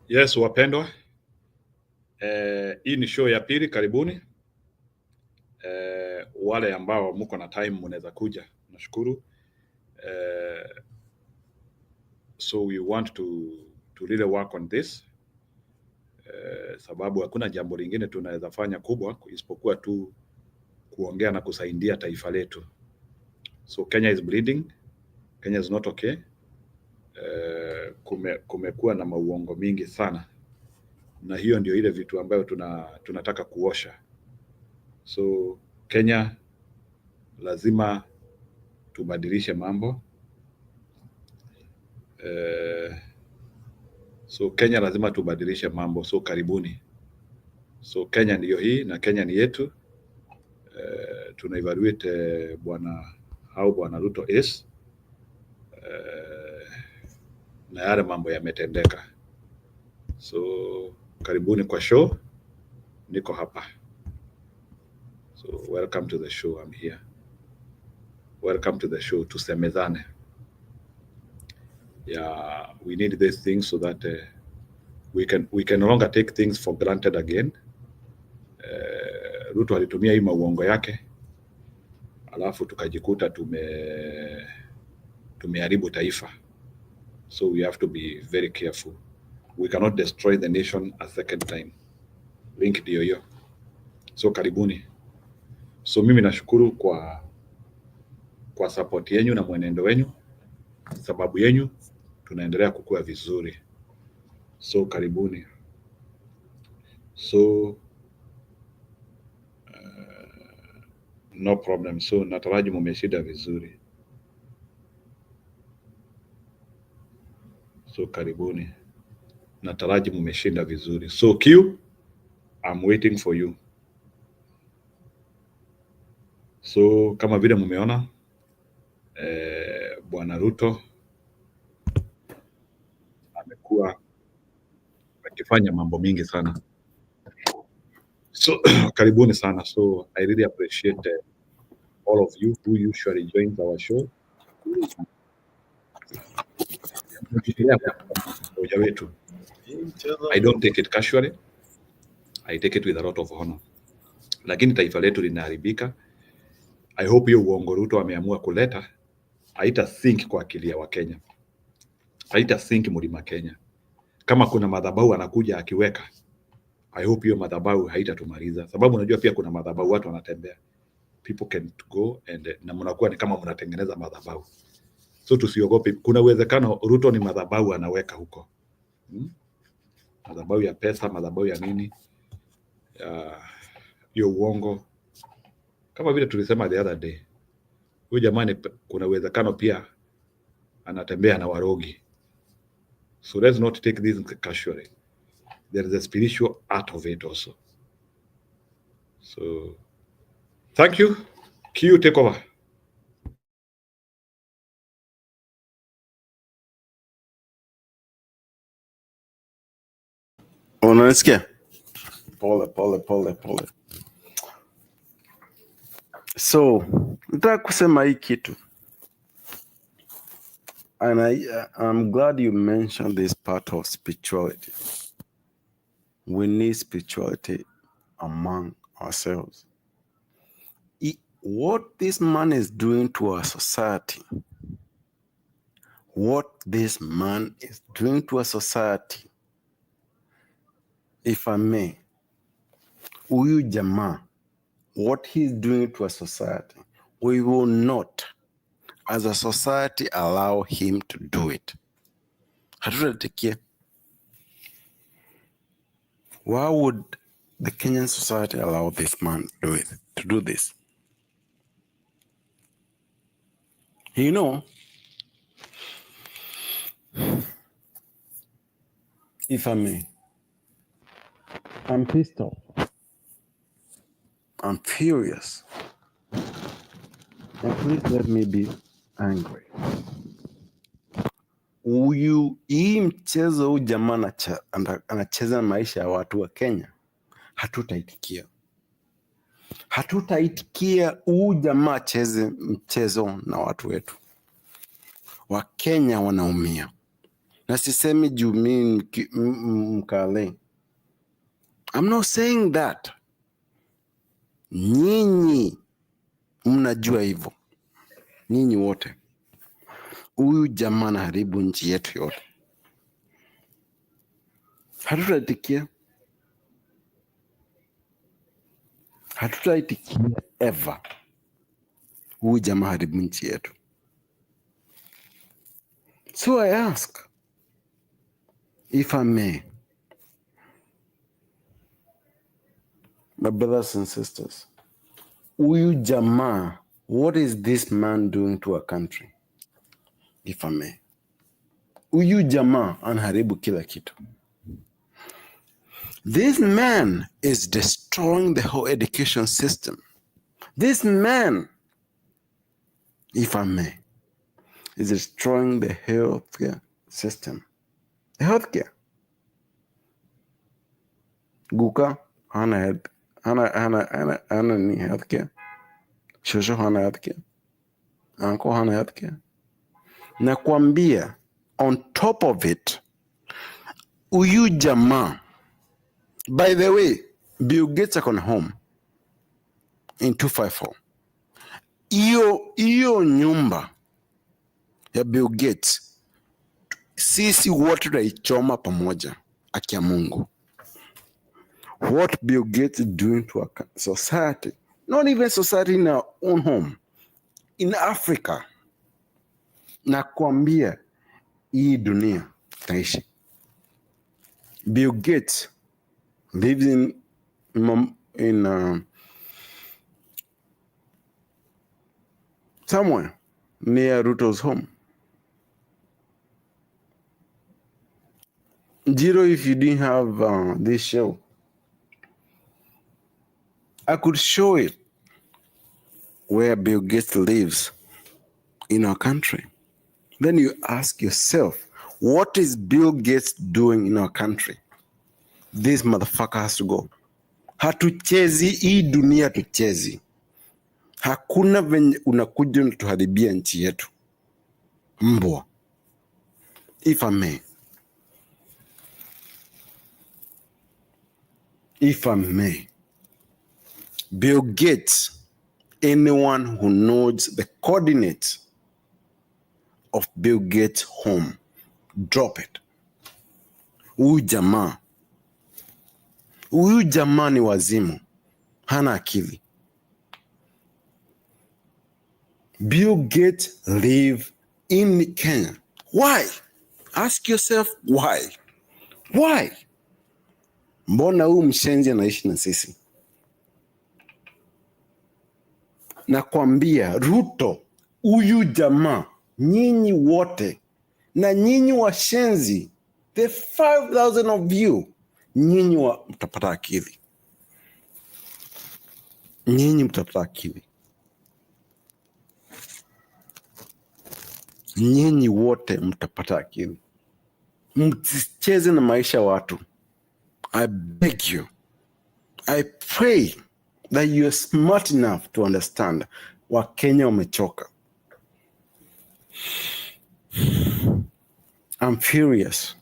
Yes, wapendwa, hii ni show ya pili, karibuni. Wale ambao mko na time mnaweza kuja, nashukuru. So we want to really work on this, sababu hakuna jambo lingine tunaweza fanya kubwa isipokuwa tu kuongea na kusaidia taifa letu. So Kenya is bleeding, Kenya is not okay. Kumekuwa na mauongo mingi sana, na hiyo ndio ile vitu ambayo tunataka kuosha. So Kenya lazima tubadilishe mambo. So Kenya lazima tubadilishe mambo. So karibuni. So Kenya ndiyo hii na Kenya ni yetu. Tuna evaluate Bwana Ruto is na yale mambo yametendeka. So karibuni kwa show, niko hapa. So welcome to the show, I'm here. Welcome to the show, tusemezane. Yeah, we need these things so that we can no longer take things for granted again. Ruto alitumia hii mauongo yake, alafu tukajikuta tumeharibu taifa. So we have to be very careful. We cannot destroy the nation a second time. Brink ndio hiyo. So karibuni. So mimi nashukuru kwa support yenu na mwenendo wenu. Sababu yenu tunaendelea kukua vizuri. So karibuni. So no problem. So nataraji mumeshinda vizuri. So karibuni. Nataraji mumeshinda vizuri. So Q, I'm waiting for you. So kama vile mumeona Bwana Ruto amekuwa akifanya mambo mingi sana. So karibuni sana. So I really appreciate all of you who usually join our show. I don't take it casually. I take it with a lot of honor. Lakini taifa letu linaharibika. I hope hiyo uongo Ruto ameamua kuleta haita think kwa akili ya Wakenya. Haita think mlima Kenya. Kama kuna madhabahu anakuja akiweka, I hope hiyo madhabahu haitatumaliza. Sababu unajua pia kuna madhabahu watu wanatembea. People can go na mnakuwa ni kama mnatengeneza madhabahu. So tusiogope. Kuna uwezekano Ruto ni madhabahu anaweka huko. Madhabahu ya pesa, madhabahu ya nini? Hiyo uongo. Kama vile tulisema the other day. Huyu jamani kuna uwezekano pia anatembea na warogi. So let's not take this casually. There is a spiritual art of it also. So thank you. Q, take over. Unasikia? Pole. So, nataka kusema hii kitu. And I'm glad you mentioned this part of spirituality. We need spirituality among ourselves. What this man is doing to our society, if I may, huyu jamaa, what he's doing to a society, we will not, as a society, allow him to do it. Hatutatikia. Why would the Kenyan society allow this man to do this? You know, if I may, I'm pissed off. I'm furious. And please let me be angry. Hii mchezo huu jamaa anacheza maisha ya watu wa Kenya. Hatutaitikia. Huu jamaa acheze mchezo na watu wetu. Wakenya wanaumia. Na sisemi juu mimi mkale. I'm not saying that. Nyinyi mnajua hivyo. Nyinyi wote. Huyu jamaa anaharibu nchi yetu yote. Hatutaitikia. Hatutaitikia ever. Huyu jamaa haribu nchi yetu. So I ask, if I may, my brothers and sisters, huyu jamaa, what is this man doing to our country? If I may. Huyu jamaa anaharibu kila kitu. This man is destroying the whole education system. This man, if I may, is destroying the healthcare system. The healthcare. Guka hana ni healthcare. Shosho hana healthcare. Uncle hana healthcare. Nakwambia, on top of it, huyu jamaa, by the way, Bill Gates akona home in 254. Iyo nyumba ya Bill Gates, sisi wote tunaichoma pamoja, akia Mungu. What Bill Gates is doing to our society, not even society in our own home, in Africa. Nakwambia, hii dunia taishi. Bill Gates lives in somewhere near Ruto's home. Jiro, if you didn't have this show, I could show it where Bill Gates lives in our country. Then you ask yourself, what is Bill Gates doing in our country? This motherfucker has to go. Hatuchezi hii dunia, hatuchezi. Hakuna venye unakuja unatuharibia nchi yetu. Mbwa. If I may. If I may. Bill Gates, anyone who knows the coordinates of Bill Gates' home, drop it. Huyu jamaa ni wazimu. Hana akili. Bill Gates live in Kenya. Why? Ask yourself why. Why? Mbona huyu mshenzi anaishi na sisi? Nakwambia Ruto, huyu jamaa, nyinyi wote, na nyinyi washenzi, the 5,000 of you, nyinyi mtapata akili. Nyinyi mtapata akili. Nyinyi wote mtapata akili. Msicheze na maisha watu. I beg you. I pray that you are smart enough to understand. Wakenya wamechoka. I'm furious.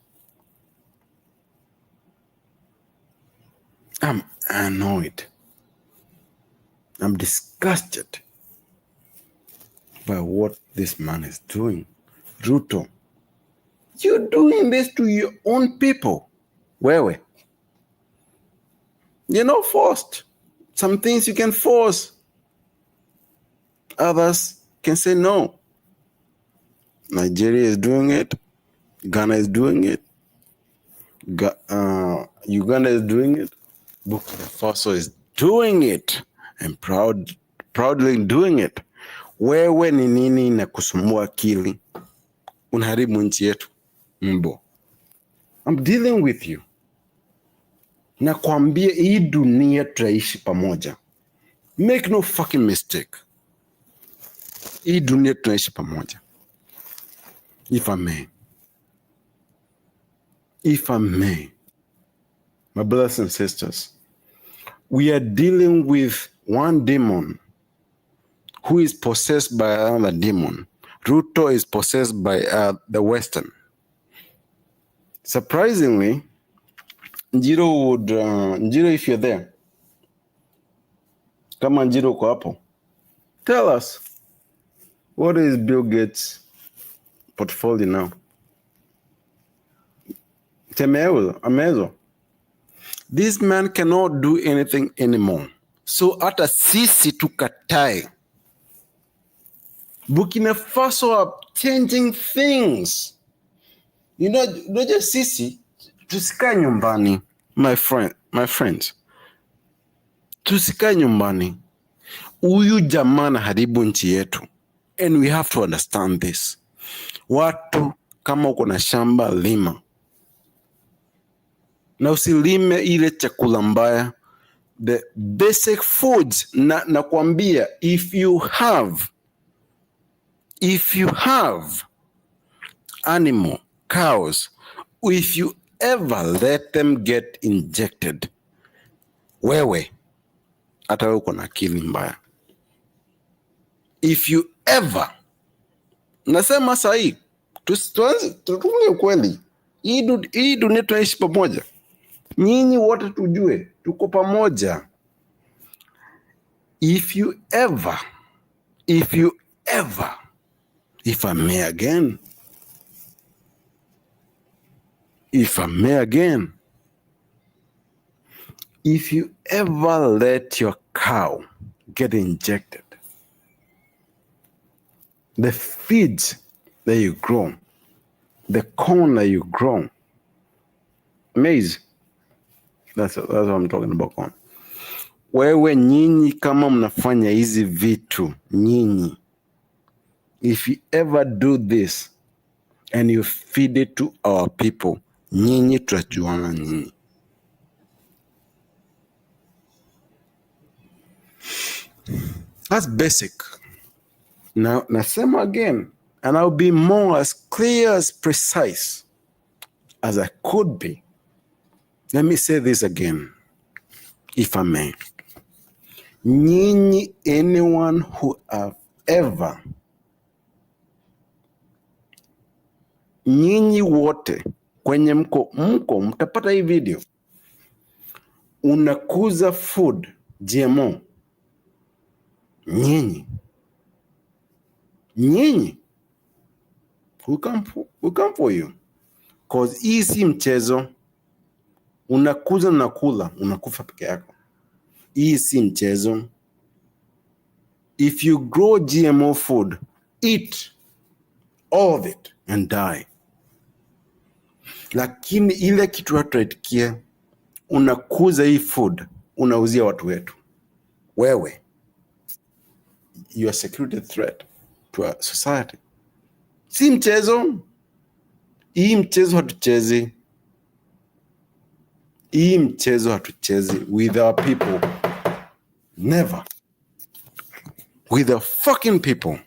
I'm annoyed. I'm disgusted by what this man is doing. Ruto, you're doing this to your own people. Wewe. You're not forced. Some things you can force. Others can say no. Nigeria is doing it. Ghana is doing it. Uganda is doing it. Burkina Faso is doing it. And proudly doing it. Wewe ni nini na kusumbua akili? Unaharibu nchi yetu. Mbo. I'm dealing with you. Nakwambia hii dunia tutaishi pamoja. Make no fucking mistake. Hii dunia tunaishi pamoja. If I may. If I may. My brothers and sisters. We are dealing with one demon who is possessed by another demon. Ruto is possessed by the Western. Surprisingly, Njiro, if you're there, kama Njiro uko hapo, tell us, what is Bill Gates' portfolio now? Amezo. This man cannot do anything anymore. So hata sisi tukatae. Burkina Faso are changing things. You know, just sisi tusikae nyumbani, my friends. Tusikae nyumbani. Huyu jamaa anaharibu nchi yetu. And we have to understand this. Watu kama uko na shamba lima. Na usilime ile chakula mbaya. The basic foods na kuambia, if you have animal, cows, if you ever let them get injected, wewe hata uko na akili mbaya. If you ever, nasema sahi, tutunge ukweli, hii dunia tunaishi pamoja. Nyinyi wote tujue, tuko pamoja. If I may again, if you ever let your cow get injected, the feeds that you grow, the corn that you grow, maize, that's what I'm talking about, corn. Wewe nyinyi kama mnafanya hizi vitu, nyinyi, if you ever do this and you feed it to our people, nyinyi tutajuana nyinyi. That's basic. Now, nasema again, and I'll be more as clear, as precise as I could be. Let me say this again, if I may. Nyinyi, anyone who have ever, nyinyi wote kwenye mko mtapata hii video, unakuza food GMO, nyinyi we come for you, cause hii si mchezo. Unakuza na kula, unakufa peke yako. Hii si mchezo. If you grow GMO food, eat all of it and die. Lakini ile kitu watu waitikia, unakuza hii food, unauzia watu wetu. Wewe, you are a security threat to our society. Si mchezo. Hii mchezo hatuchezi. Hii mchezo hatuchezi with our people. Never. With the fucking people.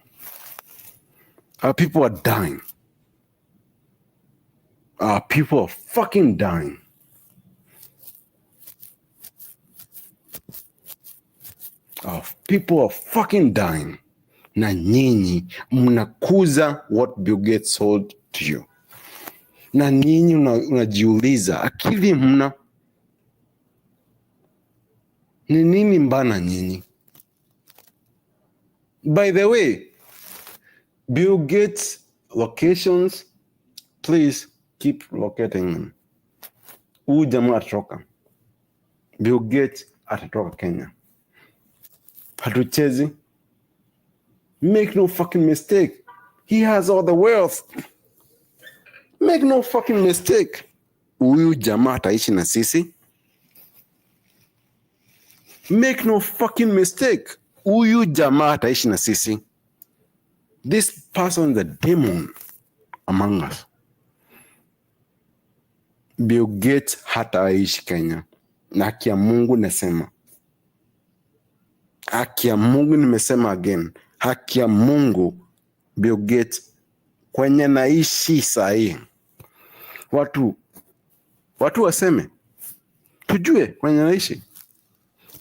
Our people are dying. Our people are fucking dying. Our people are fucking dying. Na nyinyi mnakuza what Bill Gates sold to you. Na nyinyi unajiuliza, akili mna ni nini mbana nyinyi? By the way, Bill Gates locations, please keep locating them. Huyu jamaa atatoka. Bill Gates atatoka Kenya. Hatuchezi. Make no fucking mistake. He has all the wealth. Make no fucking mistake. Huyu jamaa ataishi na sisi. Make no fucking mistake. Huyu jamaa ataishi na sisi. This person is a demon among us. Bill Gates hataishi Kenya. Na haki ya Mungu nasema. Haki ya Mungu nimesema again. Haki ya Mungu, Bill Gates, kwenye naishi sahi. Watu waseme. Tujue kwenye naishi.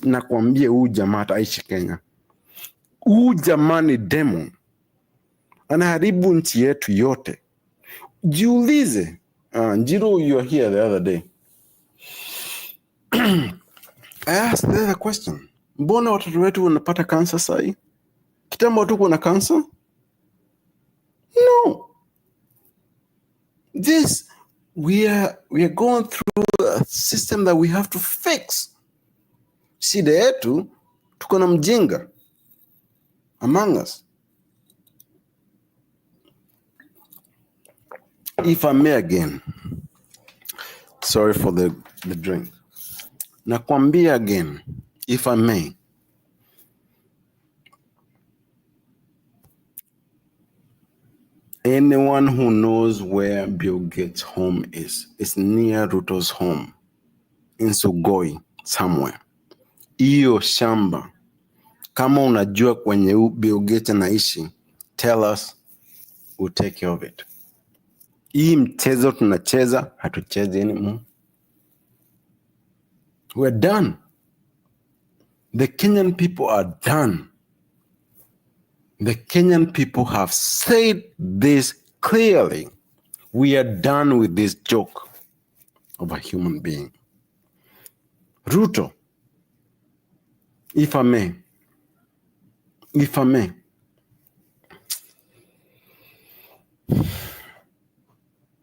Nakwambia huyu jamaa ataishi Kenya. Huyu jamaa ni demon. Anaharibu nchi yetu yote. Jiulize, Njiru, you were here the other day. I asked the other question. Mbona watoto wetu wanapata kansa sahi? Kitambo hatukuwa na kansa? No. We are going through a system that we have to fix. Shida yetu, tuko na mjinga among us. If I may again, sorry for the drink. Nakwambia again, if I may, anyone who knows where Bill Gates' home is, it's near Ruto's home, in Sugoi, somewhere. Iyo shamba, kama unajua kwenye Bill Gates anaishi, tell us, we'll take care of it. Hii mchezo tunacheza, hatuchezi anymore. We're done. The Kenyan people are done. The Kenyan people have said this clearly. We are done with this joke of a human being. Ruto, if I may,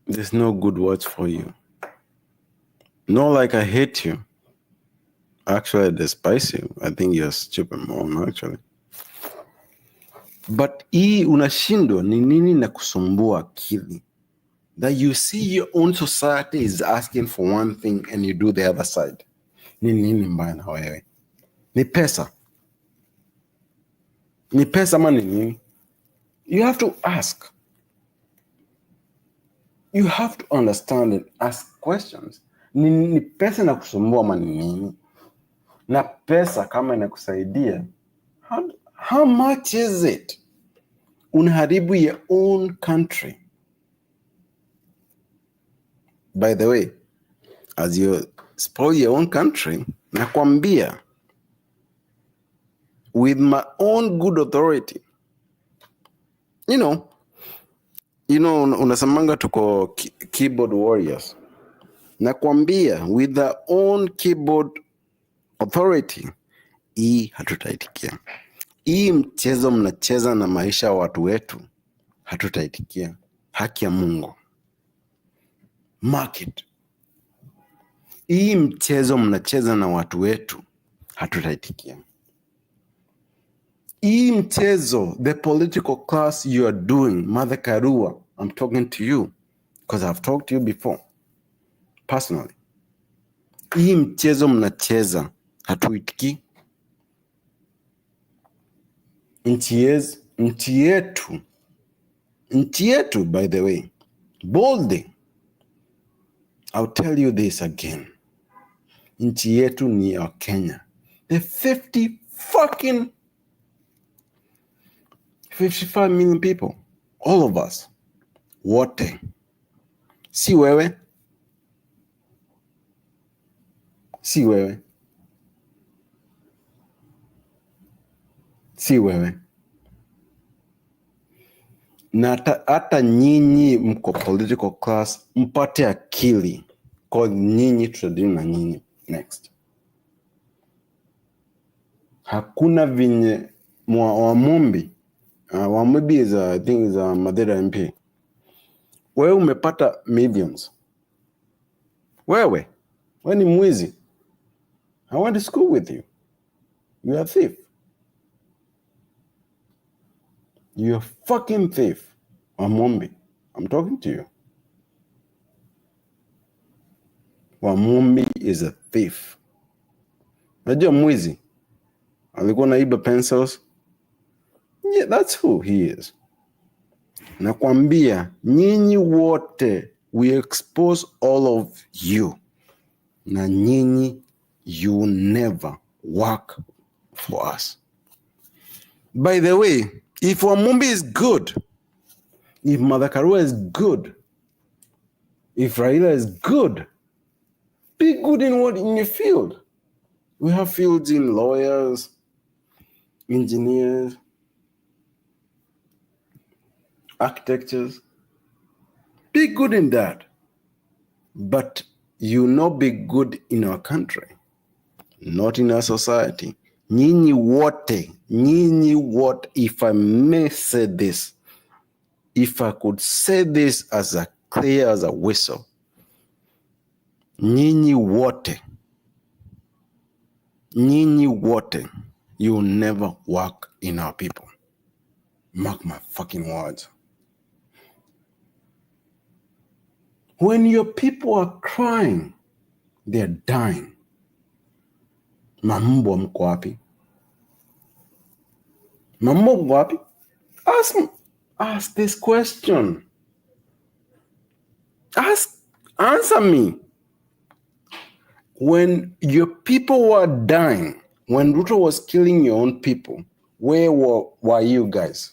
there's no good words for you. Not like I hate you. Actually, I despise you. I think you're a stupid mom, actually. But hii unashindwa ni nini na kusumbua akili? That you see your own society is asking for one thing and you do the other side. Ni nini mbaya na wewe? Ni pesa. Ni pesa ama ni nini? You have to ask. You have to understand and ask questions. Ni pesa na kusumbua ama ni nini? Na pesa kama inakusaidia, how much is it? Unaharibu your own country. By the way, as you spoil your own country, nakwambia, with my own good authority, you know, unasamanga tuko keyboard warriors. Nakwambia, with our own keyboard authority, hii hatutaitikia. Hii mchezo mnacheza na maisha watu wetu, hatutaitikia. Haki ya Mungu. Market. Hii mchezo mnacheza na watu wetu, hatutaitikia. Hii mchezo, the political class you are doing, Mother Karua, I'm talking to you, because I've talked to you before, personally. Hii mchezo mnacheza, hatuitiki. Nchi yetu, by the way, boldly, I'll tell you this again. Nchi yetu ni ya Kenya. The 55 million people, all of us, wote. Si wewe. Na hata nyinyi mko political class, mpate akili. Kwa nyinyi tutadili na nyinyi next. Hakuna vinye Wamumbi is I think is a Madera MP. Wewe umepata millions. Wewe ni mwizi. I went to school with you. You are a thief. You're a fucking thief. Wamumbi. I'm talking to you. Wamumbi is a thief. Najua mwizi. Alikuwa naiba pencils. Yeah, that's who he is. Nakwambia, nyinyi wote, we expose all of you. Na nyinyi, you never work for us. By the way, if Wamumbi is good, if Mother Karua is good, if Raila is good, be good in your field. We have fields in lawyers, engineers, architectures. Be good in that. But you not be good in our country, not in our society. Nyinyi wote, if I may say this, if I could say this as a clear as a whistle, nyinyi wote, you will never work in our people. Mark my fucking words. When your people are crying, they're dying. Mambo mko wapi? Mambo mko wapi? Ask this question. Answer me. When your people were dying, when Ruto was killing your own people, where were you guys?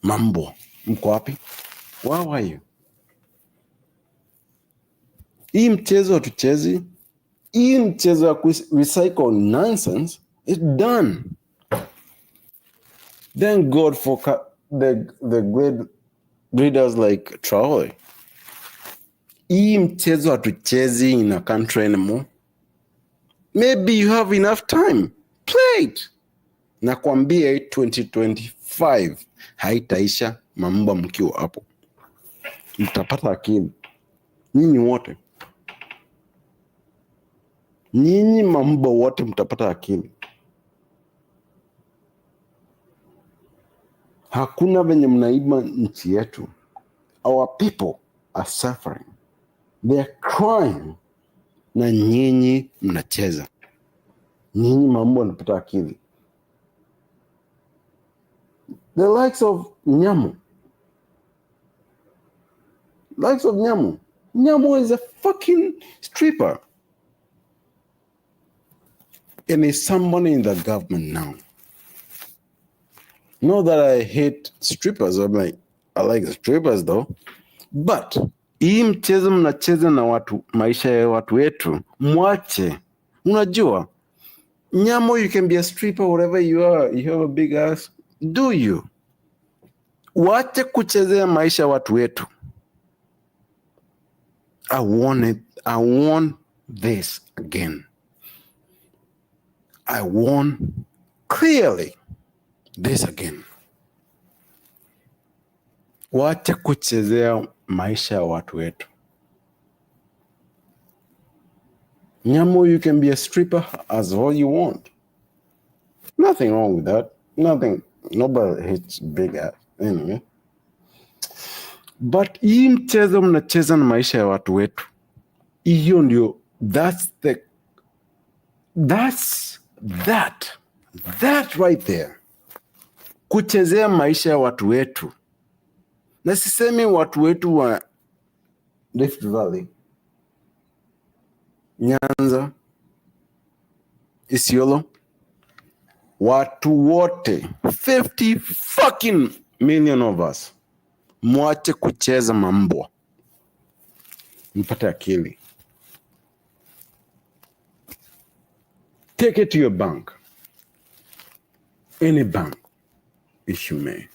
Mambo mko wapi? Where were you? Hii mchezo hatuchezi. Hii mchezo ya recycle nonsense is done. Thank God for the great leaders like Traore. Hii mchezo hatuchezi in a country anymore. Maybe you have enough time. Play it. Nakwambia 2025 haitaisha mambo mkiwa hapo. Mtapata akili. Nyinyi wote. Nyinyi mambo wote mtapata akili. Hakuna venye mnaiba nchi yetu. Our people are suffering. They are crying. Na nyinyi mnacheza. Nyinyi mambo mnapata akili. The likes of Nyamu. Nyamu is a fucking stripper. And he's somebody in the government now. Not that I hate strippers. I like strippers though. But hii mchezo mnacheza na watu, maisha ya watu wetu, mwache. Unajua, Nyamo, you can be a stripper wherever you are. You have a big ass. Do you? Wache kuchezea maisha ya watu wetu. I want this again. I want clearly this again. Wacha kuchezea maisha ya watu wetu. Nyamo, you can be a stripper as all you want. Nothing wrong with that. Nothing. Nobody hates big ass. Anyway. But hii mchezo mnacheza na maisha ya watu wetu. Hiyo ndio, that's that right there. Kuchezea maisha ya watu wetu. Na sisemi watu wetu wa Rift Valley, Nyanza, Isiolo, watu wote, 50 fucking million of us. Mwache kucheza mambo. Mpate akili. Take it to your bank. Any bank, if you may.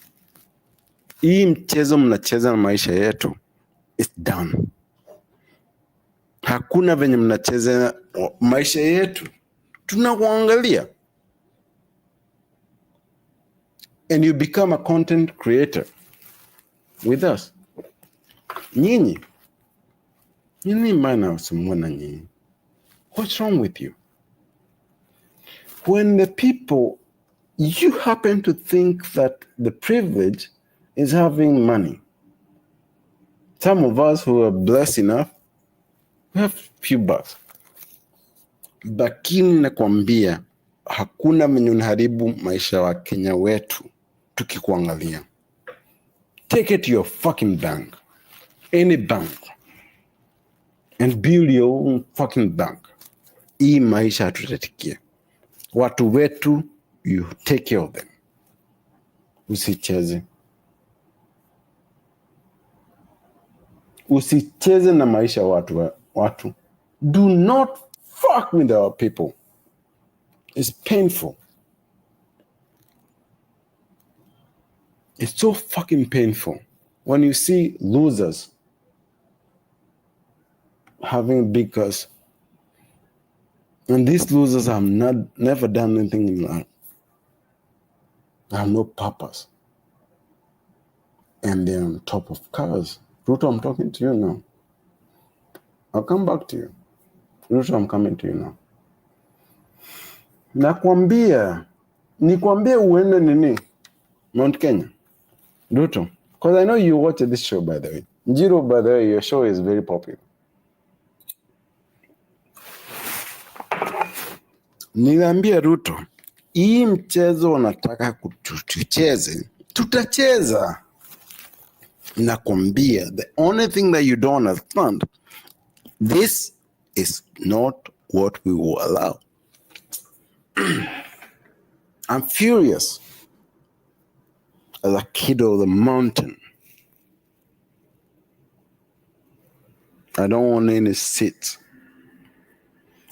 Hii mchezo mnacheza na maisha yetu, it's done. Hakuna venye mnacheza maisha yetu. Tunakuangalia. And you become a content creator with us. Nyinyi mbana usumwana nyinyi. What's wrong with you? When the people, you happen to think that the privilege is having money. Some of us who are blessed enough, we have few bucks. Lakini nakwambia, hakuna mwenye unaharibu maisha wa Kenya wetu tukikuangalia. Take it to your fucking bank. Any bank. And build your own fucking bank. Hii maisha hatutatikia. Watu wetu, you take care of them. Usicheze. Usicheze na maisha watu. Do not fuck with our people. It's painful. It's so fucking painful when you see losers having big cars. And these losers have never done anything in life. They have no purpose. And they're on top of cars. Ruto, I'm talking to you now. I'll come back to you. Ruto, I'm coming to you now. Nikwambie uende nini? Mount Kenya. Ruto. Because I know you watch this show, by the way. Njiro, by the way, your show is very popular. Niliambia Ruto, hii mchezo unataka tucheze, tutacheza. Nakwambia, the only thing that you don't understand, this is not what we will allow. I'm furious as a kid of the mountain. I don't want any seats.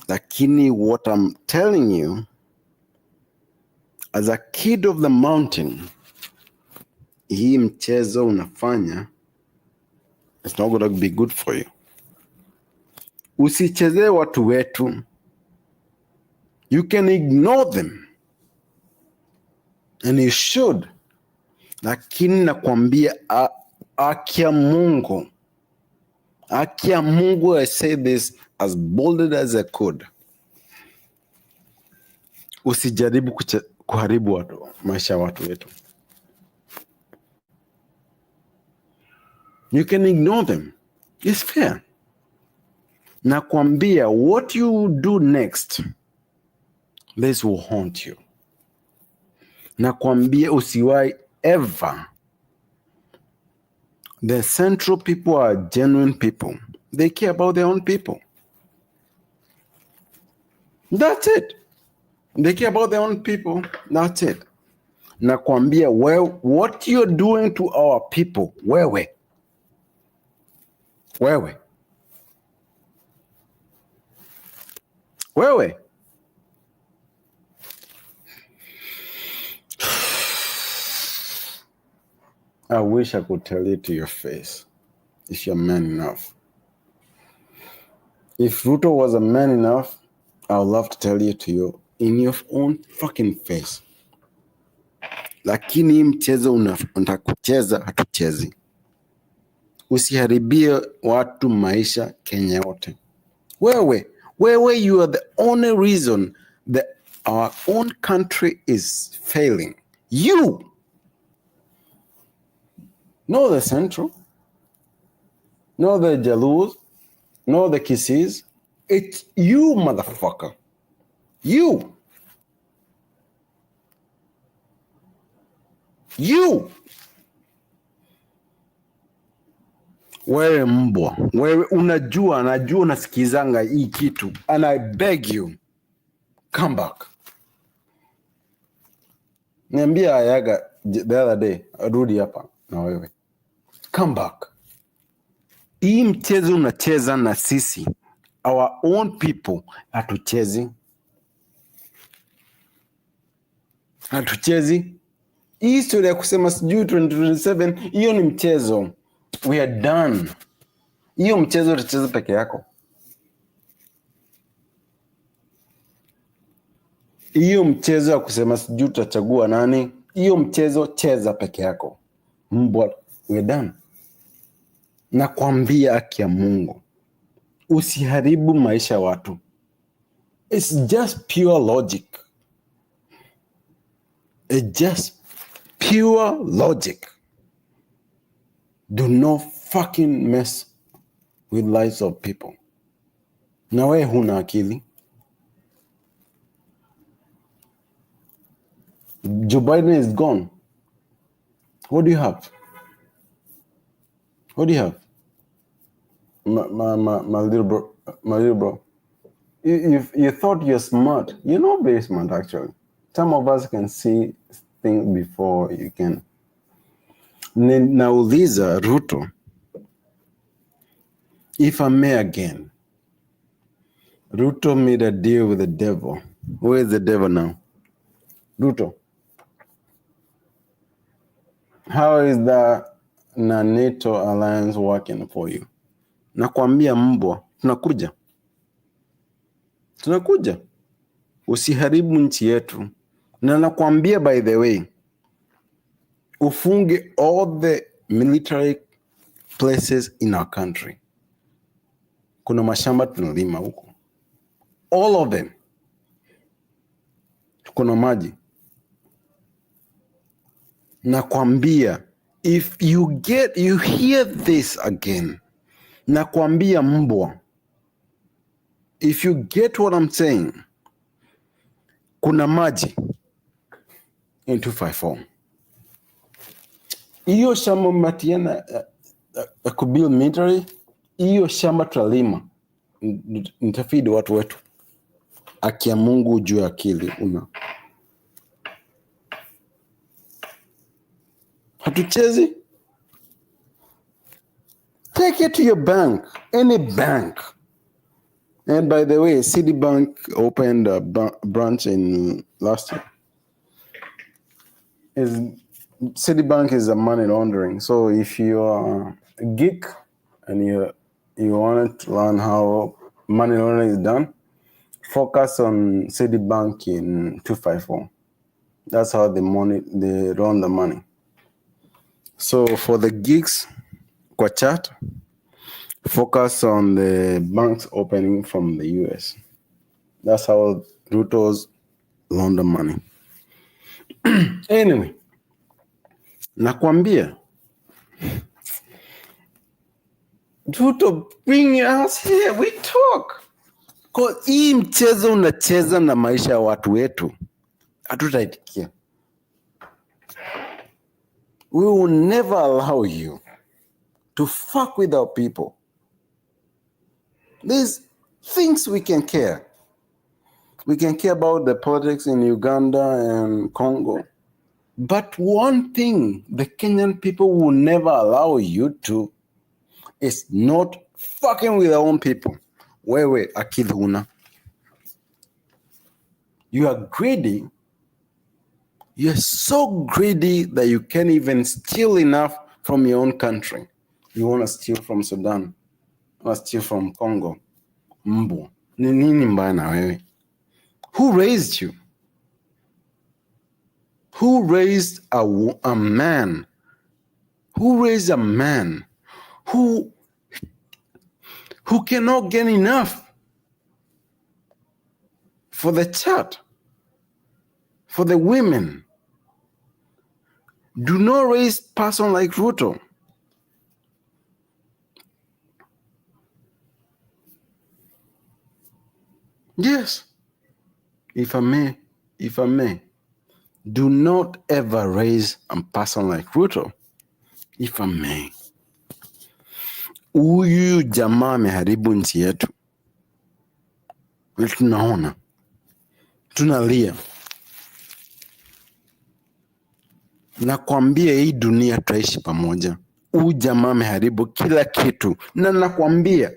Lakini what I'm telling you, as a kid of the mountain, hii mchezo unafanya, it's not going to be good for you. Usichezee watu wetu. You can ignore them. And you should. Lakini nakwambia, haki ya Mungu. Haki ya Mungu, I say this as boldly as I could. Usijaribu kuharibu maisha ya watu wetu. You can ignore them. It's fair. Nakwambia, what you do next, this will haunt you. Nakwambia, usiwai ever. The Central people are genuine people. They care about their own people. That's it. They care about their own people. That's it. Nakwambia, well, what you're doing to our people, wewe. I wish I could tell you to your face, if you're man enough. If Ruto was a man enough, I would love to tell you to you in your own fucking face. Lakini mchezo unataka kucheza, hatuchezi. Usiharibie watu maisha Kenya yote. Wewe, you are the only reason that our own country is failing. You. No the Central. No the Jalus. No the Kisses. It's you, motherfucker. You. Wewe mbwa. Wewe najua unasikizanga hii kitu. And I beg you, come back. Niambia Ayaga the other day, rudi hapa na wewe. Come back. Hii mchezo unacheza na sisi. Our own people hatuchezi. Hii historia ya kusema sijui 2027, hiyo ni mchezo. We are done. Hiyo mchezo utacheza peke yako. Hiyo mchezo ya kusema sijui utachagua nani, hiyo mchezo cheza peke yako. Mbwa, we are done. Nakwambia haki ya Mungu, usiharibu maisha watu. It's just pure logic. It's just pure logic. Do not fucking mess with lives of people. Na wewe huna akili. Joe Biden is gone. What do you have? My little bro. You thought you're smart. You're not very smart, actually. Some of us can see things before you can. Nauliza Ruto, if I may again, Ruto made a deal with the devil. Where is the devil now? Ruto. How is the NATO alliance working for you? Nakwambia mbwa, Tunakuja. Usiharibu nchi yetu. Na nakwambia, by the way, ufunge all the military places in our country. Kuna mashamba tunalima huko. All of them. Kuna maji. Nakwambia, if you hear this again, nakwambia mbwa, if you get what I'm saying, kuna maji in 254. Hiyo shamba matiana kubuild military, hiyo shamba tutalima. Nitafidi watu wetu. Akia Mungu juu ya akili una. Hatuchezi. Take it to your bank, any bank. And by the way, Citibank opened a branch in last year. Citibank is a money laundering. So if you are a geek and you wanted to learn how money laundering is done, focus on Citibank in 254. That's how they run the money. So for the geeks, kwa chat, focus on the banks opening from the US. That's how Ruto's launder money. Anyway, nakwambia, Ruto, bring us here, we talk. Kwa hii mchezo unacheza na maisha ya watu wetu, hatutaitikia. We will never allow you to fuck with our people. There's things we can care. We can care about the politics in Uganda and Congo. But one thing the Kenyan people will never allow you to is not fucking with our own people. Wewe akili huna. You are greedy. You are so greedy that you can't even steal enough from your own country. You want to steal from Sudan. You want to steal from Congo. Mbu. Ni nini mbaya na wewe? Who raised you? Who raised a man? Who raised a man who cannot get enough for the chat, for the women? Do not raise person like Ruto. Yes, if I may, do not ever raise a person like Ruto. If I may. Huyu jamaa ameharibu nchi yetu. Tunaona. Tunalia. Nakwambia hii dunia tutaishi pamoja. Huyu jamaa ameharibu kila kitu. Na nakwambia,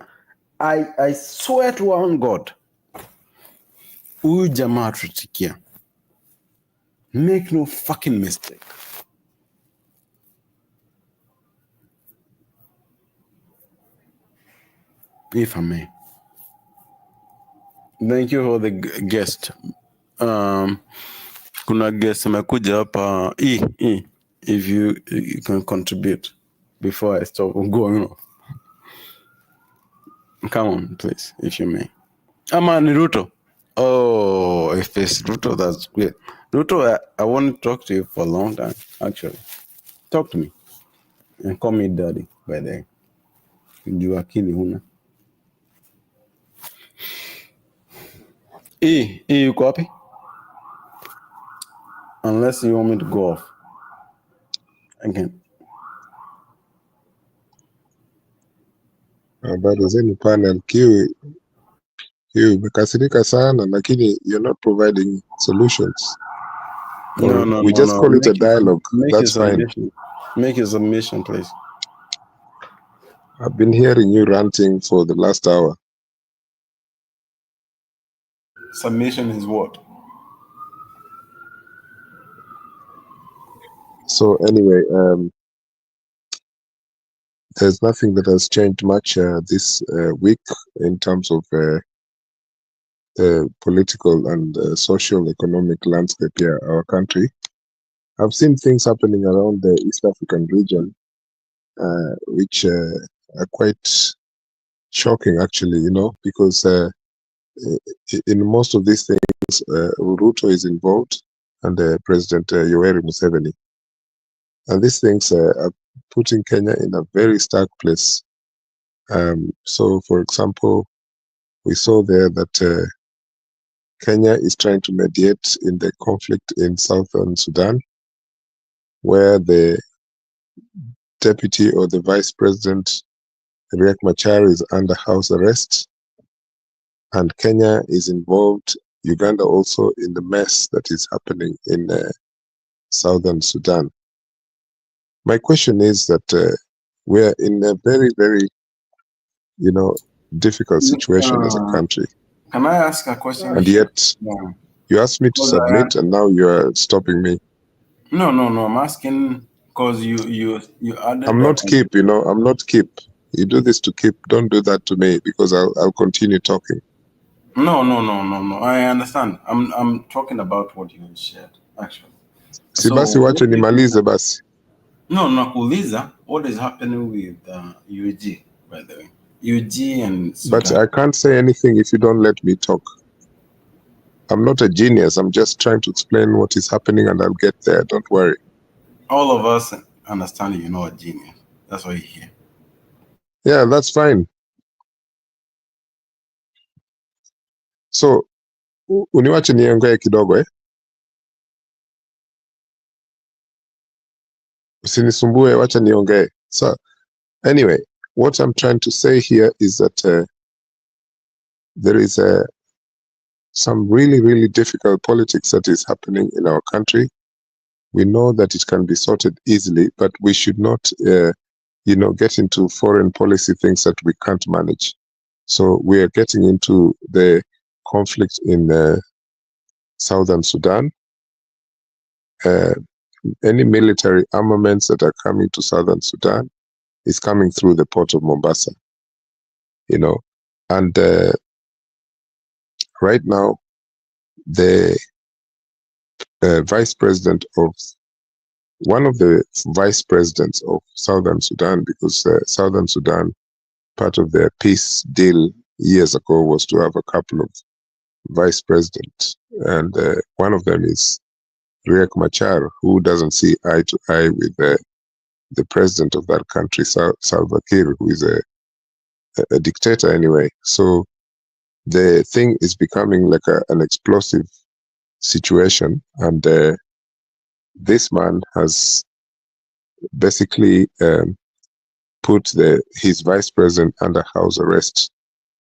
I swear to our God, huyu jamaa tutatikia. Make no fucking mistake. If I may. Thank you for the guest. Kuna guest amekuja hapa. If you can contribute before I stop going off. Come on, please, if you may. Ni Ruto. Oh, if it's Ruto, that's great. Ruto, I want to talk to you for a long time, actually. Talk to me. And call me daddy, by the way. Juu akili huna. Yuko wapi? Unless you want me to go off. Again. Bado zeni panel Q umekasirika sana, lakini you're not providing solutions. No. We just call it a dialogue. That's fine. Make your submission, please. I've been hearing you ranting for the last hour. Submission is what? So anyway, there's nothing that has changed much this week in terms of the political and social economic landscape here, our country. I've seen things happening around the East African region, which are quite shocking, actually, because in most of these things, Ruto is involved and President Yoweri Museveni. And these things are putting Kenya in a very stark place. So, for example, we saw there that Kenya is trying to mediate in the conflict in southern Sudan, where the deputy or the vice president, Riek Machar, is under house arrest. And Kenya is involved, Uganda also, in the mess that is happening in southern Sudan. My question is that we're in a very, very, difficult situation as a country. Can I ask a question? And yet, Yeah. you asked me to submit, and now you are stopping me. No. I'm asking because you added. I'm not keep. I'm not keep. You do this to keep. Don't do that to me, because I'll continue talking. No. I understand. I'm talking about what you shared actually. Si basi wache nimalize basi. No, nakuuliza what is happening with UG, by the way. UG and Sudan. But I can't say anything if you don't let me talk. I'm not a genius. I'm just trying to explain what is happening, and I'll get there. Don't worry. All of us understand you're not a genius. That's why you're here. Yeah, that's fine. So, uniwache niongee kidogo Usinisumbue, wacha niongee. So, anyway, what I'm trying to say here is that there is some really, really difficult politics that is happening in our country. We know that it can be sorted easily, but we should not, get into foreign policy things that we can't manage. So we are getting into the conflict in southern Sudan. Any military armaments that are coming to southern Sudan is coming through the port of Mombasa, and right now the vice president of one of the vice presidents of southern Sudan, because southern Sudan, part of their peace deal years ago was to have a couple of vice presidents, and one of them is Riek Machar, who doesn't see eye to eye with the president of that country, Salva Kiir, who is a dictator anyway. So the thing is becoming like an explosive situation, and this man has basically put his vice president under house arrest.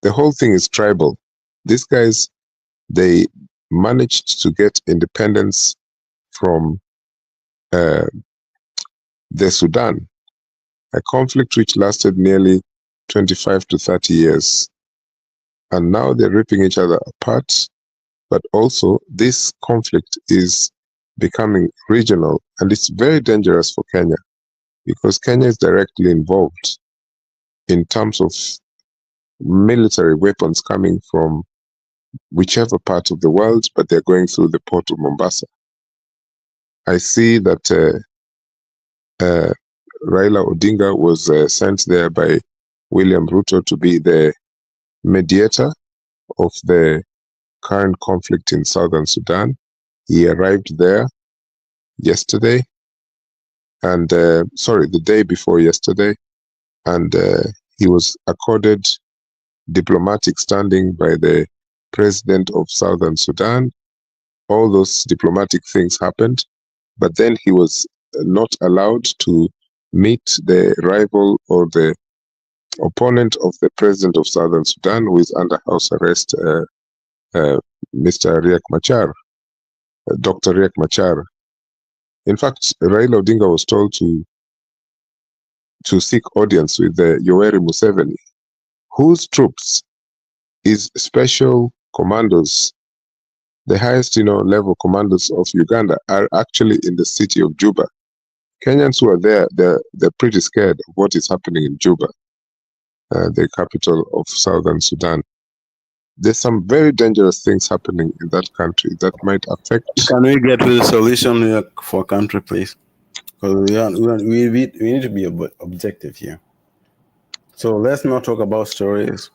The whole thing is tribal. These guys, they managed to get independence from the Sudan, a conflict which lasted nearly 25 to 30 years. And now they're ripping each other apart. But also, this conflict is becoming regional, and it's very dangerous for Kenya, because Kenya is directly involved in terms of military weapons coming from whichever part of the world, but they're going through the port of Mombasa. I see that Raila Odinga was sent there by William Ruto to be the mediator of the current conflict in southern Sudan. He arrived there yesterday, and the day before yesterday, and he was accorded diplomatic standing by the president of southern Sudan. All those diplomatic things happened, but then he was not allowed to meet the rival or the opponent of the president of southern Sudan, who is under house arrest, Mr. Riek Machar, Dr. Riek Machar. In fact, Raila Odinga was told to seek audience with Yoweri Museveni, whose troops, his special commandos, the highest level commandos of Uganda, are actually in the city of Juba. Kenyans who are there, they're pretty scared of what is happening in Juba, the capital of Southern Sudan. There's some very dangerous things happening in that country that might affect. Can we get to the solution here for country, please? Because we need to be objective here. So let's not talk about stories.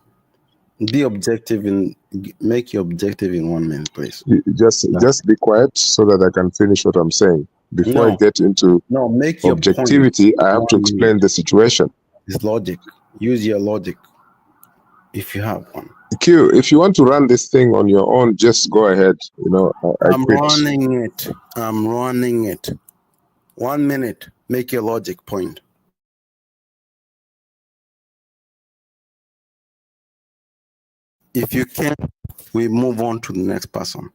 Be objective and make your objective in 1 minute, please. Just be quiet so that I can finish what I'm saying. Before I get into make your objectivity, point I have to explain the situation. It's logic. Use your logic if you have one. Q, if you want to run this thing on your own, just go ahead. I'm running it. 1 minute. Make your logic point. If you can, we move on to the next person.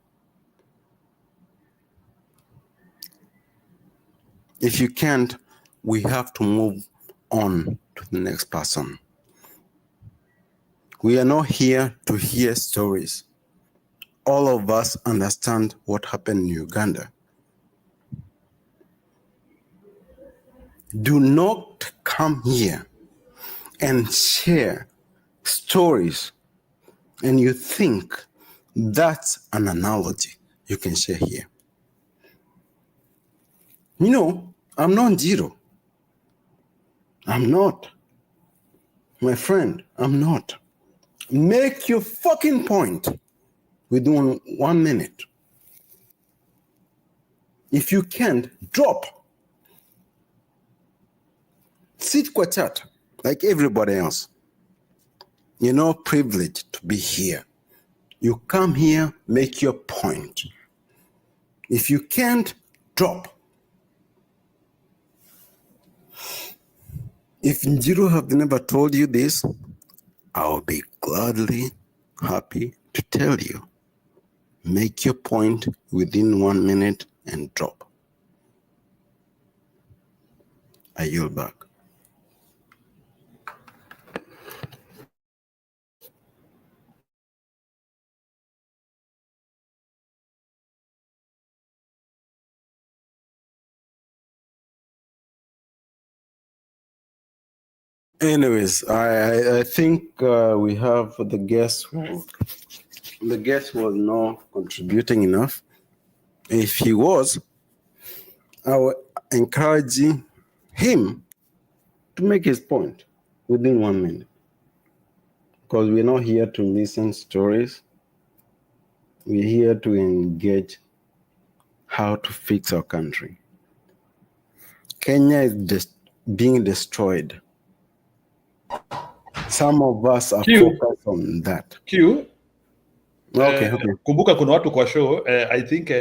If you can't, we have to move on to the next person. We are not here to hear stories. All of us understand what happened in Uganda. Do not come here and share stories and you think that's an analogy you can share here. I'm not zero. I'm not. My friend, I'm not. Make your fucking point within 1 minute. If you can't, drop. Sit kwa chat like everybody else. You're not privileged to be here. You come here, make your point. If you can't, drop. If Njiro have never told you this, I'll be gladly happy to tell you. Make your point within 1 minute and drop. I yield back. Anyways, I think we have the guest. The guest was not contributing enough. If he was, I would encourage him to make his point within 1 minute. Because we're not here to listen stories. We're here to engage how to fix our country. Kenya is just being destroyed. Some of us are focused on that. Q. Okay. Kumbuka kuna watu kwa show. I think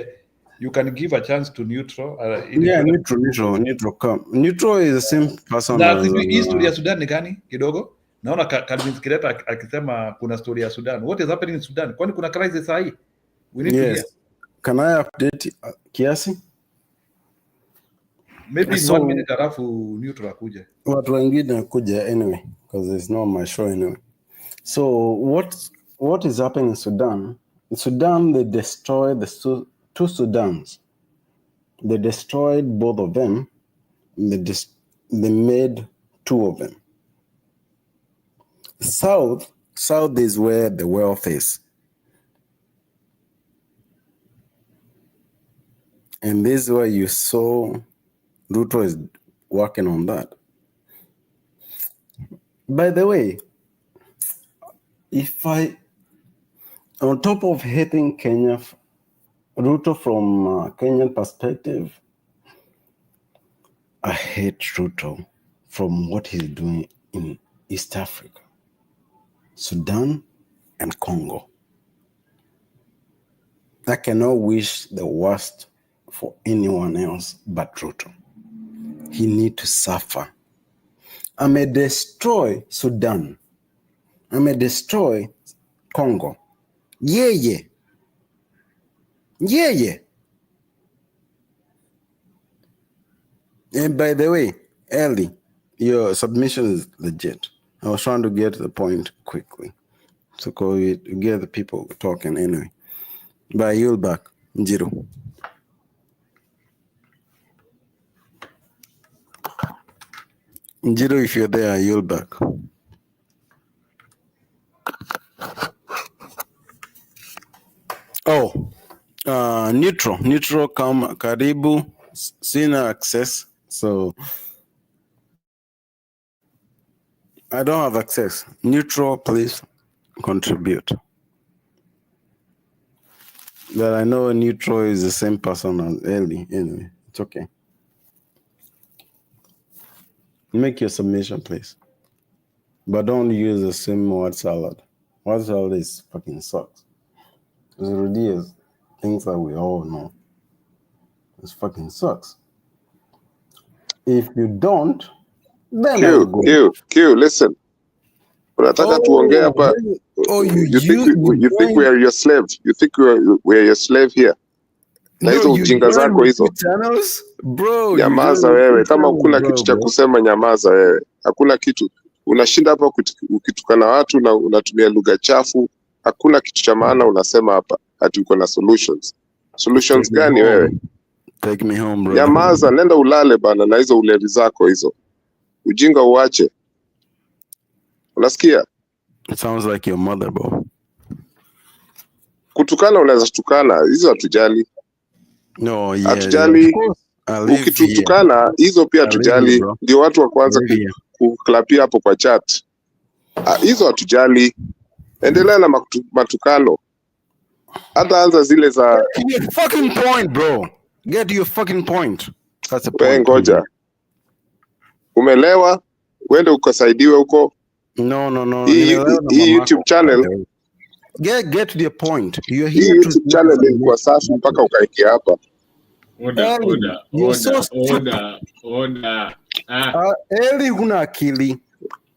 you can give a chance to Neutral. Neutral come. Neutral is the same person as... Hii story ya Sudan ni gani kidogo? Naona Calvin Skireta akisema kuna story ya Sudan. What is happening in Sudan? Kwani kuna crisis sahi? We need to hear. Can I update kiasi? Maybe in 1 minute alafu Neutral akuje. Watu wengine kuja anyway, because it's not my show anyway. So what is happening in Sudan? In Sudan, they destroyed the two Sudans. They destroyed both of them. They made two of them. South is where the wealth is. And this is where you saw Ruto is working on that. By the way, on top of hating Kenya, Ruto from a Kenyan perspective, I hate Ruto from what he's doing in East Africa, Sudan and Congo. I cannot wish the worst for anyone else but Ruto. He needs to suffer. I may destroy Sudan. I may destroy Congo. Yeah. And by the way, Ellie, your submission is legit. I was trying to get to the point quickly. So get the people talking anyway. But I yield back. Njiro. Jiro, if you're there, you'll back. Oh, neutral, come, karibu, sina access, so I don't have access. Neutral, please contribute. But I know neutral is the same person as Ellie. Anyway, it's okay. Make your submission, please. But don't use the same word salad. Word salad is fucking sucks. It really is. Things that we all know. It fucking sucks. If you don't, then I'll go. Q, listen. Unataka tuongee hapa. You think we are your slave? You think we are your slave here? Na hizo ujinga zako hizo. Bro, nyamaza wewe, kama ukuna kitu cha kusema nyamaza wewe. Hakuna kitu. Unashinda hapa ukitukana watu na unatumia lugha chafu. Hakuna kitu cha maana unasema hapa. Ati uko na solutions. Solutions gani wewe? Take me home, bro. Nyamaza, nenda ulale bana na hizo ulevi zako hizo. Ujinga uache. Unasikia? It sounds like your mother, bro. Kutukana unaweza tukana, hizo hatujali. No, yeah. Hatujali. Ukitutukana hizo pia hatujali. Ndio watu wa kwanza kuklapia hapo kwa chat. Hizo hatujali. Endelea na matukano. Hata anza zile za Get your fucking point, bro. Get your fucking point. That's the point. Ngoja. Umelewa, uende ukasaidiwe huko. No. Hii YouTube channel. Get to the point. You're here to YouTube channel ilikuwa safi mpaka ukaingia hapa. Order. Eli huna akili.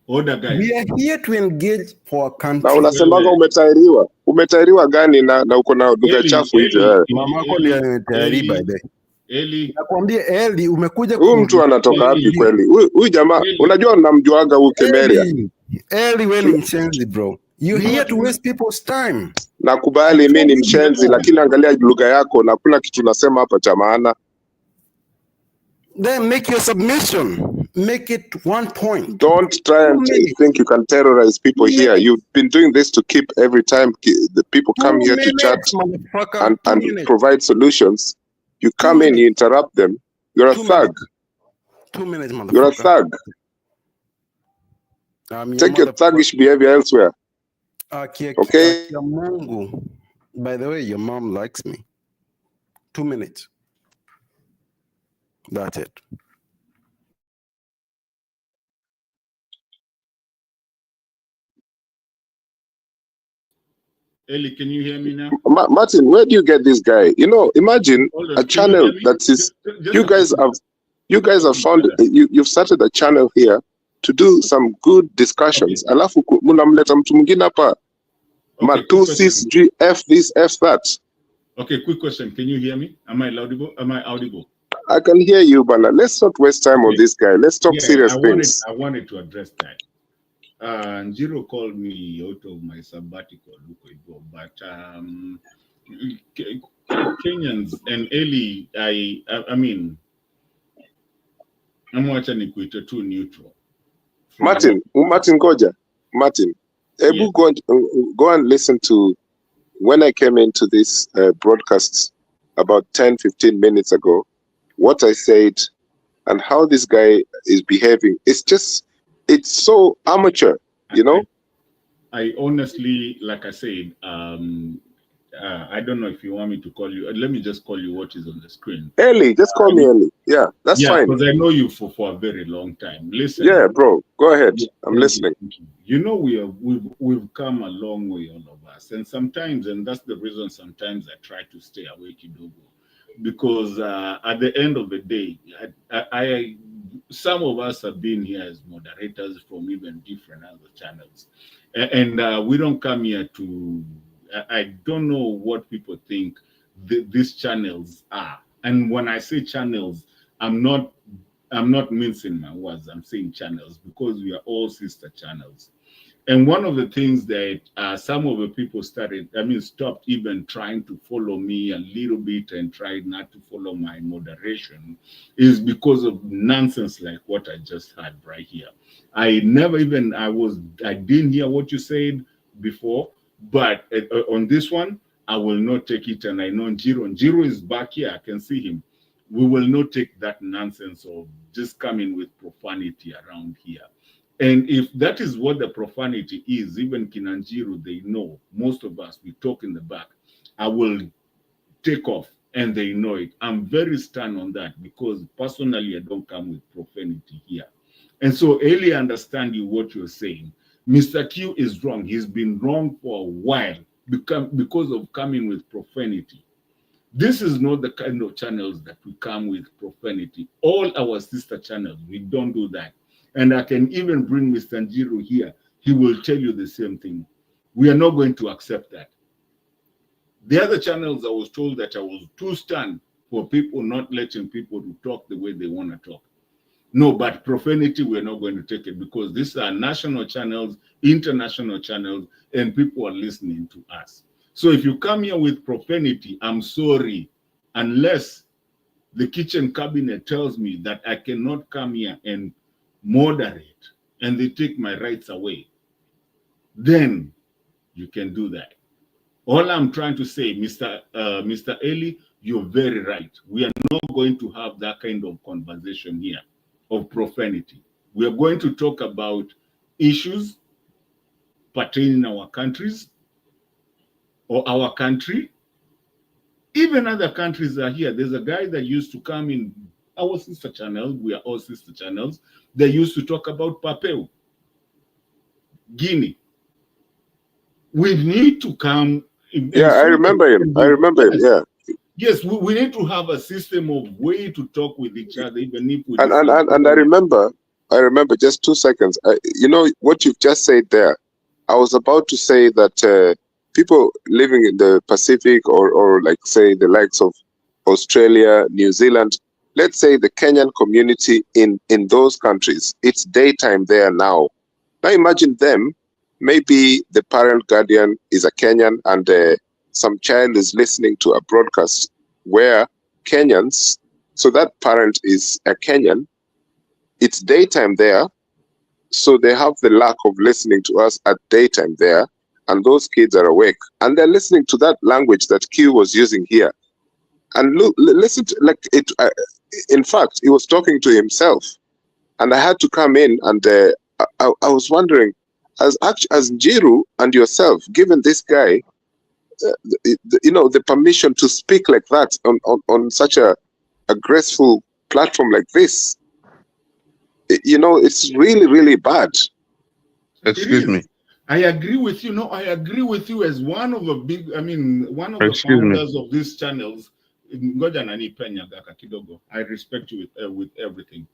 Order, guys. We are here to engage for a country. Na unasemaga umetairiwa. Umetairiwa gani na uko na lugha chafu hizo wewe? Mamako ndiye ametairi by the. Eli. Nakwambia Eli umekuja huyu mtu anatoka wapi kweli? Huyu jamaa unajua namjuaga huyu Kemeria. Eli wewe ni mshenzi bro. You here to waste people's time. Nakubali mimi ni mshenzi lakini angalia lugha yako na kuna kitu nasema hapa cha maana. Then make your submission. Make it one point. Don't try and think you can terrorize people here. You've been doing this to keep every time the people come here to chat and provide solutions. You come in, you interrupt them. You're a thug. 2 minutes, motherfucker. You're a thug. Take your thuggish behavior elsewhere. Okay? By the way, your mom likes me. 2 minutes. That's it. Ellie, can you hear me now? Martin, where do you get this guy? You know, imagine a channel that is. You guys have found. You've started a channel here to do some good discussions. Alafu munamleta mtu mwingine hapa. Matusi sijui F this F that. Okay, quick question. Can you hear me? Am I audible? I can hear you, but let's not waste time on this guy. Let's talk serious things. I wanted to address that. Jiro called me out of my sabbatical, but Kenyans and Eli, I mean, I'm watching it too neutral. Martin Goja, Ebu, go and listen to when I came into this broadcast about 10-15 minutes ago, what I said and how this guy is behaving. It's so amateur, you know? I honestly, like I said, I don't know if you want me to call you. Let me just call you what is on the screen. Ellie, just call me Ellie. Yeah, that's fine. Because I know you for a very long time. Listen. Yeah, bro, go ahead. I'm listening. You know, we've come a long way, all of us, and sometimes, and that's the reason sometimes I try to stay away, Kidogo, because at the end of the day, some of us have been here as moderators from even different other channels, and we don't come here to. I don't know what people think these channels are, and when I say channels, I'm not mincing my words. I'm saying channels because we are all sister channels. And one of the things that some of the people stopped even trying to follow me a little bit and tried not to follow my moderation is because of nonsense like what I just had right here. I didn't hear what you said before, but on this one, I will not take it. And I know Njiro is back here. I can see him. We will not take that nonsense of just coming with profanity around here. And if that is what the profanity is, even Kinanjiro, they know, most of us, we talk in the back, I will take off and they know it. I'm very stern on that because personally, I don't come with profanity here. And so Eli understand you what you're saying. Mr. Q is wrong. He's been wrong for a while because of coming with profanity. This is not the kind of channels that we come with profanity. All our sister channels, we don't do that. And I can even bring Mr. Njiro here. He will tell you the same thing. We are not going to accept that. The other channels, I was told that I was too stern for people not letting people to talk the way they want to talk. No, but profanity, we're not going to take it because these are national channels, international channels, and people are listening to us. So if you come here with profanity, I'm sorry, unless the kitchen cabinet tells me that I cannot come here and moderate and they take my rights away, then you can do that. All I'm trying to say, Mr. Eli, you're very right. We are not going to have that kind of conversation here of profanity. We are going to talk about issues pertaining our countries or our country. Even other countries are here. There's a guy that used to come in our sister channels. We are all sister channels. They used to talk about Papua, Guinea. We need to come. Yeah, I remember him. Yeah. Yes, we need to have a system of way to talk with each other, even if we. And I remember just 2 seconds. You know what you've just said there. I was about to say that people living in the Pacific or like say the likes of Australia, New Zealand, let's say the Kenyan community in those countries, it's daytime there now. Now imagine them. Maybe the parent guardian is a Kenyan and some child is listening to a broadcast where Kenyans, so that parent is a Kenyan, it's daytime there, so they have the lack of listening to us at daytime there, and those kids are awake, and they're listening to that language that Q was using here. And look, listen to, like it. In fact, he was talking to himself, and I had to come in, and I was wondering, as Njiru and yourself, given this guy, the permission to speak like that on such a graceful platform like this, it's really, really bad. Excuse me. I agree with you. No, I agree with you as one of the one of the founders of these channels. I respect you with everything.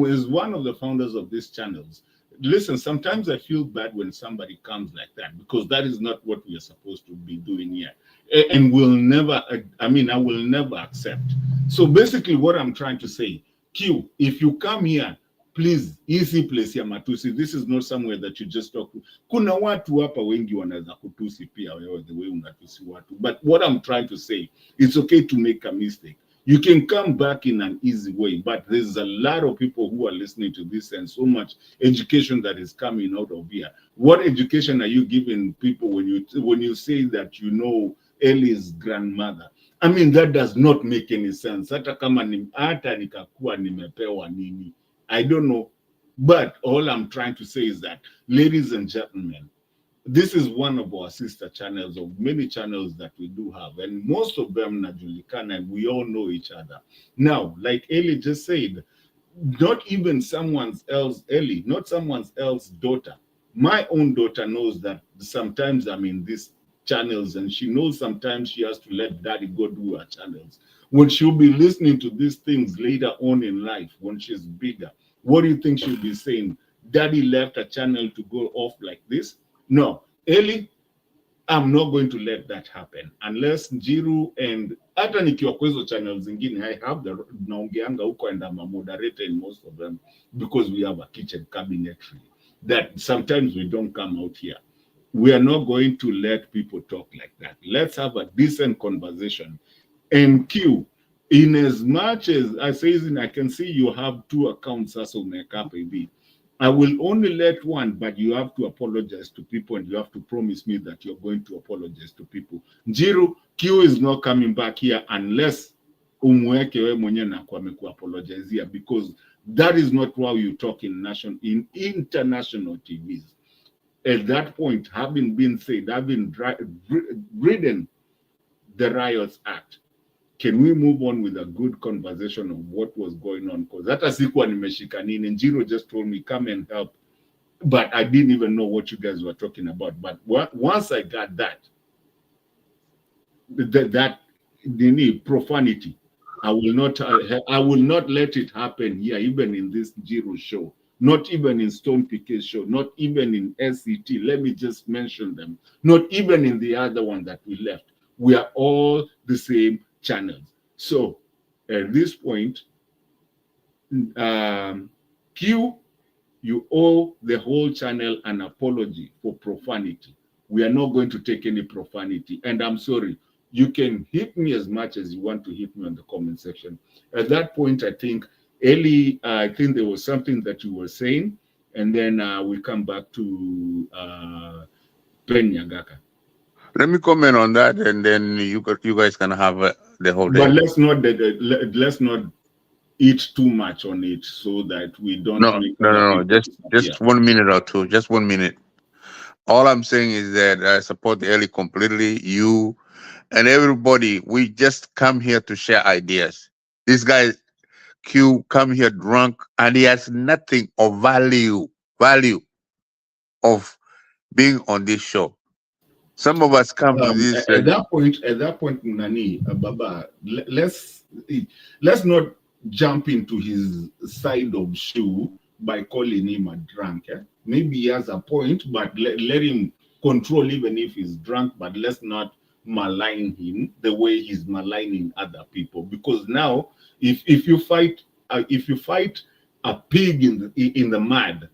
As one of the founders of these channels, listen, sometimes I feel bad when somebody comes like that because that is not what we are supposed to be doing here. And I will never accept. So basically what I'm trying to say, Q, if you come here, please, easy place ya matusi. This is not somewhere that you just talk to. Kuna watu hapa wengi wanaweza kutusi pia wewe the way unatusi watu. But what I'm trying to say, it's okay to make a mistake. You can come back in an easy way, but there's a lot of people who are listening to this and so much education that is coming out of here. What education are you giving people when you say that you know Ellie's grandmother? I mean, that does not make any sense. Hata nikakuwa nimepewa nini. I don't know. But all I'm trying to say is that, ladies and gentlemen, this is one of our sister channels of many channels that we do have. And most of them najulikana and we all know each other. Now, like Ellie just said, not even someone else's daughter. My own daughter knows that sometimes I'm in these channels and she knows sometimes she has to let daddy go do her channels. When she'll be listening to these things later on in life, when she's bigger, what do you think she'll be saying? Daddy left a channel to go off like this? No. Ellie, I'm not going to let that happen unless Njiru and hata nikiwa kwa hizo channels zingine, I have the naongeanga huko and I'm a moderator in most of them because we have a kitchen cabinetry. that sometimes we don't come out here. We are not going to let people talk like that. Let's have a decent conversation. And Q, in as much as I say, I can see you have 2 accounts as of MKPB. I will only let one, but you have to apologize to people and you have to promise me that you're going to apologize to people. Njiru, Q is not coming back here unless umweke we mwenye na kwa apologize, because that is not how you talk in international TVs. At that point, having been said, having ridden the Riots Act, can we move on with a good conversation of what was going on? Because that sikuwa nimeshika nini, and Jiro just told me, come and help. But I didn't even know what you guys were talking about. But once I got that profanity, I will not let it happen here, even in this Jiro show. Not even in Stone PK's show, not even in SCT. Let me just mention them. Not even in the other one that we left. We are all the same channels. So at this point, Q, you owe the whole channel an apology for profanity. We are not going to take any profanity. And I'm sorry, you can hit me as much as you want to hit me on the comment section. At that point, I think, Eli, I think there was something that you were saying, and then we come back to Pen Nyagaka. Let me comment on that, and then you guys can have the whole day. But let's not eat too much on it so that we don't. No. Just 1 minute or two. Just 1 minute. All I'm saying is that I support Eli completely. You and everybody. We just come here to share ideas. This guy Q come here drunk, and he has nothing of value of being on this show. Some of us come to this. At that point, Nani, Baba, let's not jump into his side of shoe by calling him a drunk. Eh? Maybe he has a point, but let him control even if he's drunk, but let's not malign him the way he's maligning other people. Because now, if you fight a pig in the mud,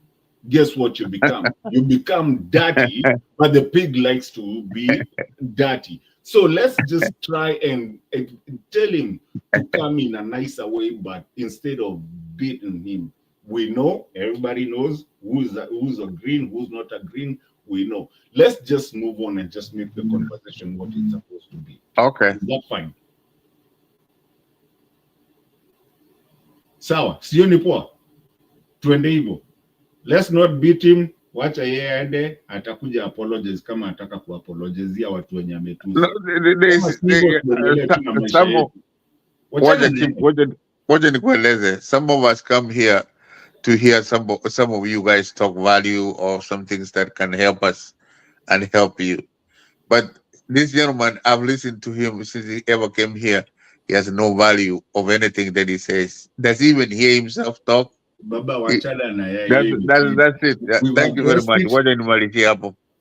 guess what you become? You become dirty, but the pig likes to be dirty. So let's just try and tell him to come in a nicer way, but instead of beating him, we know, everybody knows who's a green, who's not a green, we know. Let's just move on and just make the conversation what it's supposed to be. Okay. Is that fine? Sawa, sioni poa. Tuende hivyo. Let's not beat him. Wacha yeye aende, atakuja apologize kama ataka kuapologizia watu wenye ametusi. Some of us come here to hear some of you guys talk value or some things that can help us and help you. But this gentleman, I've listened to him since he ever came here. He has no value of anything that he says. Does he even hear himself talk? Baba, wachana na yeye. That's it. Thank you very much.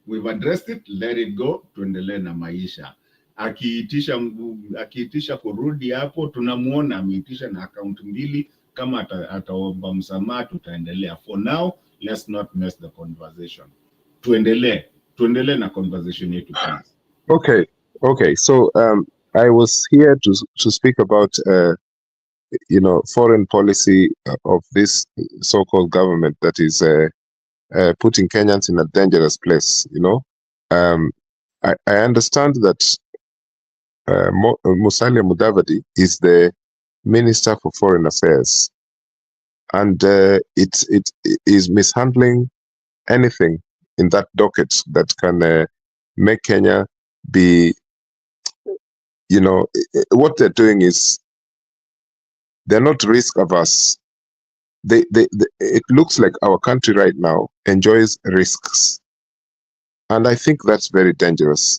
We've addressed it. Let it go. Tuendelee na maisha. Akiitisha kurudi hapo, tunamuona ameitisha na account mbili. Kama ataomba msamaha, tutaendelea. For now, let's not mess the conversation. Tuendelee na conversation yetu, please. Okay. So I was here to speak about foreign policy of this so-called government that is putting Kenyans in a dangerous place. I understand that Musalia Mudavadi is the Minister for Foreign Affairs, and it is mishandling anything in that docket that can make Kenya be, what they're doing is they're not risk averse. It looks like our country right now enjoys risks, and I think that's very dangerous.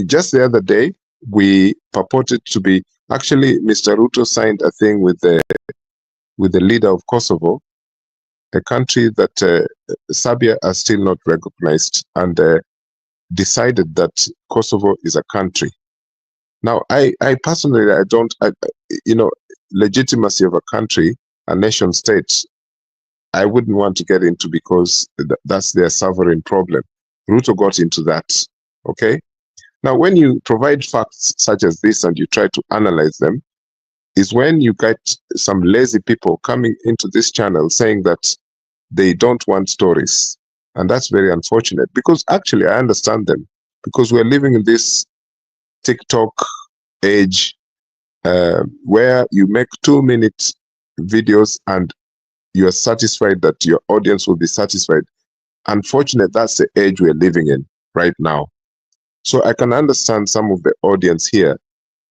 Just the other day, we purported to be actually Mr. Ruto signed a thing with the leader of Kosovo, a country that Serbia has still not recognized, and decided that Kosovo is a country. Now, I personally, legitimacy of a country, a nation state, I wouldn't want to get into, because that's their sovereign problem. Ruto got into that. Okay. Now, when you provide facts such as this and you try to analyze them, is when you get some lazy people coming into this channel saying that they don't want stories. And that's very unfortunate, because actually I understand them, because we're living in this TikTok age where you make 2-minute videos and you're satisfied that your audience will be satisfied. Unfortunately, that's the age we're living in right now. So I can understand some of the audience here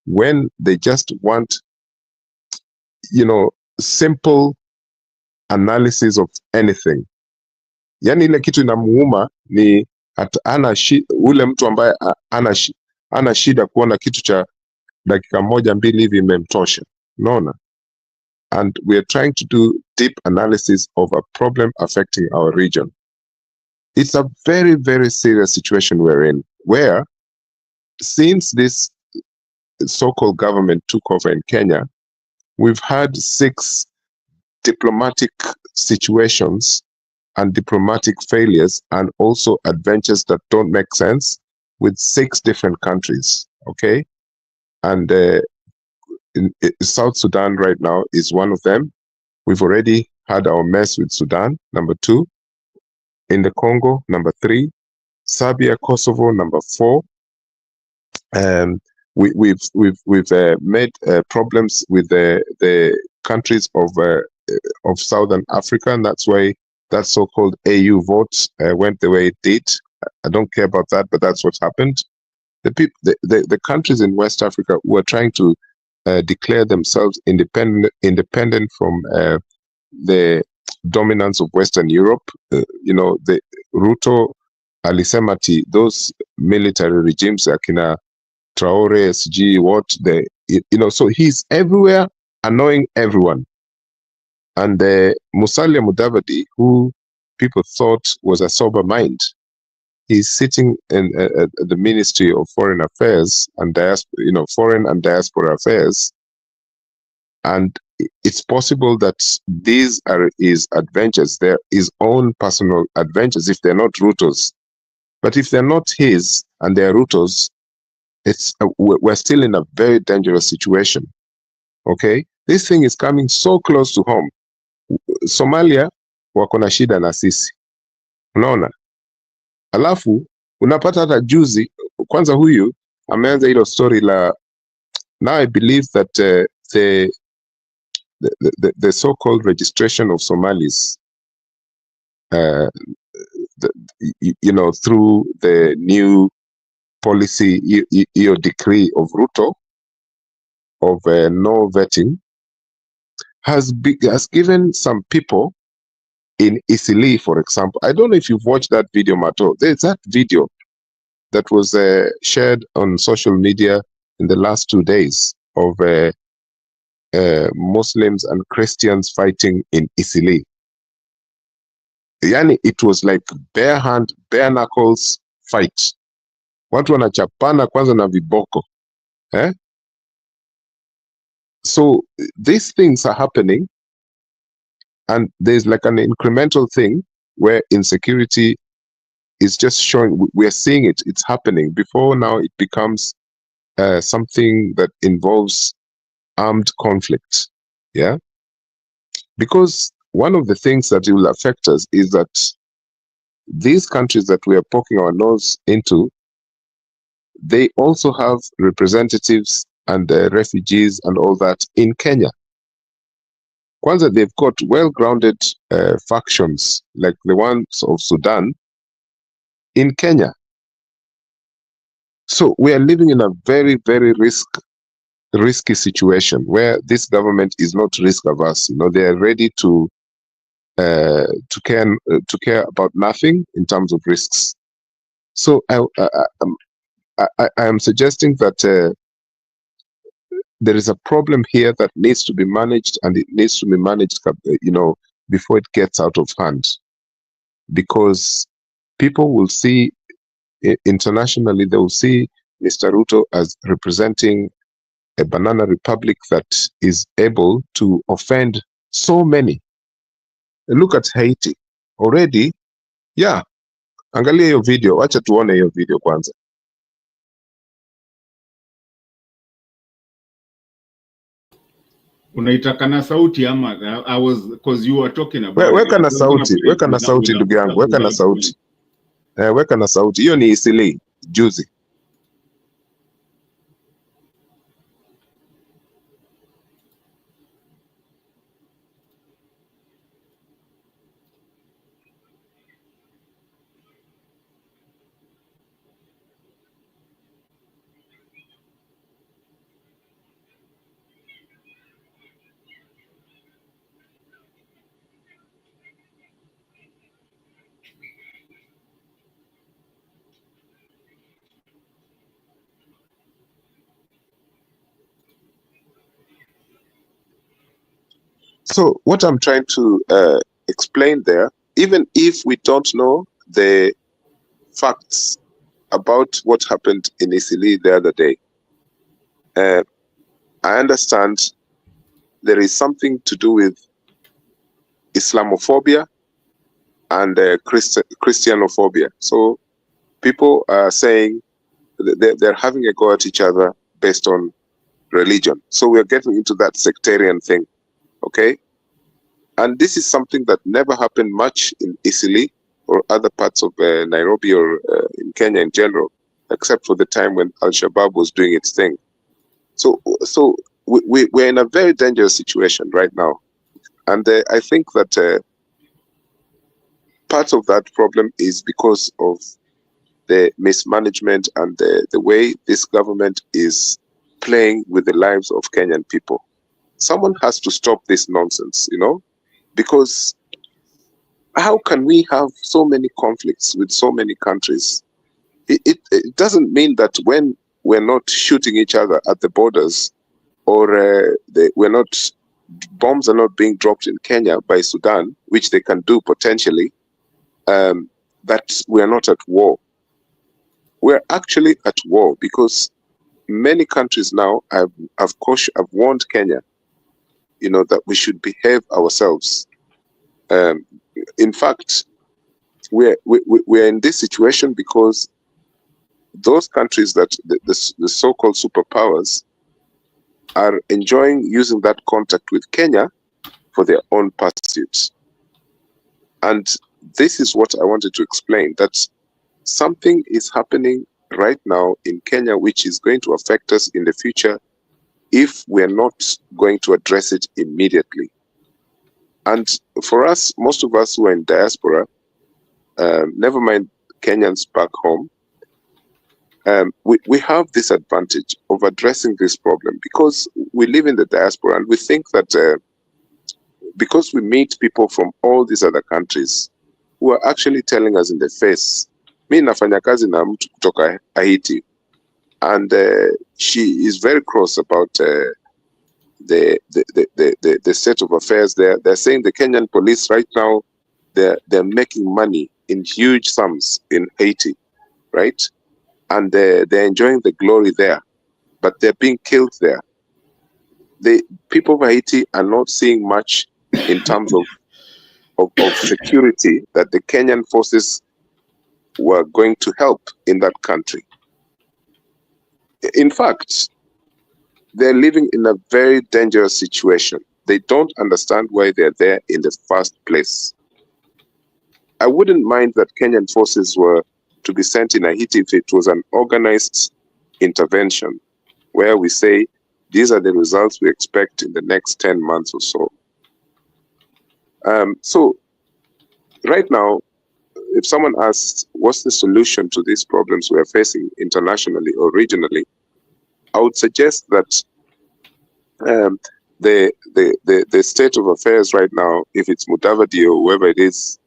when they just want, simple analysis of anything. Yani ile kitu inamuuma ni ule mtu ambaye ana shida kuona kitu cha dakika moja mbili hivi imemtosha. Unaona? And we are trying to do deep analysis of a problem affecting our region. It's a very, very serious situation we're in, where since this so-called government took over in Kenya, we've had 6 diplomatic situations and diplomatic failures, and also adventures that don't make sense with 6 different countries. Okay. And South Sudan right now is one of them. We've already had our mess with Sudan, number 2. In the Congo, number 3. Serbia, Kosovo, number 4. We've made problems with the countries of Southern Africa, and that's why that so-called AU vote went the way it did. I don't care about that, but that's what happened. The countries in West Africa who are trying to declare themselves independent from the dominance of Western Europe. The Ruto alisemati, those military regimes, akina Traore, SG, so he's everywhere, annoying everyone. And Musalia Mudavadi, who people thought was a sober mind, he's sitting in the Ministry of Foreign Affairs and Foreign and Diaspora Affairs. And it's possible that these are his adventures. They're his own personal adventures, if they're not Ruto's. But if they're not his and they're Ruto's, we're still in a very dangerous situation. Okay? This thing is coming so close to home. Somalia wako na shida na sisi. Unaona? Alafu unapata hata juzi, kwanza huyu ameanza hilo story la, now I believe that the so-called registration of Somalis, through the new policy, decree of Ruto of no vetting, has given some people in Isili, for example. I don't know if you've watched that video, Mato. There's that video that was shared on social media in the last 2 days of Muslims and Christians fighting in Isili. Yani, it was like bare knuckles fight. Watu wanachapana kwanza na viboko. So these things are happening, and there's like an incremental thing where insecurity is just showing. We're seeing it. It's happening. Before now, it becomes something that involves armed conflict. Yeah. Because one of the things that will affect us is that these countries that we are poking our nose into, they also have representatives and refugees and all that in Kenya. Kwanza, they've got well-grounded factions like the ones of Sudan in Kenya. So we are living in a very, very risky situation where this government is not risk averse. They are ready to care about nothing in terms of risks. So I am suggesting that there is a problem here that needs to be managed, and it needs to be managed, before it gets out of hand, because people will see internationally, they will see Mr. Ruto as representing a banana republic that is able to offend so many. Look at Haiti already. Yeah, angalia hiyo video, wacha tuone hiyo video kwanza. Unaitaka na sauti ama I was because you were talking about Weka na sauti ndugu yangu, weka na sauti. Weka na sauti. Hiyo ni Isili juzi. So what I'm trying to explain there, even if we don't know the facts about what happened in Isili the other day, I understand there is something to do with Islamophobia and Christianophobia. So people are saying they're having a go at each other based on religion. So we're getting into that sectarian thing, okay? And this is something that never happened much in Isili or other parts of Nairobi or in Kenya in general, except for the time when Al-Shabaab was doing its thing. So we're in a very dangerous situation right now. And I think that part of that problem is because of the mismanagement and the way this government is playing with the lives of Kenyan people. Someone has to stop this nonsense, you know, because how can we have so many conflicts with so many countries? It doesn't mean that when we're not shooting each other at the borders or bombs are not being dropped in Kenya by Sudan, which they can do potentially, that we're not at war. We're actually at war because many countries now have warned Kenya, you know, that we should behave ourselves. In fact, we're in this situation because those countries that the so-called superpowers are enjoying using that contact with Kenya for their own pursuits. And this is what I wanted to explain, that something is happening right now in Kenya which is going to affect us in the future if we're not going to address it immediately. And for us, most of us who are in diaspora, never mind Kenyans back home, we have this advantage of addressing this problem because we live in the diaspora and we think that because we meet people from all these other countries who are actually telling us in the face, mi nafanya kazi na mtu kutoka Haiti, and she is very cross about the state of affairs there. They're saying the Kenyan police right now, they're making money in huge sums in Haiti, right? And they're enjoying the glory there, but they're being killed there. The people of Haiti are not seeing much in terms of security that the Kenyan forces were going to help in that country. In fact, they're living in a very dangerous situation. They don't understand why they're there in the first place. I wouldn't mind that Kenyan forces were to be sent in Haiti if it was an organized intervention where we say, these are the results we expect in the next 10 months or so. So right now, if someone asks, what's the solution to these problems we're facing internationally or regionally, I would suggest that the state of affairs right now, if it's Mudavadi or whoever it is,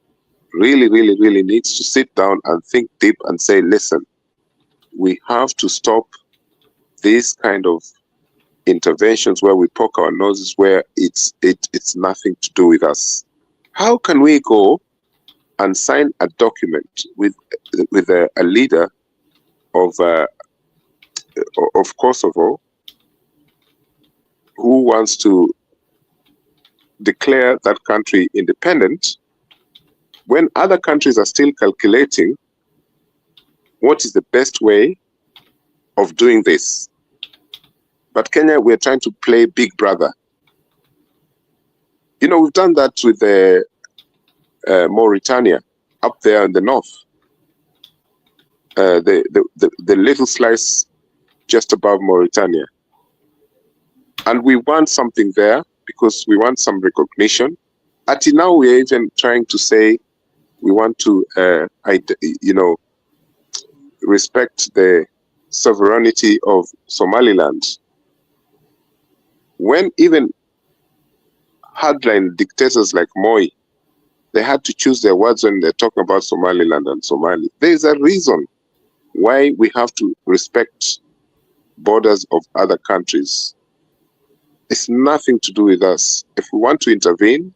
really needs to sit down and think deep and say, listen, we have to stop these kind of interventions where we poke our noses where it's nothing to do with us. How can we go and sign a document with a leader of Kosovo who wants to declare that country independent when other countries are still calculating what is the best way of doing this. But Kenya, we're trying to play big brother. You know, we've done that with Mauritania up there in the north. The little slice just above Mauritania. And we want something there because we want some recognition. Until now, we are even trying to say we want to, respect the sovereignty of Somaliland. When even hardline dictators like Moi, they had to choose their words when they're talking about Somaliland and Somali. There is a reason why we have to respect borders of other countries. It's nothing to do with us. If we want to intervene,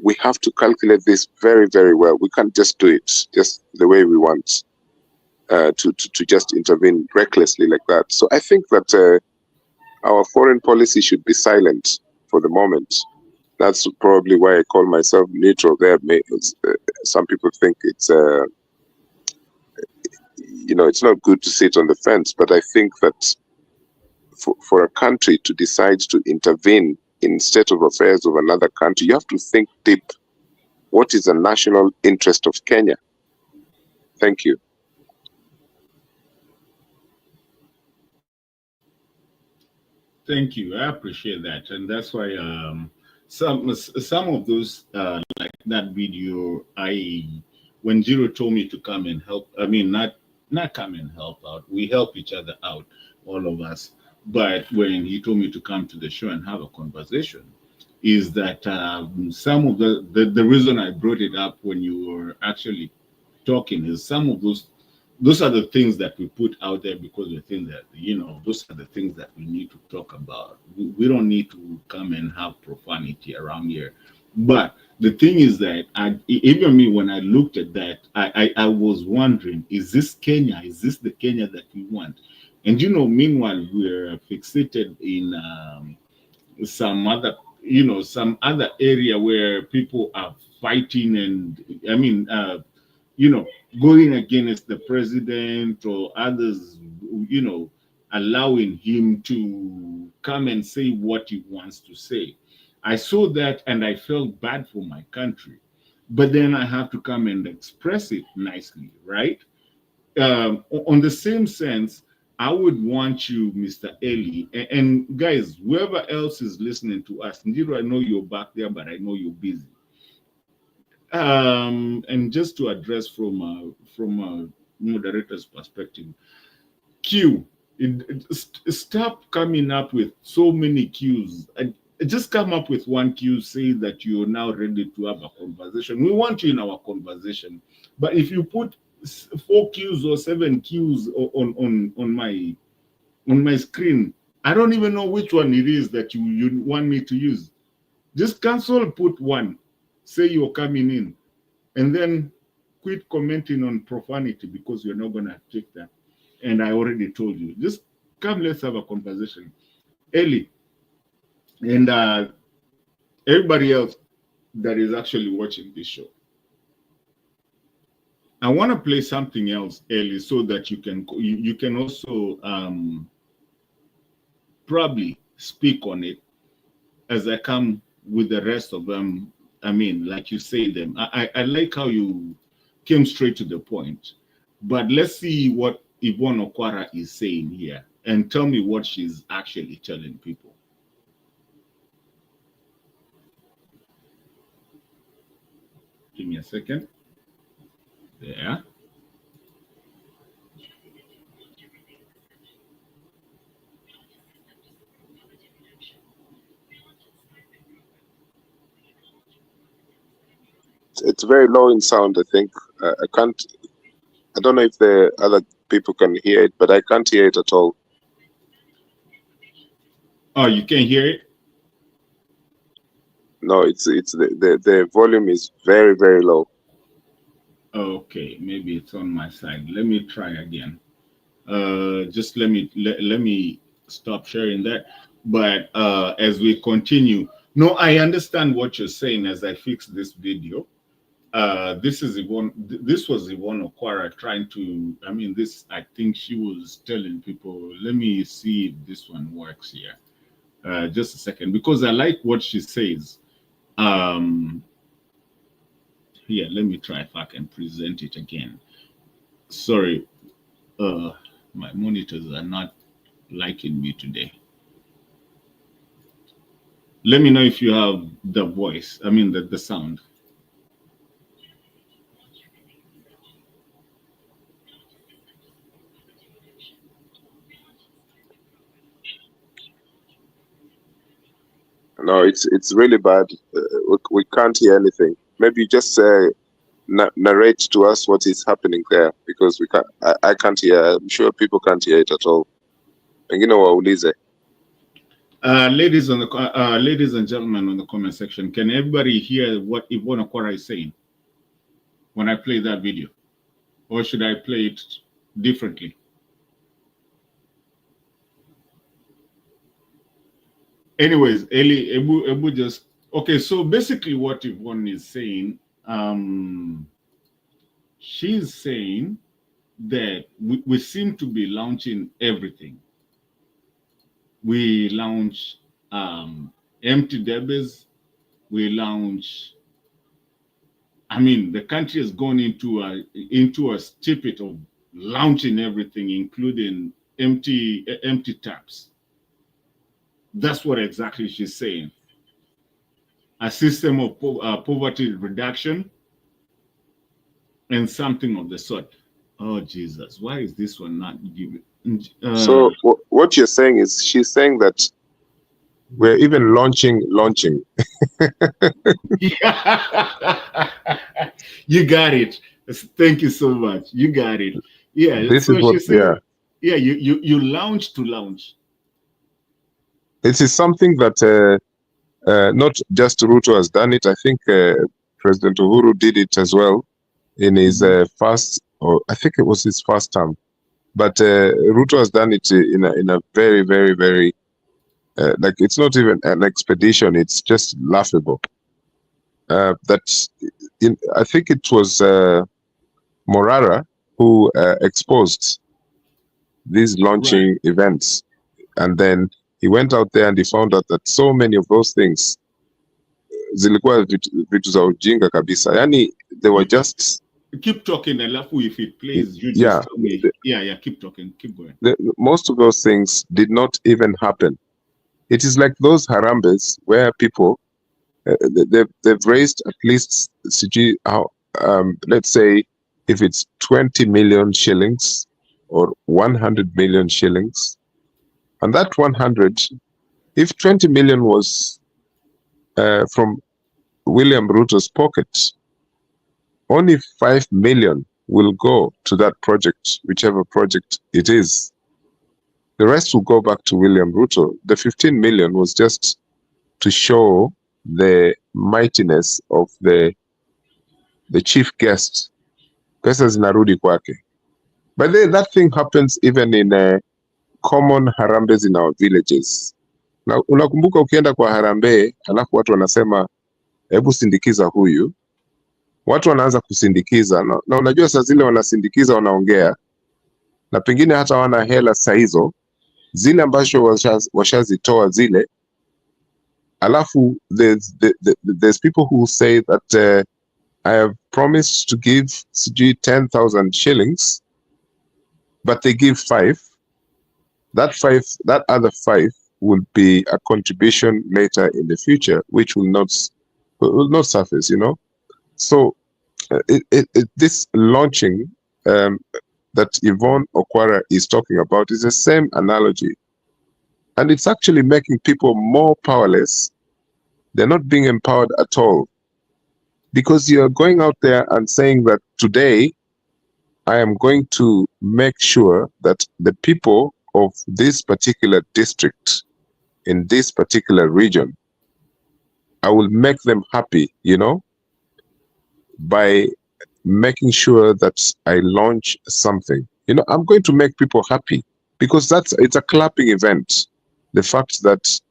we have to calculate this very, very well. We can't just do it just the way we want to just intervene recklessly like that. So I think that our foreign policy should be silent for the moment. That's probably why I call myself neutral there. Some people think it's, it's not good to sit on the fence, but I think that for a country to decide to intervene in state of affairs of another country, you have to think deep. What is the national interest of Kenya? Thank you. Thank you. I appreciate that, and that's why some of those like that video, when Jiro told me to come and help. I mean, not come and help out. We help each other out, all of us. But when he told me to come to the show and have a conversation, is that some of the reason I brought it up when you were actually talking is some of those are the things that we put out there because we think that, those are the things that we need to talk about. We don't need to come and have profanity around here. But the thing is that even me, when I looked at that, I was wondering, is this Kenya? Is this the Kenya that we want? And, meanwhile, we're fixated in some other area where people are fighting and, going against the president or others, allowing him to come and say what he wants to say. I saw that and I felt bad for my country. But then I have to come and express it nicely, right? On the same sense, I would want you, Mr. Eli, and guys, whoever else is listening to us, Ndiro, I know you're back there, but I know you're busy. And just to address from a moderator's perspective, stop coming up with so many cues. Just come up with one cue, say that you're now ready to have a conversation. We want you in our conversation, but if you put 4 cues or 7 cues on my screen, I don't even know which one it is that you want me to use. Just cancel, put one, say you're coming in, and then quit commenting on profanity because you're not going to take that. And I already told you, just come, let's have a conversation. Eli, and everybody else that is actually watching this show, I want to play something else, Eli, so that you can also probably speak on it as I come with the rest of them. I mean, like you say them. I like how you came straight to the point. But let's see what Yvonne Okwara is saying here and tell me what she's actually telling people. Give me a second. There. It's very low in sound, I think. I don't know if the other people can hear it, but I can't hear it at all. Oh, you can't hear it? No, it's the volume is very, very low. Okay, maybe it's on my side. Let me try again. Just let me stop sharing that. But as we continue, No, I understand what you're saying as I fix this video. This is Yvonne. This was Yvonne Okwara trying to. I mean, this. I think she was telling people. Let me see if this one works here. Just a second, because I like what she says. Here, let me try if I can present it again. Sorry, my monitors are not liking me today. Let me know if you have the voice. I mean, the sound. No, it's really bad. We can't hear anything. Maybe you just narrate to us what is happening there, because we can't. I can't hear. I'm sure people can't hear it at all. Pengine waulize. Ladies and gentlemen on the comment section, can everybody hear what Yvonne Okwara is saying when I play that video? Or should I play it differently? Anyways, Ebu just, okay, so basically what Yvonne is saying, she's saying that we seem to be launching everything. We launch empty debates. We launch, I mean, the country has gone into a stupid of launching everything, including empty taps. That's what exactly she's saying. A system of poverty reduction and something of the sort. Oh, Jesus, why is this one not giving? So what you're saying is, she's saying that we're even launching. You got it. Thank you so much. You got it. Yeah. This is what. Yeah. You launch to launch. This is something that not just Ruto has done it. I think President Uhuru did it as well in his first, or I think it was his first term. But Ruto has done it in a very, very, very like, it's not even an expedition. It's just laughable. I think it was Morara who exposed these launching events, and then he went out there and he found out that so many of those things zilikuwa vitu za ujinga kabisa. Yani, they were just. Keep talking, alafu if it plays, you just tell me. Keep talking, keep going. Most of those things did not even happen. It is like those harambes where people, they've raised at least, let's say, if it's 20 million shillings or 100 million shillings, and that 100, if 20 million was from William Ruto's pocket, only 5 million will go to that project, whichever project it is. The rest will go back to William Ruto. The 15 million was just to show the mightiness of the chief guest. Pesa zinarudi kwake. But that thing happens even in common harambes in our villages. Na unakumbuka ukienda kwa harambee, alafu watu wanasema, hebu sindikiza huyu. Watu wanaanza kusindikiza, na unajua saa zile wanasindikiza, wanaongea, na pengine hata wana hela saa hizo, zile ambazo washazitoa zile. Alafu there's people who say that I have promised to give 10,000 shillings, but they give 5. That other 5 will be a contribution later in the future, which will not surface, you know. So this launching that Yvonne Okwara is talking about is the same analogy. And it's actually making people more powerless. They're not being empowered at all. Because you're going out there and saying that today, I am going to make sure that the people of this particular district, in this particular region, I will make them happy, you know, by making sure that I launch something. You know, I'm going to make people happy, because it's a clapping event. The fact that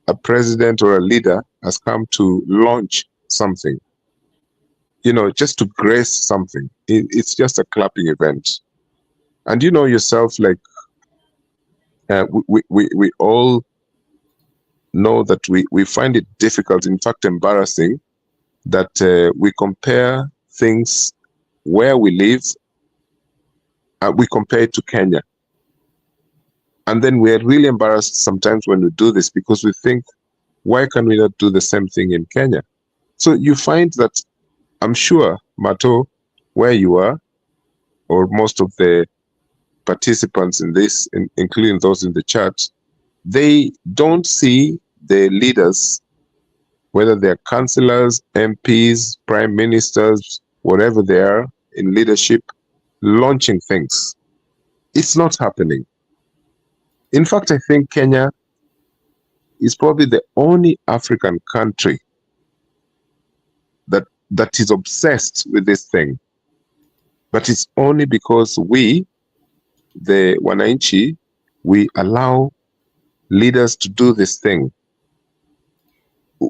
a president or a leader has come to launch something, you know, just to grace something. It's just a clapping event. And you know yourself, like we all know that we find it difficult, in fact embarrassing, that we compare things where we live, we compare it to Kenya. And then we're really embarrassed sometimes when we do this, because we think, why can we not do the same thing in Kenya? So you find that, I'm sure, Mato, where you are, or most of the participants in this, including those in the chat, they don't see the leaders, whether they're councillors, MPs, prime ministers, whatever they are in leadership, launching things. It's not happening. In fact, I think Kenya is probably the only African country that is obsessed with this thing. But it's only because we, the Wananchi, we allow leaders to do this thing.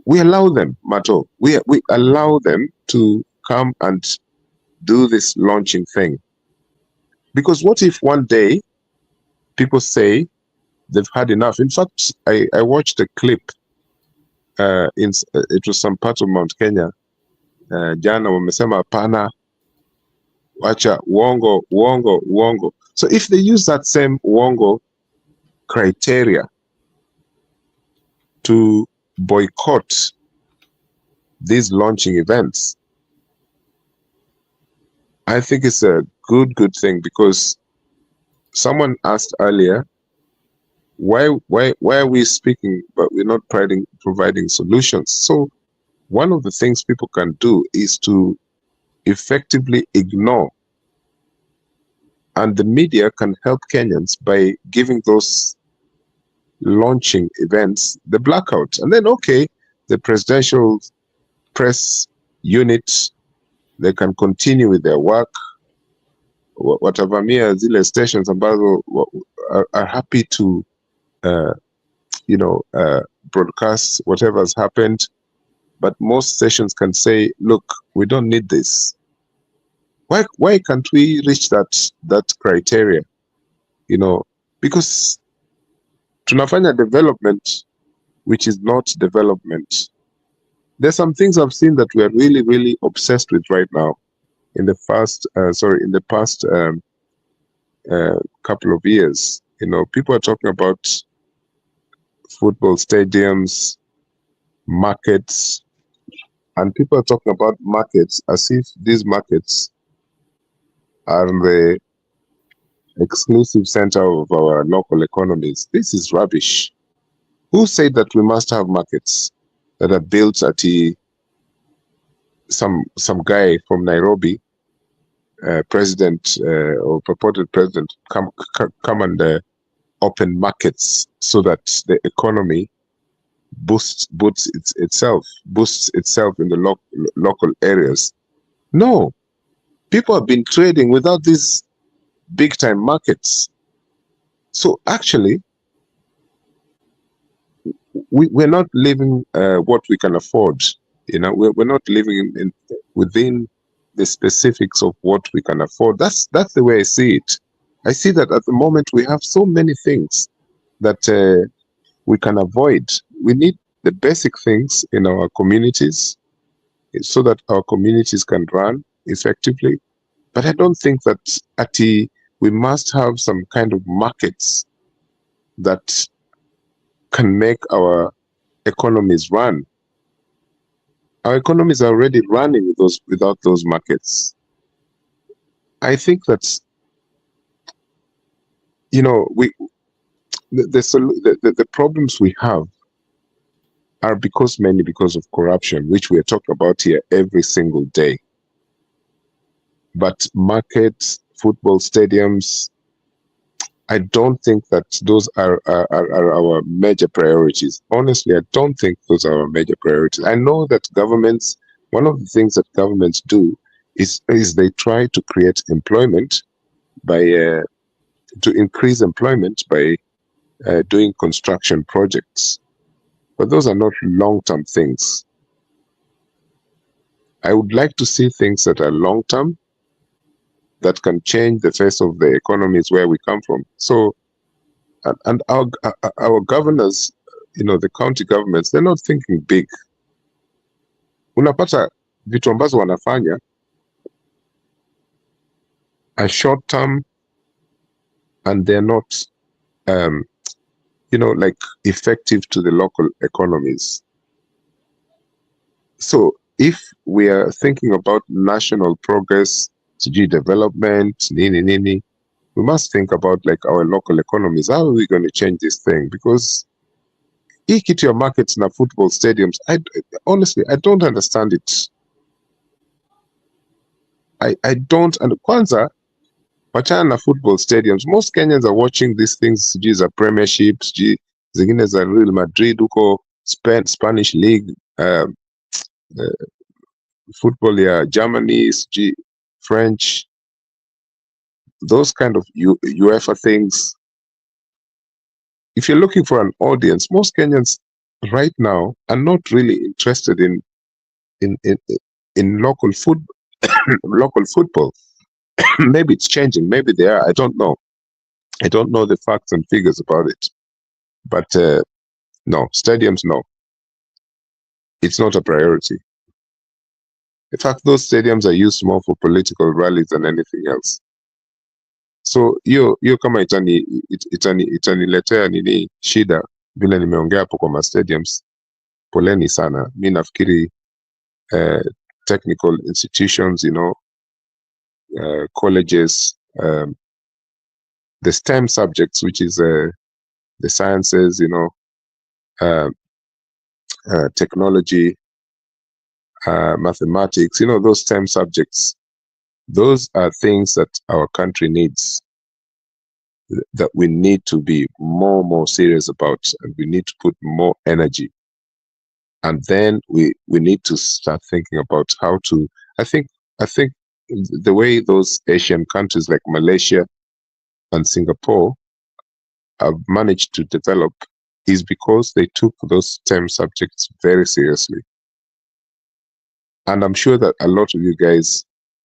We allow them, Mato. We allow them to come and do this launching thing. Because what if one day people say they've had enough? In fact, I watched a clip. It was some part of Mount Kenya. Jana wamesema hapana, wacha uongo. So if they use that same uongo criteria to boycott these launching events, I think it's a good thing, because someone asked earlier, why are we speaking but we're not providing solutions? So one of the things people can do is to effectively ignore, and the media can help Kenyans by giving those launching events the blackout. And then, okay, the presidential press unit, they can continue with their work. Watavamia zile stations ambazo are happy to broadcast whatever has happened, but most stations can say, look, we don't need this. Why can't we reach that criteria? You know, because tunafanya development which is not development. There's some things I've seen that we are really obsessed with right now. In the past couple of years, you know, people are talking about football stadiums, markets, and people are talking about markets as if these markets are the exclusive center of our local economies. This is rubbish. Who said that we must have markets that are built at some guy from Nairobi, president or purported president, come and open markets so that the economy boosts itself in the local areas? No, people have been trading without these big time markets. So actually, we're not living what we can afford. You know, we're not living within the specifics of what we can afford. That's the way I see it. I see that at the moment we have so many things that we can avoid. We need the basic things in our communities so that our communities can run effectively. But I don't think that we must have some kind of markets that can make our economies run. Our economies are already running without those markets. I think that, you know, the problems we have are mainly because of corruption, which we are talking about here every single day. But markets, football stadiums, I don't think that those are our major priorities. Honestly, I don't think those are our major priorities. I know that governments, one of the things that governments do is they try to create employment by to increase employment by doing construction projects. But those are not long-term things. I would like to see things that are long-term, that can change the face of the economies where we come from. So, and our governors, the county governments, they're not thinking big. Unapata vitu ambazo wanafanya are short term, and they're not, like effective to the local economies. So if we are thinking about national progress, development, nini, we must think about like our local economies. How are we going to change this thing? Because hii kitu ya markets na football stadiums, honestly, I don't understand it. I don't. And kwanza, wachana na football stadiums. Most Kenyans are watching these things, sijui za Premiership, sijui zingine za Real Madrid huko, Spanish League, football ya Germany, sijui French, those kind of UEFA things. If you're looking for an audience, most Kenyans right now are not really interested in local local football. Maybe it's changing. Maybe they are. I don't know. I don't know the facts and figures about it. But no, stadiums, no. It's not a priority. In fact, those stadiums are used more for political rallies than anything else. So hiyo kama itaniletea nini shida vile nimeongea hapo kwa stadiums, poleni sana. Mi nafikiri technical institutions, colleges, the STEM subjects, which is the sciences, technology, mathematics, those STEM subjects, those are things that our country needs, that we need to be more serious about, and we need to put more energy. And then we need to start thinking about how to, I think the way those Asian countries like Malaysia and Singapore have managed to develop is because they took those STEM subjects very seriously. And I'm sure that a lot of you guys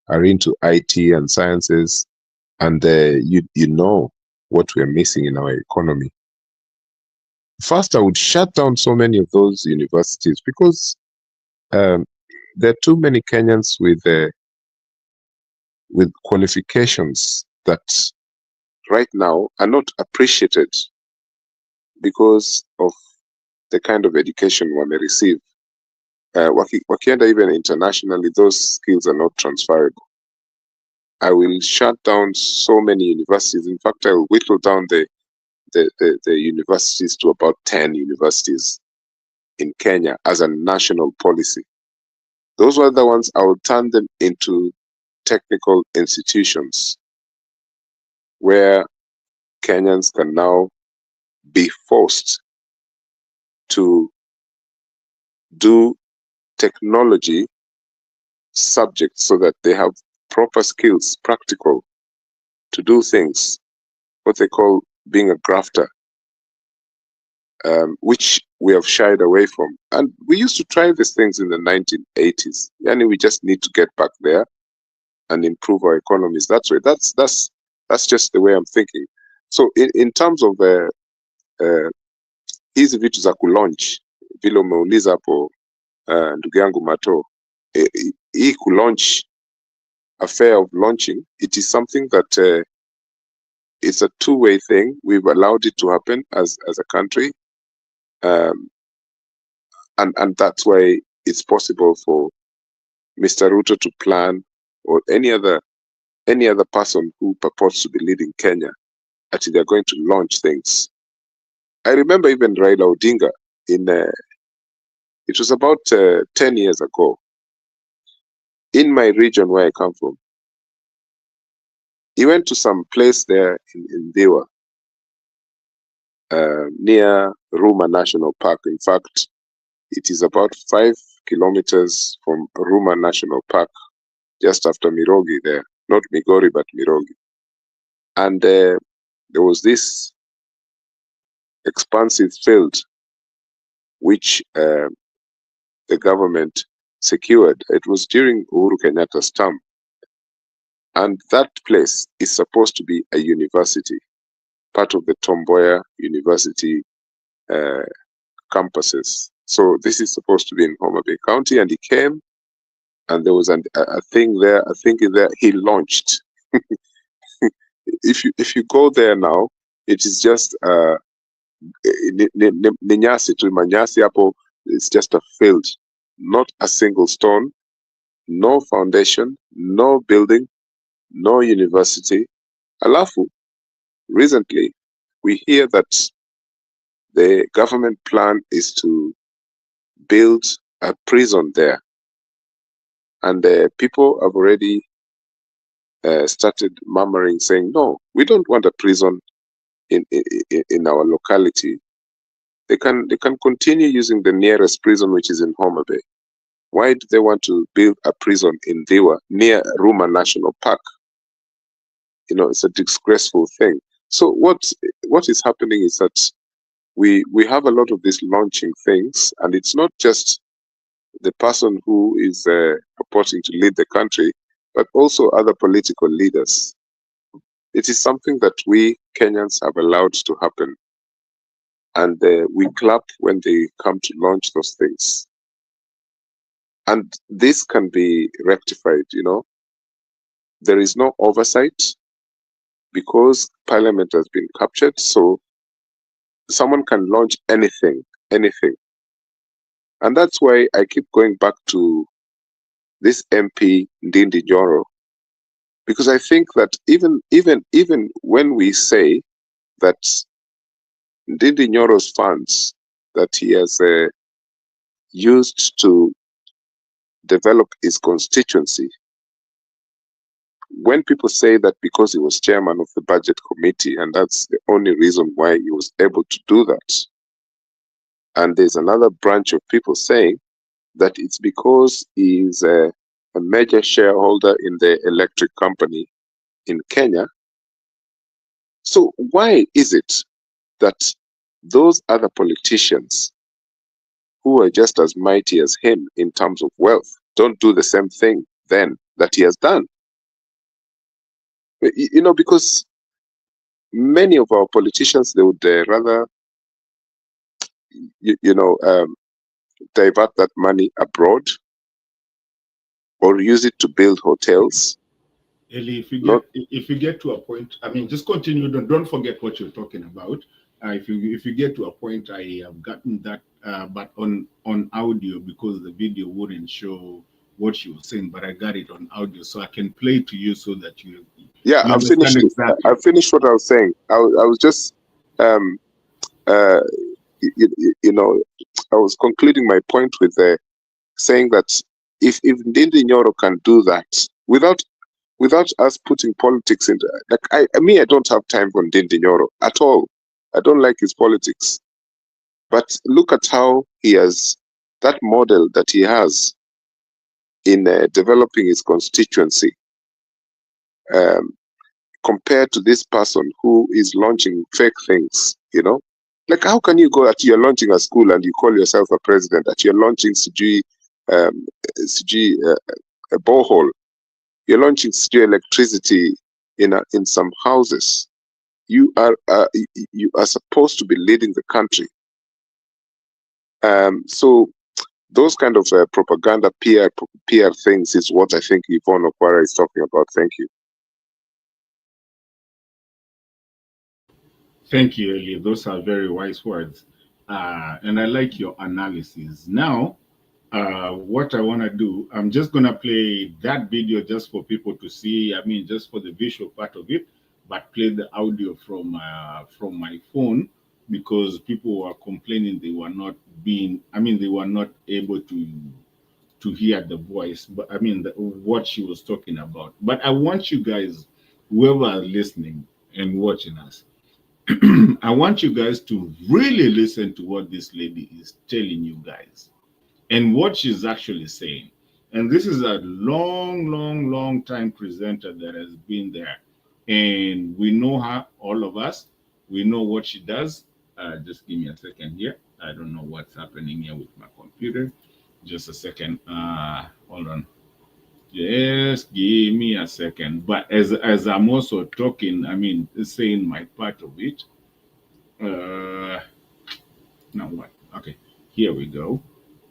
are into IT and sciences, and you know what we're missing in our economy. First, I would shut down so many of those universities because there are too many Kenyans with qualifications that right now are not appreciated because of the kind of education one may receive. Wakienda even internationally, those skills are not transferable. I will shut down so many universities. In fact, I will whittle down the universities to about 10 universities in Kenya as a national policy. Those were the ones I would turn them into technical institutions where Kenyans can now be forced to do technology subjects so that they have proper skills, practical, to do things, what they call being a grafter, which we have shied away from. And we used to try these things in the 1980s. And we just need to get back there and improve our economies that way. That's just the way I'm thinking. So in terms of hizi vitu za kulaunch, vile umeuliza hapo ndugu yangu Mato, hii kulaunch, affair of launching, it is something that it's a two-way thing. We've allowed it to happen as a country, and that's why it's possible for Mr. Ruto to plan, or any other person who purports to be leading Kenya, actually they're going to launch things. I remember even Raila Odinga it was about 10 years ago, in my region where I come from. He went to some place there in Dewa, near Ruma National Park. In fact, it is about 5 kilometers from Ruma National Park, just after Mirogi there. Not Migori, but Mirogi. And there was this expansive field which the government secured. It was during Uhuru Kenyatta's term. And that place is supposed to be a university, part of the Tomboya University campuses. So this is supposed to be in Homa Bay County, and he came, and there was a thing there. I think there he launched. If you go there now, it is just Ninyasi to Manyasi hapo. It's just a field, not a single stone, no foundation, no building, no university. Alafu, recently, we hear that the government plan is to build a prison there. And people have already started murmuring, saying, no, we don't want a prison in our locality. They can continue using the nearest prison, which is in Homa Bay. Why do they want to build a prison in Diwa near Ruma National Park? You know, it's a disgraceful thing. So what is happening is that we have a lot of these launching things, and it's not just the person who is purporting to lead the country, but also other political leaders. It is something that we Kenyans have allowed to happen, and we clap when they come to launch those things. And this can be rectified, you know. There is no oversight because Parliament has been captured, so someone can launch anything. And that's why I keep going back to this MP Ndindi Nyoro, because I think that even when we say that Ndindi Nyoro's funds that he has used to develop his constituency, when people say that because he was chairman of the budget committee and that's the only reason why he was able to do that, and there's another branch of people saying that it's because he's a major shareholder in the electric company in Kenya. So why is it that those other politicians who are just as mighty as him in terms of wealth don't do the same thing then that he has done? You know, because many of our politicians, they would rather, divert that money abroad or use it to build hotels. Eli, if you get to a point, I mean, just continue. Don't forget what you're talking about. If you get to a point, I have gotten that, but on audio, because the video wouldn't show what you were saying, but I got it on audio, so I can play it to you so that you. Yeah, I finished exactly. I finished what I was saying. I was just, I was concluding my point with saying that if Ndindi Nyoro can do that without us putting politics into, like I don't have time for Ndindi Nyoro at all. I don't like his politics. But look at how he has, that model that he has in developing his constituency, compared to this person who is launching fake things, you know? Like, how can you go that you're launching a school and you call yourself a president, that you're launching a borehole, you're launching electricity in some houses. You are supposed to be leading the country. So those kind of propaganda PR things is what I think Yvonne Okwara is talking about. Thank you. Thank you, Eli. Those are very wise words. And I like your analysis. Now, what I want to do, I'm just going to play that video just for people to see. I mean, just for the visual part of it, but play the audio from my phone, because people were complaining they were not able to hear the voice, but I mean what she was talking about. But I want you guys, whoever are listening and watching us, I want you guys to really listen to what this lady is telling you guys and what she's actually saying. And this is a long time presenter that has been there. And we know her, all of us. We know what she does. Just give me a second here. I don't know what's happening here with my computer. Just a second. Hold on. Just give me a second. But as I'm also talking, I mean, saying my part of it. Now what? Okay, here we go.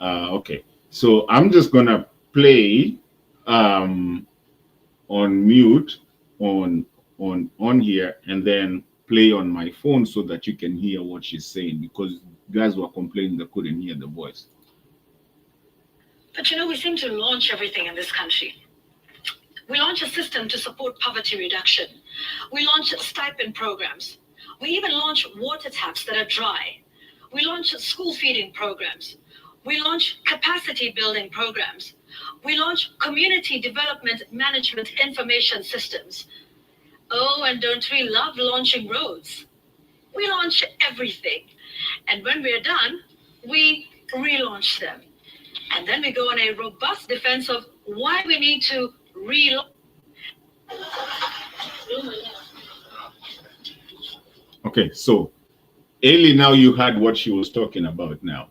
Okay, so I'm just gonna play on mute on here, and then play on my phone so that you can hear what she's saying, because guys were complaining they couldn't hear the voice. But you know, we seem to launch everything in this country. We launch a system to support poverty reduction. We launch stipend programs. We even launch water taps that are dry. We launch school feeding programs. We launch capacity building programs. We launch community development management information systems. Oh, and don't we love launching roads? We launch everything. And when we're done, we relaunch them. And then we go on a robust defense of why we need to relaunch. Okay, so Ailey, now you heard what she was talking about now.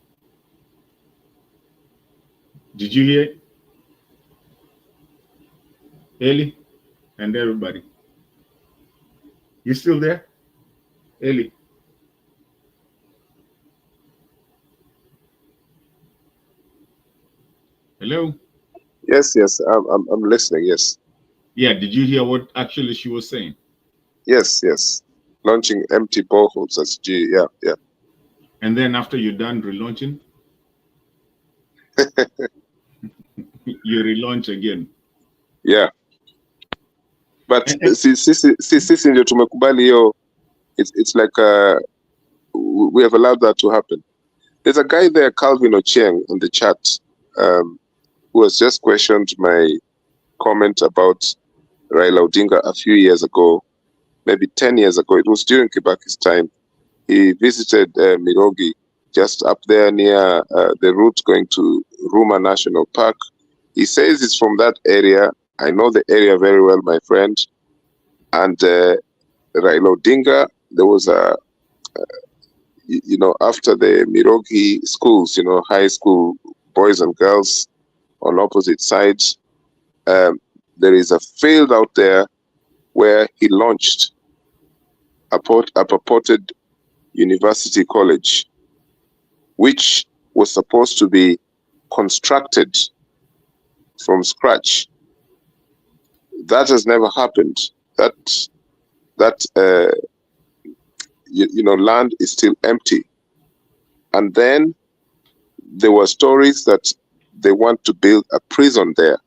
Did you hear it? Ailey and everybody? You still there? Ailey? Hello? Yes, yes, I'm listening. Yes, Yeah, did you hear what actually she was saying? yes, yes. Launching empty boreholes as G. Yeah, yeah. And then after you're done relaunching, you relaunch again. Yeah, but And sisi ndio tumekubali hiyo. It's like we have allowed that to happen. There's a guy there, Calvin Ochieng, in the chat, who has just questioned my comment about Raila Odinga a few years ago, maybe 10 years ago. It was during Kibaki's time. He visited Mirogi, just up there near the route going to Ruma National Park. He says it's from that area. I know the area very well, my friend. And Raila Odinga, there was a, after the Mirogi schools, high school boys and girls on opposite sides, there is a field out there where he launched a purported university college, which was supposed to be constructed from scratch. That has never happened. That land is still empty. And then there were stories that they want to build a prison there.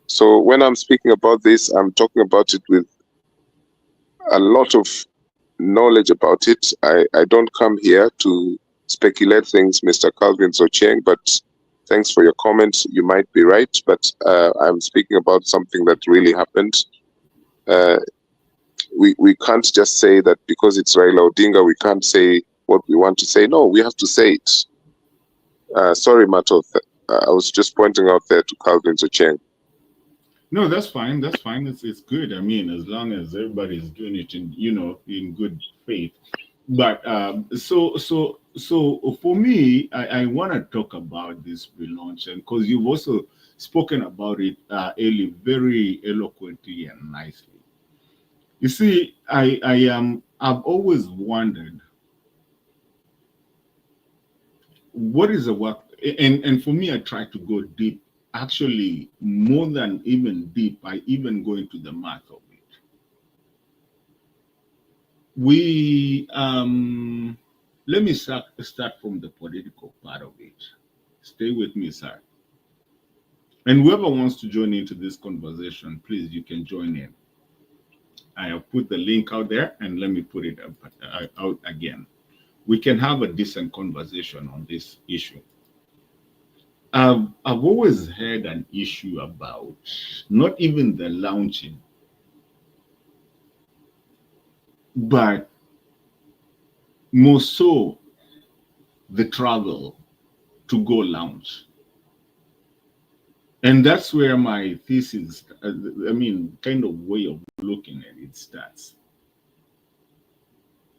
So when I'm speaking about this, I'm talking about it with a lot of knowledge about it. I don't come here to speculate things, Mr. Calvin Socheng, but thanks for your comments. You might be right, but I'm speaking about something that really happened. We can't just say that because it's Raila Odinga, we can't say what we want to say. No, we have to say it. Sorry, Mato. I was just pointing out there to Calvin Socheng. no, that's fine. That's fine. It's good. I mean, as long as everybody's doing it in good faith. But so for me, I want to talk about this relaunch, and because you've also spoken about it, Eli, very eloquently and nicely. You see, I've always wondered what is the work, and for me, I try to go deep. Actually, more than even deep, I even go into the math of it. We let me start from the political part of it. Stay with me, sir. And whoever wants to join into this conversation, please, you can join in. I have put the link out there, and let me put it out again. We can have a decent conversation on this issue. I've always had an issue about not even the launching, but more so the travel to go launch. And that's where my thesis, kind of way of looking at it starts.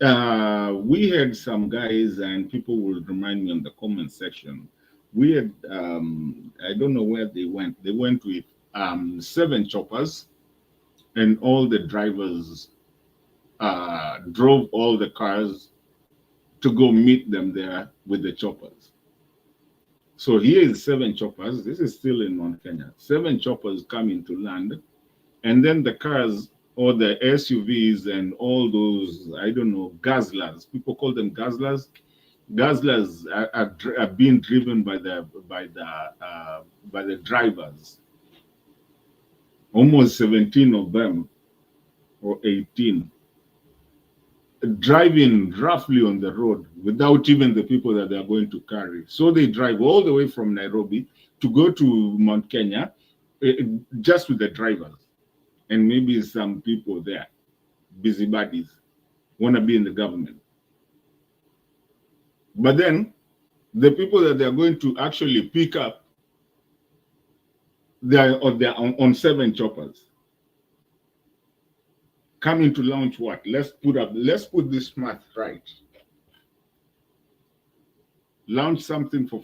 We had some guys, and people will remind me in the comment section. We had, I don't know where they went. They went with 7 choppers, and all the drivers drove all the cars to go meet them there with the choppers. So here is 7 choppers. This is still in Mount Kenya. 7 choppers coming to land, and then the cars or the SUVs and all those, I don't know, guzzlers. People call them guzzlers. Guzzlers are being driven by the drivers. Almost 17 of them, or 18, driving roughly on the road without even the people that they are going to carry. So they drive all the way from Nairobi to go to Mount Kenya, just with the drivers and maybe some people there, busybodies, want to be in the government. But then the people that they are going to actually pick up, they're on 7 choppers. Coming to launch what? Let's put this math right. Launch something for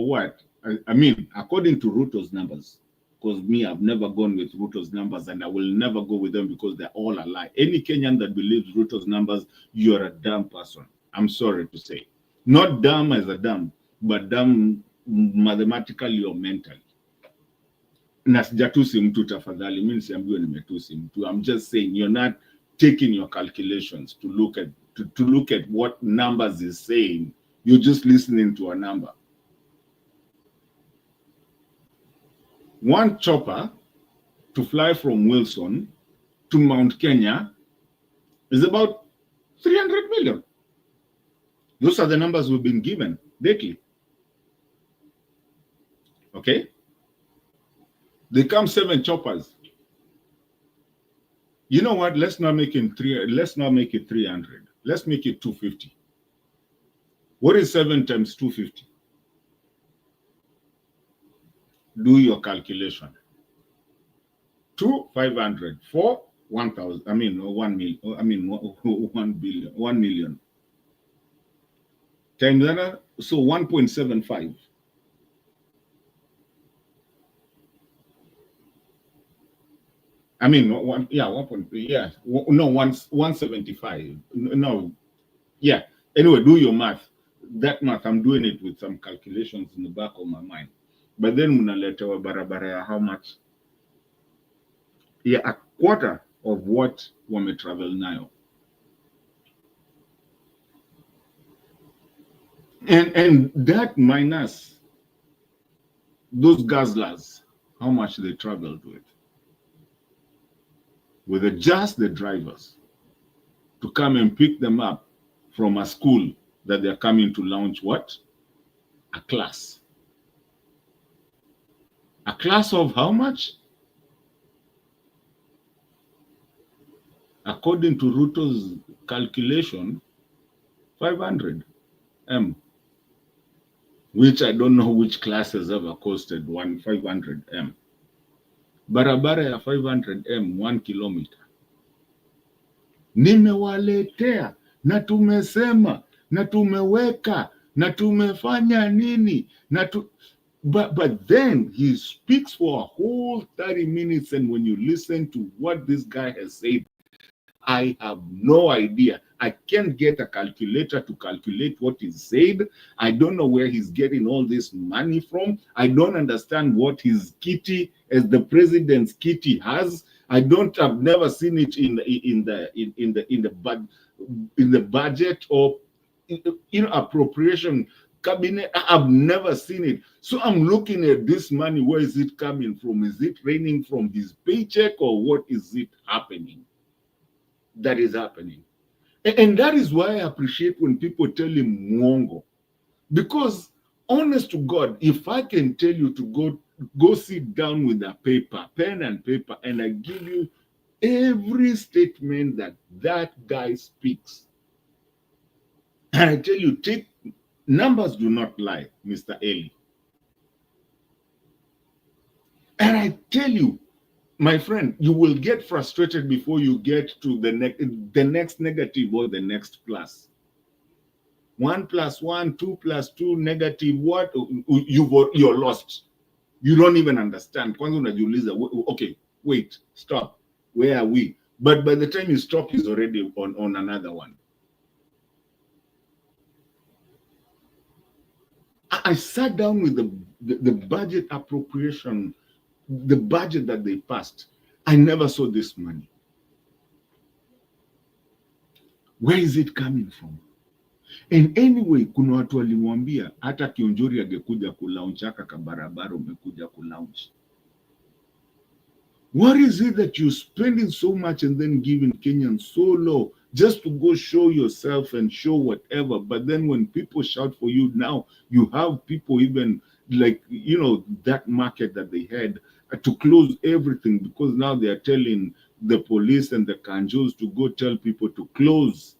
what? I mean, according to Ruto's numbers, because me, I've never gone with Ruto's numbers, and I will never go with them because they're all a lie. Any Kenyan that believes Ruto's numbers, you're a dumb person. I'm sorry to say. Not dumb as a dumb, but dumb mathematically or mentally. Na sijatusi mtu tafadhali, mimi siambiwe nimetusi mtu. I'm just saying you're not taking your calculations to look at what numbers is saying. You're just listening to a number. One chopper to fly from Wilson to Mount Kenya is about 300 million. Those are the numbers we've been given lately. Okay? They come 7 choppers. You know what? Let's not make it 300. Let's make it 250. What is 7 times 250? Do your calculation. 2, 500. 4, 1,000. I mean, 1 million. I mean, 1 billion. 1 million. Times that, so 1.75. I mean, 175. No, yeah. Anyway, do your math. That math, I'm doing it with some calculations in the back of my mind. But then unaletewa barabara how much? Yeah, a quarter of what wame travel now. And that minus those guzzlers, how much they traveled with just the drivers to come and pick them up from a school that they're coming to launch what? A class. A class of how much? According to Ruto's calculation, 500 M, which I don't know which class has ever costed 500 M. Barabara ya 500 M, 1 kilometer. Nimewaletea na tumesema na tumeweka na tumefanya nini na but then he speaks for a whole 30 minutes, and when you listen to what this guy has said, I have no idea. I can't get a calculator to calculate what he said. I don't know where he's getting all this money from. I don't understand what his kitty, as the president's kitty, has. I've never seen it in the budget or appropriation cabinet. I've never seen it. So I'm looking at this money. Where is it coming from? Is it raining from his paycheck, or what is it happening? That is happening. And that is why I appreciate when people tell him mwongo. Because honest to God, if I can tell you to go sit down with a pen and paper, and I give you every statement that guy speaks, and I tell you, numbers do not lie, Mr. Eli. And I tell you, my friend, you will get frustrated before you get to the next negative or the next plus. 1 + 1, 2 + 2, negative what? You're lost. You don't even understand. Kwanza unajiuliza, okay, wait, stop. Where are we? But by the time you stop, he's already on another one. I sat down with the budget appropriation, the budget that they passed. I never saw this money. Where is it coming from? And anyway, kuna watu walimwambia hata Kionjori angekuja kulaunch aka kabarabara umekuja kulaunch. What is it that you're spending so much and then giving Kenyans so low just to go show yourself and show whatever? But then when people shout for you now, you have people even like, you know, that market that they had to close everything because now they are telling the police and the kanjos to go tell people to close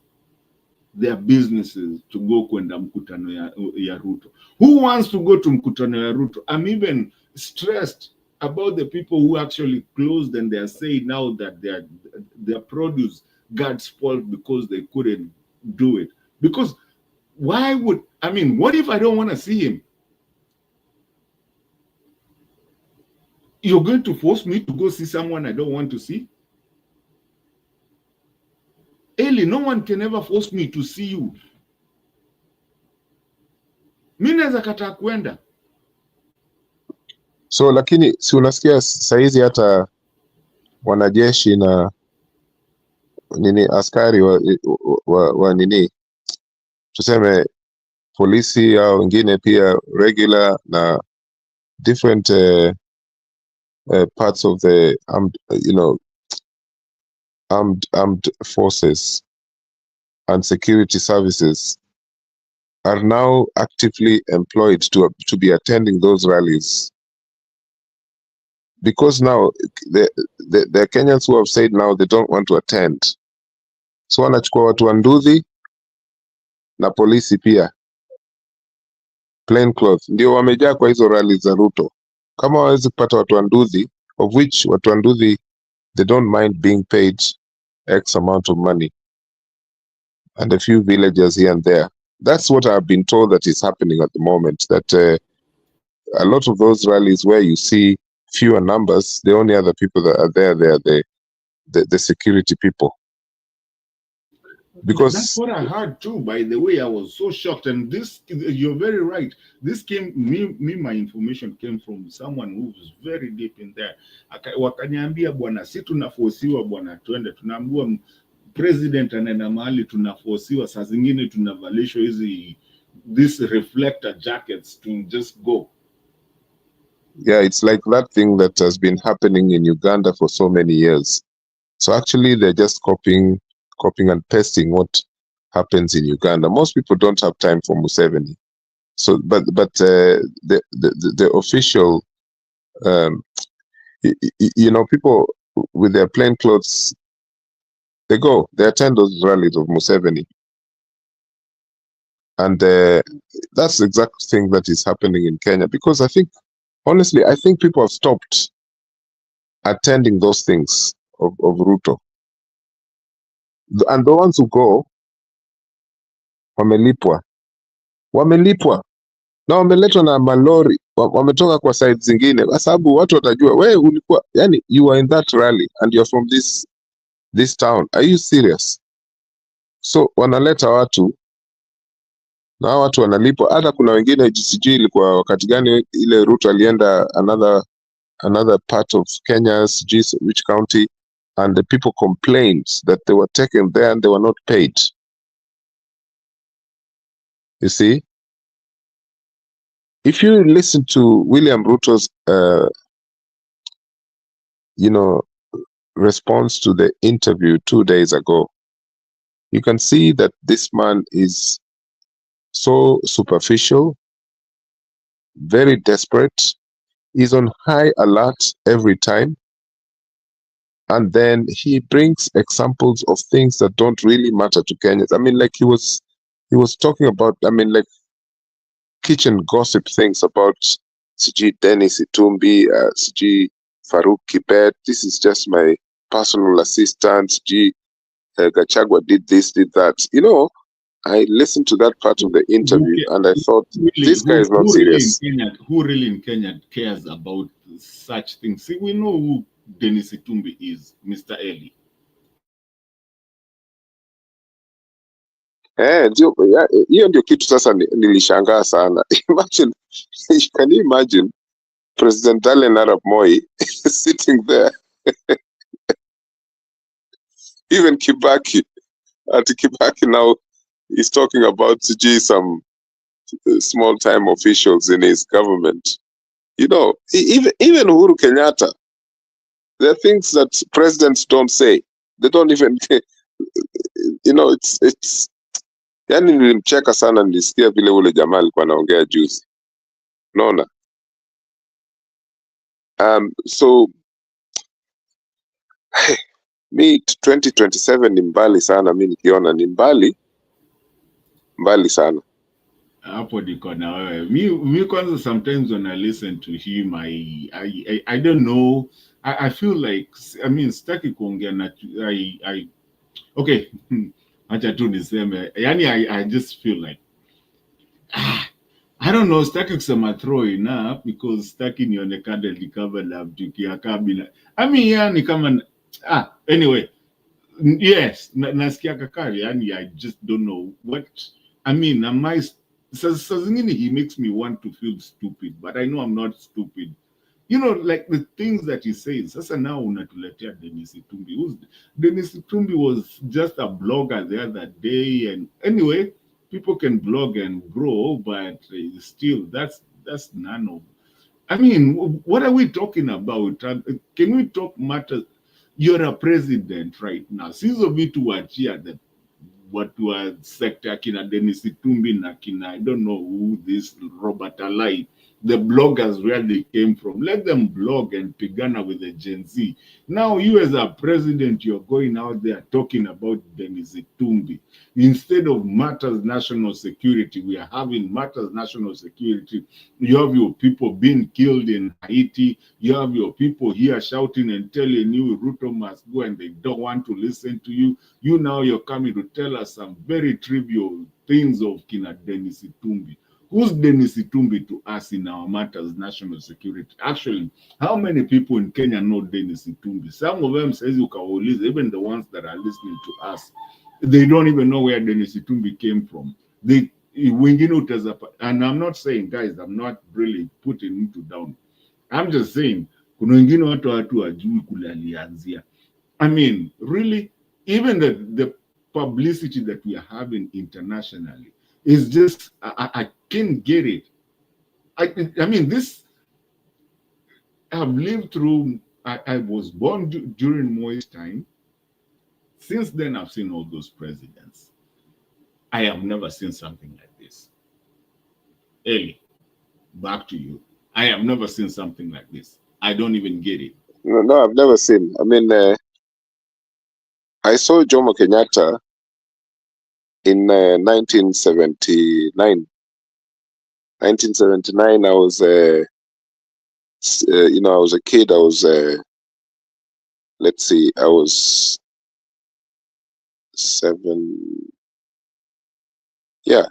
their businesses to go kwenda mkutano ya Ruto. Who wants to go to mkutano ya Ruto? I'm even stressed about the people who actually closed and they are saying now that their produce got spoiled because they couldn't do it. Because why would, I mean, what if I don't want to see him? You're going to force me to go see someone I don't want to see? Eli, no one can ever force me to see you. Mimi naweza kataa kwenda. So lakini si unasikia saizi hata wanajeshi na nini askari wa nini tuseme polisi au wengine pia regular na different parts of the armed forces and security services are now actively employed to be attending those rallies. Because now the Kenyans who have said now they don't want to attend. So wanachukua watu wa Nduthi na polisi pia. Plain clothes. Ndio wamejaa kwa hizo rallies za Ruto. Kama wawezi kupata watu wa Nduthi, of which watu wa Nduthi, they don't mind being paid X amount of money. And a few villagers here and there. That's what I've been told that is happening at the moment. That a lot of those rallies where you see fewer numbers, the only other people that are there, they are the security people. Because that's what I heard too, by the way. I was so shocked. And this, you're very right. This came, my information came from someone who was very deep in there. Wakaniambia bwana, si tunafosiwa bwana, tuende, tunaambiwa president anaenda mahali tunafosiwa, saa zingine tunavalishwa hizi this reflector jackets to just go. Yeah, it's like that thing that has been happening in Uganda for so many years. So actually they're just copying and pasting what happens in Uganda. Most people don't have time for Museveni. So but the official people with their plain clothes, they attend those rallies of Museveni. And that's the exact thing that is happening in Kenya, because honestly, I think people have stopped attending those things of Ruto. And the ones who go, wamelipwa na wameletwa na malori, wametoka kwa side zingine, kwa sababu watu watajua wewe ulikuwa, yani you are in that rally and you're from this town. Are you serious? So wanaleta watu na watu wanalipwa. Hata kuna wengine sijui ilikuwa wakati gani ile Ruto alienda another part of Kenya, which county, and the people complained that they were taken there and they were not paid. You see, if you listen to William Ruto's response to the interview 2 days ago, you can see that this man is so superficial, very desperate. He's on high alert every time. And then he brings examples of things that don't really matter to Kenyans. I mean, like he was talking about, I mean, like kitchen gossip things about Siji Dennis Itumbi, Siji Farouk Kibet, this is just my personal assistant. Gachagua did this, did that. You know, I listened to that part of the interview and I thought, this guy is not serious. Who really in Kenya cares about such things? See, we know who Dennis Itumbi is, Mr. Eli. Hiyo ndio kitu sasa nilishangaa sana. Imagine, can you imagine President Dalen Arap Moi sitting there? Even Kibaki, Kibaki now is talking about some small time officials in his government. You know, even Uhuru Kenyatta, there are things that presidents don't say. They don't even, you know, it's yani nilimcheka sana, nilisikia vile ule jamaa alikuwa anaongea juzi. Unaona? So mi 2027 ni mbali sana, mi nikiona ni mbali sana. Hapo niko na wewe. Mi kwanza, sometimes when I listen to him, I don't know. I feel like, I mean, sitaki kuongea na okay. Acha tu niseme. Yani I just feel like I don't know, sitaki kusema throw enough because sitaki nionekane likava la mtukia kabila. I mean, yani kama anyway, yes, nasikia kakari, yani I just don't know what, I mean, zingine he makes me want to feel stupid, but I know I'm not stupid. You know, like the things that he says. Sasa now unatuletea Dennis Itumbi. Dennis Itumbi was just a blogger the other day, and anyway, people can blog and grow, but still, that's none of. I mean, what are we talking about? Can we talk matters? You're a president right now. Sizo vitu wachia that watu wa sector kina Dennis Itumbi na kina, I don't know who, this Robert Alai, the bloggers where they came from. Let them blog and pigana with the Gen Z. Now you as a president, you're going out there talking about Dennis Itumbi. Instead of matters national security, we are having matters national security. You have your people being killed in Haiti. You have your people here shouting and telling you Ruto must go, and they don't want to listen to you. You now you're coming to tell us some very trivial things of kina Dennis Itumbi. Who's Dennis Itumbi to us in our matters national security? Actually, how many people in Kenya know Dennis Itumbi? Some of them says you can listen, even the ones that are listening to us, they don't even know where Dennis Itumbi came from. And I'm not saying, guys, I'm not really putting him down. I'm just saying, I mean, really, even the publicity that we are having internationally is just, I can't get it. I mean, this, I've lived through, I was born during Moi's time. Since then, I've seen all those presidents. I have never seen something like this. Eli, back to you. I have never seen something like this. I don't even get it. No, I've never seen. I mean, I saw Jomo Kenyatta in 1979. 1979, I was, you know, I was a kid. I was, let's see, I was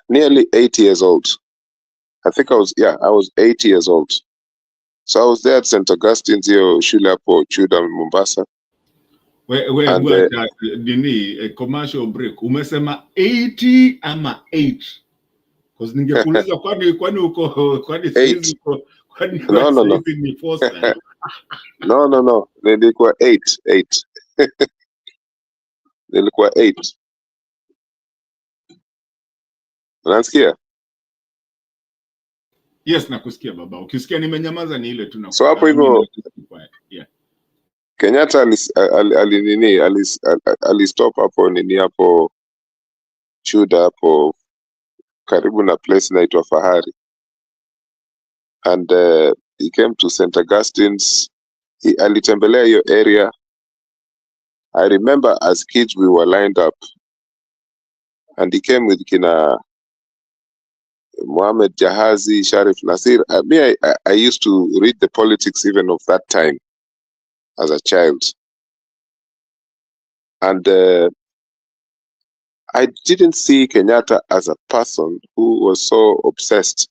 nearly 8 years old. I think I was 8 years old. So I was there at St. Augustine's here, shule hapo Chuda, Mombasa. A commercial break. Umesema 80 ama 8? Because ningekuuliza kwani uko No. ni Foster. No. Nilikuwa 8. Nilikuwa 8. Unasikia? Yes, nakusikia baba. Ukisikia nimenyamaza ni ile tu. So hapo hivyo Kenyatta alistop hapo nini hapo Chuda hapo karibu na place inaitwa Fahari, and he came to St. Augustine's. Alitembelea hiyo area. I remember as kids we were lined up, and he came with kina Mohamed Jahazi, Sharif Nasir. I used to read the politics even of that time. as a child. And I didn't see Kenyatta as a person who was so obsessed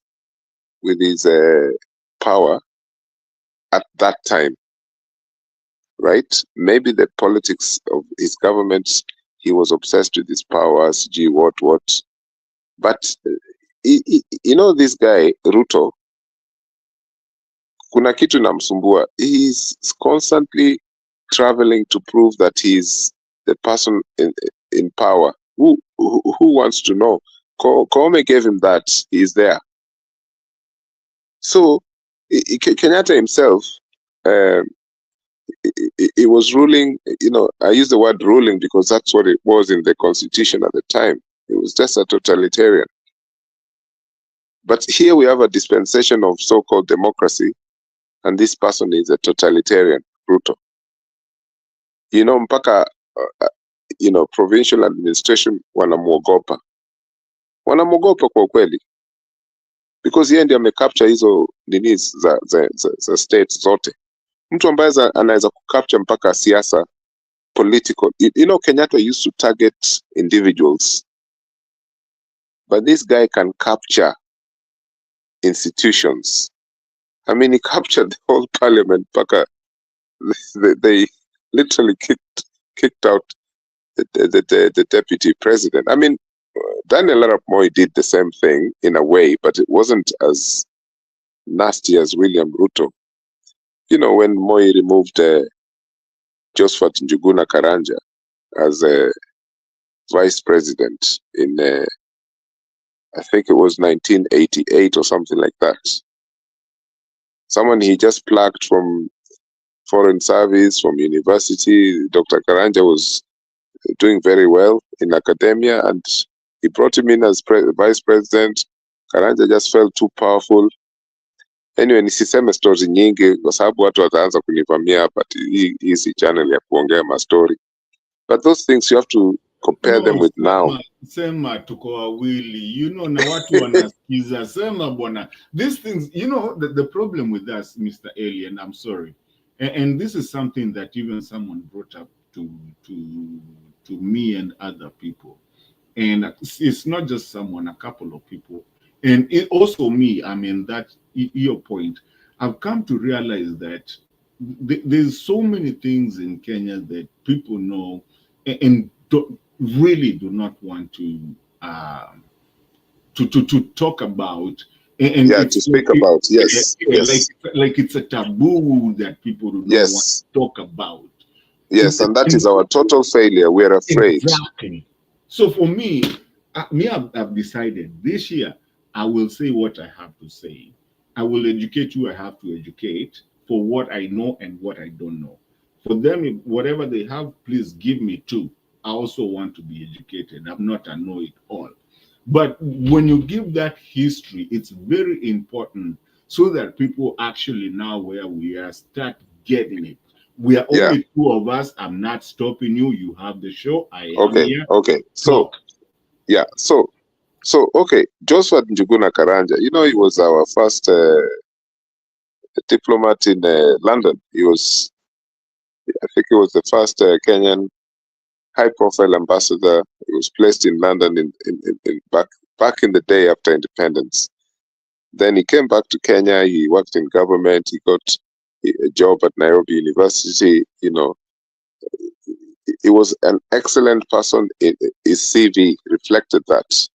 with his power at that time, right? Maybe the politics of his government, he was obsessed with his powers, gee, what. But, you know, this guy, Ruto, kuna kitu namsumbua. He's constantly traveling to prove that he's the person in power. Who wants to know? Koome gave him that. He's there. So Kenyatta himself, he was ruling, you know, I use the word ruling because that's what it was in the constitution at the time. It was just a totalitarian. But here we have a dispensation of so-called democracy, and this person is a totalitarian, Ruto. You know, mpaka, you know, provincial administration wanamwogopa kwa kweli, because yeye ndiye amecapture hizo nini za states zote. Mtu ambaye anaweza kucapture mpaka siasa, political. You know, Kenyatta used to target individuals, but this guy can capture institutions. I mean, he captured the whole parliament. Paka, they literally kicked out the deputy president. I mean, Daniel Arap Moi did the same thing in a way, but it wasn't as nasty as William Ruto. You know, when Moi removed Josephat Njuguna Karanja as a vice president in, I think it was 1988 or something like that. Someone he just plucked from foreign service, from university. Dr. Karanja was doing very well in academia, and he brought him in as vice president. Karanja just felt too powerful. Anyway, nisiseme story nyingi kwa sababu watu wataanza kunivamia hapa. Hii si channel ya kuongea mastori. But those things you have to compare them with now. Sema tuko wawili, you know, na watu wanasikiza. Sema bwana. These things, you know, the problem with us, Mr. Alien, I'm sorry. And this is something that even someone brought up to me and other people. And it's not just someone, a couple of people. And it also me, I mean, that your point, I've come to realize that there's so many things in Kenya that people know and really do not want to talk about. And yeah, to speak about, yes. Yes. Like it's a taboo that people do not want to talk about. Yes, and that is our total failure. We're afraid. Exactly. So for me, I've decided this year, I will say what I have to say. I will educate you I have to educate for what I know and what I don't know. For them, whatever they have, please give me too. I also want to be educated. I'm not a know-it-all. But when you give that history, it's very important so that people actually now where we are start getting it. We are only two of us. I'm not stopping you. You have the show. I am here. Okay. So, yeah. So, okay. Josephat Njuguna Karanja, you know, he was our first diplomat in London. He was, I think he was the first Kenyan high-profile ambassador. He was placed in London in back in the day after independence. Then he came back to Kenya. He worked in government. He got a job at Nairobi University. You know, he was an excellent person. His CV reflected that.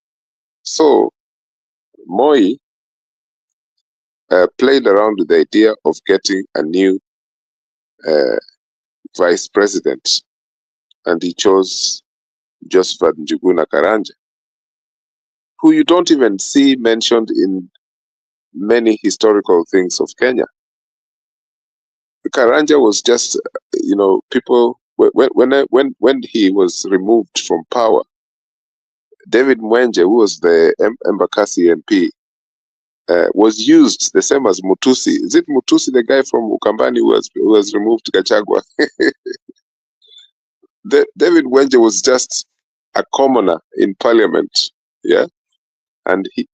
So Moi played around with the idea of getting a new vice president, and he chose Josephat Njuguna Karanja, who you don't even see mentioned in many historical things of Kenya. Karanja was just, you know, people when he was removed from power, David Mwenje, who was the Embakasi MP, was used the same as Mutusi. Is it Mutusi, the guy from Ukambani who was removed to Gachagua? David Mwenje was just a commoner in parliament, yeah, and he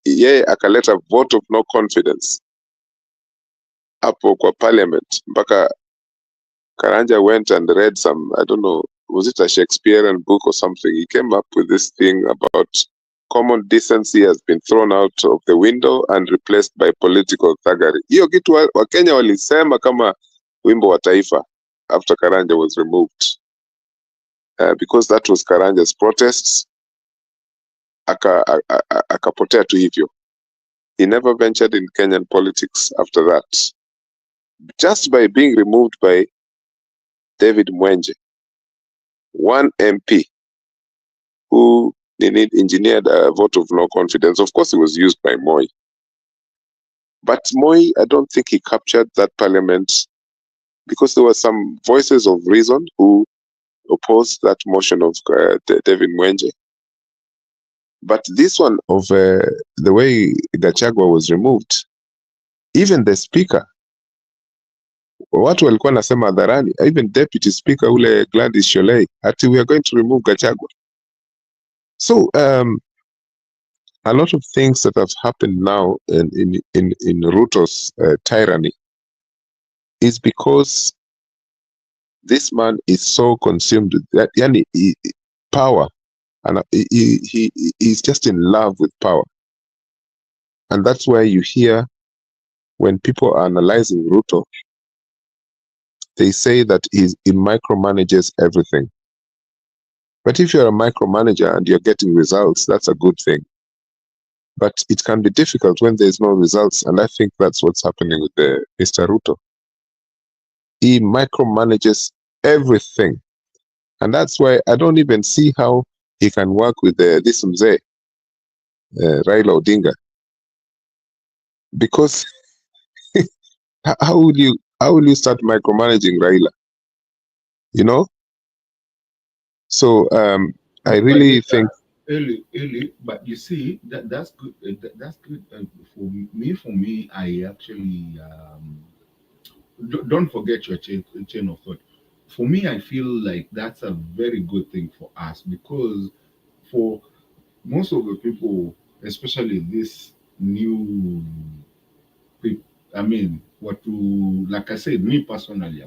akaleta vote of no confidence hapo kwa parliament mpaka Karanja went and read some, I don't know, was it a Shakespearean book or something? He came up with this thing about common decency has been thrown out of the window and replaced by political thuggery. Hiyo kitu Wakenya walisema kama wimbo wa taifa after Karanja was removed. Because that was Karanja's protests, akapotea tu hivyo. He never ventured in Kenyan politics after that. Just by being removed by David Mwenje, one MP who engineered a vote of no confidence. Of course, it was used by Moi. But Moi, I don't think he captured that parliament because there were some voices of reason who opposed that motion of David Mwenje. But this one of the way Gachagua was removed, even the speaker, watu walikuwa nasema hadharani, even deputy speaker ule Gladys Sholei, ati we are going to remove Gachagua. So a lot of things that have happened now in Ruto's tyranny is because this man is so consumed with that, power, and he's just in love with power. And that's why you hear when people are analyzing Ruto, they say that he micromanages everything. But if you're a micromanager and you're getting results, that's a good thing. But it can be difficult when there's no results, and I think that's what's happening with Mr. Ruto. He micromanages everything, and that's why I don't even see how he can work with this mzee, Raila Odinga, because how will you start micromanaging Raila? You know. So I really think. Early, but you see that's good. That's good for me. For me, I actually don't forget your chain of thought. For me, I feel like that's a very good thing for us because for most of the people, especially this new people, I mean, like I said, me personally, I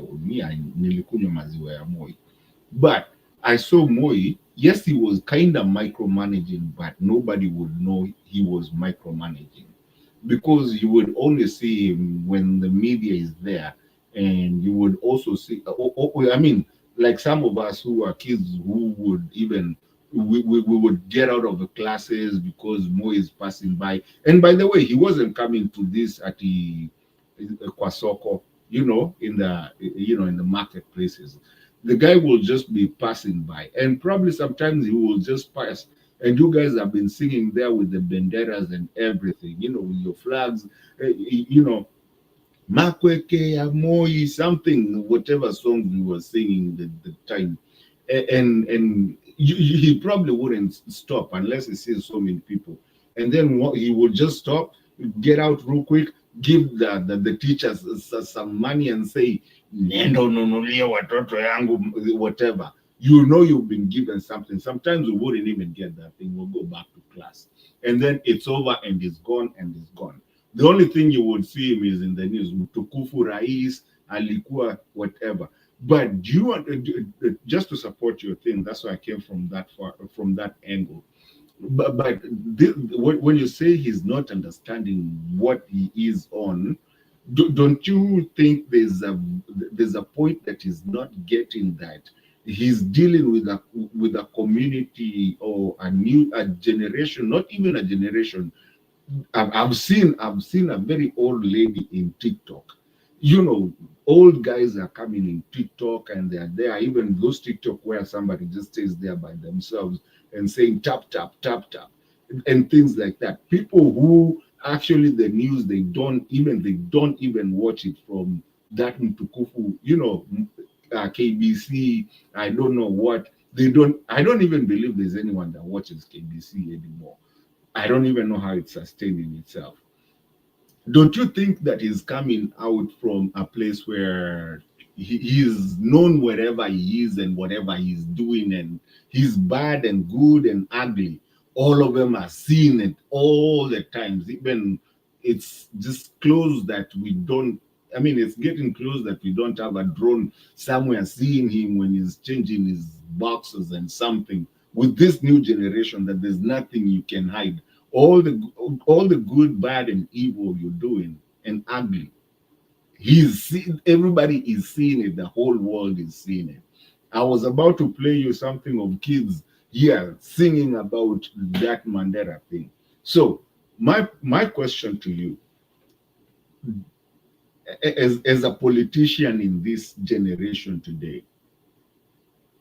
nilikunywa maziwa ya Moi, but I saw Moi. Yes, he was kind of micromanaging, but nobody would know he was micromanaging because you would only see him when the media is there, and you would also see. I mean, like some of us who are kids who would even we would get out of the classes because Mo is passing by. And by the way, he wasn't coming to this at the Kwasoko, in the marketplaces. The guy will just be passing by, and probably sometimes he will just pass. And you guys have been singing there with the banderas and everything, with your flags, Makweke, Amoi, something, whatever song we were singing the time. And he probably wouldn't stop unless he sees so many people. And then he would just stop, get out real quick, give the teachers some money and say, Nendo nunulia watoto yangu, whatever. You've been given something. Sometimes we wouldn't even get that thing. We'll go back to class. And then it's over and it's gone and it's gone. The only thing you would see him is in the news, Mtukufu Rais, alikuwa, whatever. But do you want just to support your thing? That's why I came from that angle. But when you say he's not understanding what he is on, don't you think there's a point that he's not getting that he's dealing with a community or a generation, not even a generation. I've seen a very old lady in TikTok. Old guys are coming in TikTok and they are there. Even those TikTok where somebody just stays there by themselves and saying tap tap tap tap and things like that. People who actually the news they don't even watch it from that Mtukufu, KBC. I don't know what they don't. I don't even believe there's anyone that watches KBC anymore. I don't even know how it's sustaining itself. Don't you think that he's coming out from a place where he's known wherever he is and whatever he's doing, and he's bad and good and ugly? All of them are seeing it all the times. Even it's disclosed that we don't I mean, it's getting close that we don't have a drone somewhere seeing him when he's changing his boxes and something. With this new generation, that there's nothing you can hide. All the good, bad, and evil you're doing and ugly, everybody is seeing it. The whole world is seeing it. I was about to play you something of kids here singing about that Mandela thing. So my question to you, as a politician in this generation today,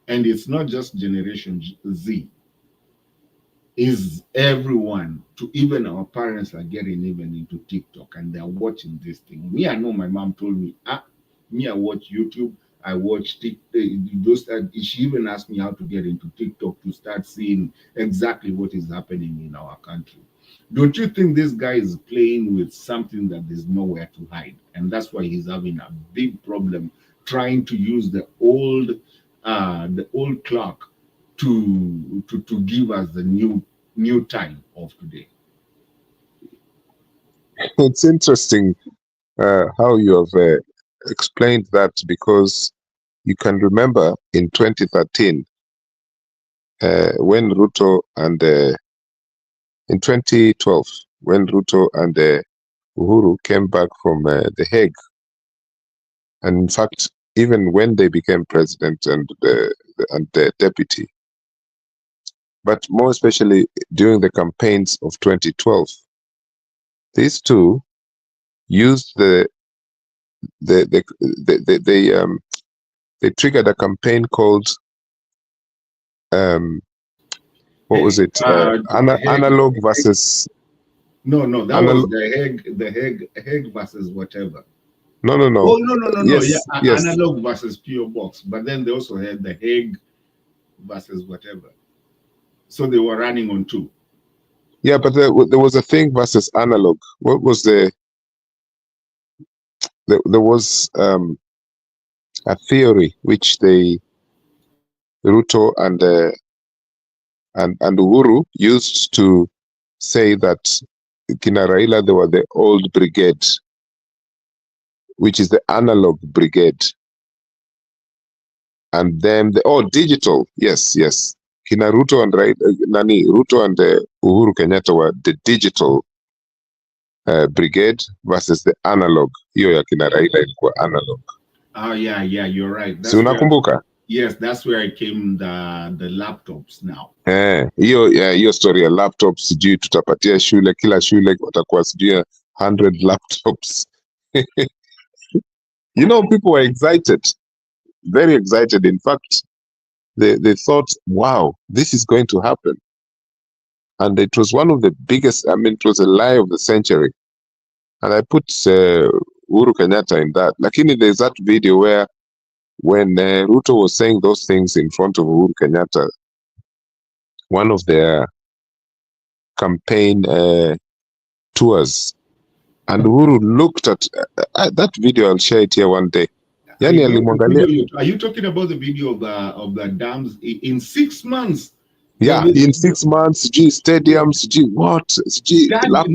and it's not just Generation Z, is everyone, to even our parents are getting even into TikTok and they're watching this thing. Me, I know my mom told me, me, I watch YouTube, I watch TikTok. She even asked me how to get into TikTok to start seeing exactly what is happening in our country. Don't you think this guy is playing with something that there's nowhere to hide? And that's why he's having a big problem trying to use the old clock to give us the new time of today. It's interesting how you have explained that, because you can remember in 2013 when Ruto and in 2012 when Ruto and Uhuru came back from The Hague, and in fact, even when they became president and the deputy, but more especially during the campaigns of 2012, these two used they triggered a campaign called what was it? Analog versus no, that was the Hague versus whatever. No. Oh no. Yes, Yeah, yes. Analog versus PO Box, but then they also had the Hague versus whatever. So they were running on two. Yeah, but there was a thing versus analog. What was there was a theory which Ruto and Uhuru used to say that Kina Raila, they were the old brigade, which is the analog brigade, and then digital. Yes. Kina Ruto and Ruto and Uhuru Kenyatta were the digital brigade versus the analog. Hiyo ya Kina Raila ilikuwa analog. Oh yeah, you're right. Si unakumbuka? Yes, that's where I came the laptops now. Hiyo story ya laptops, sijui tutapatia shule, kila shule watakuwa sijui 100 laptops. People were excited, very excited. In fact, they thought, wow, this is going to happen. And it was one of the biggest, it was a lie of the century. And I put Uhuru Kenyatta in that. Lakini there's that video where when Ruto was saying those things in front of Uhuru Kenyatta, one of their campaign tours, and Uhuru looked at that video. I'll share it here one day. Are you talking about the video of the dams in 6 months? Yeah, in 6 months, stadiums, laptops.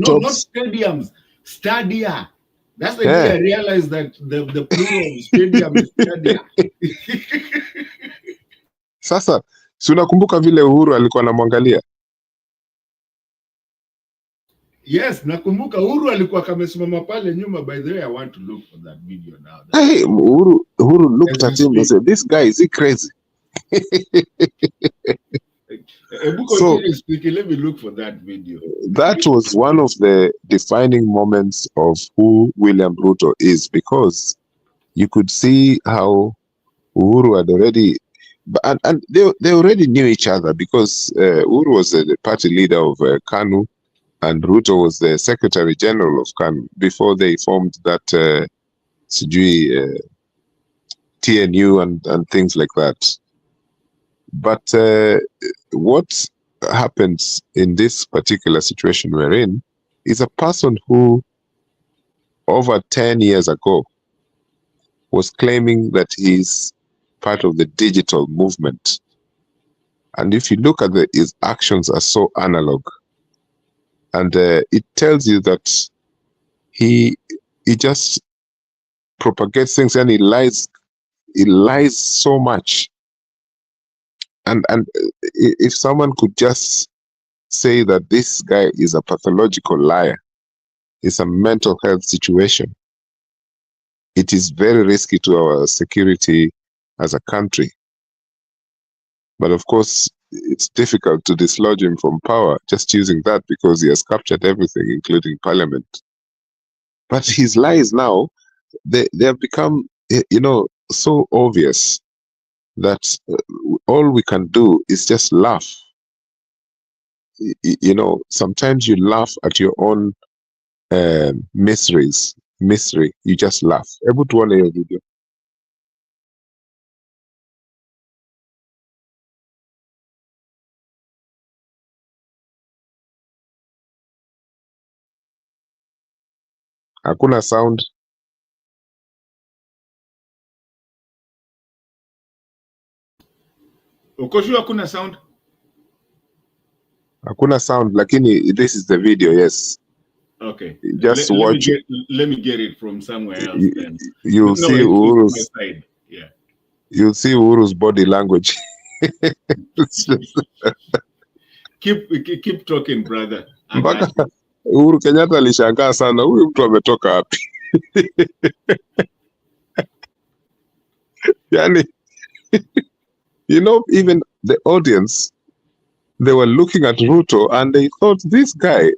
No, not stadiums, stadia. That's the day I realized that the plural of stadium is stadia. Sasa, si unakumbuka vile Uhuru alikuwa anamwangalia? Yes, nakumbuka Uhuru alikuwa kamesimama pale nyuma. By the way, I want to look for that video now. Hey, Uhuru looked at him and said, "This guy, is he crazy?" So, let me look for that video. That was one of the defining moments of who William Ruto is, because you could see how Uhuru had already, and they already knew each other, because Uhuru was the party leader of KANU, and Ruto was the Secretary General of KANU before they formed that TNU and things like that. But what happens in this particular situation we're in is a person who, over 10 years ago, was claiming that he's part of the digital movement. And if you look at his actions are so analog. And it tells you that he just propagates things and he lies so much. And if someone could just say that this guy is a pathological liar, it's a mental health situation, it is very risky to our security as a country. But of course, it's difficult to dislodge him from power just using that, because he has captured everything, including parliament. But his lies now, they have become, so obvious that all we can do is just laugh. Sometimes you laugh at your own misery. You just laugh. Hebu tuone hiyo video. Hakuna sound. Ukoshu hakuna sound? Hakuna sound, lakini this is the video, yes. Okay. Just watch. Let me get it from somewhere else then. You'll see Uhuru's side. Yeah. You'll see Uhuru's body language. Keep talking, brother. Mpaka Uhuru Kenyatta alishangaa sana, huyu mtu ametoka wapi? Yani, even the audience, they were looking at Ruto and they thought, this guy,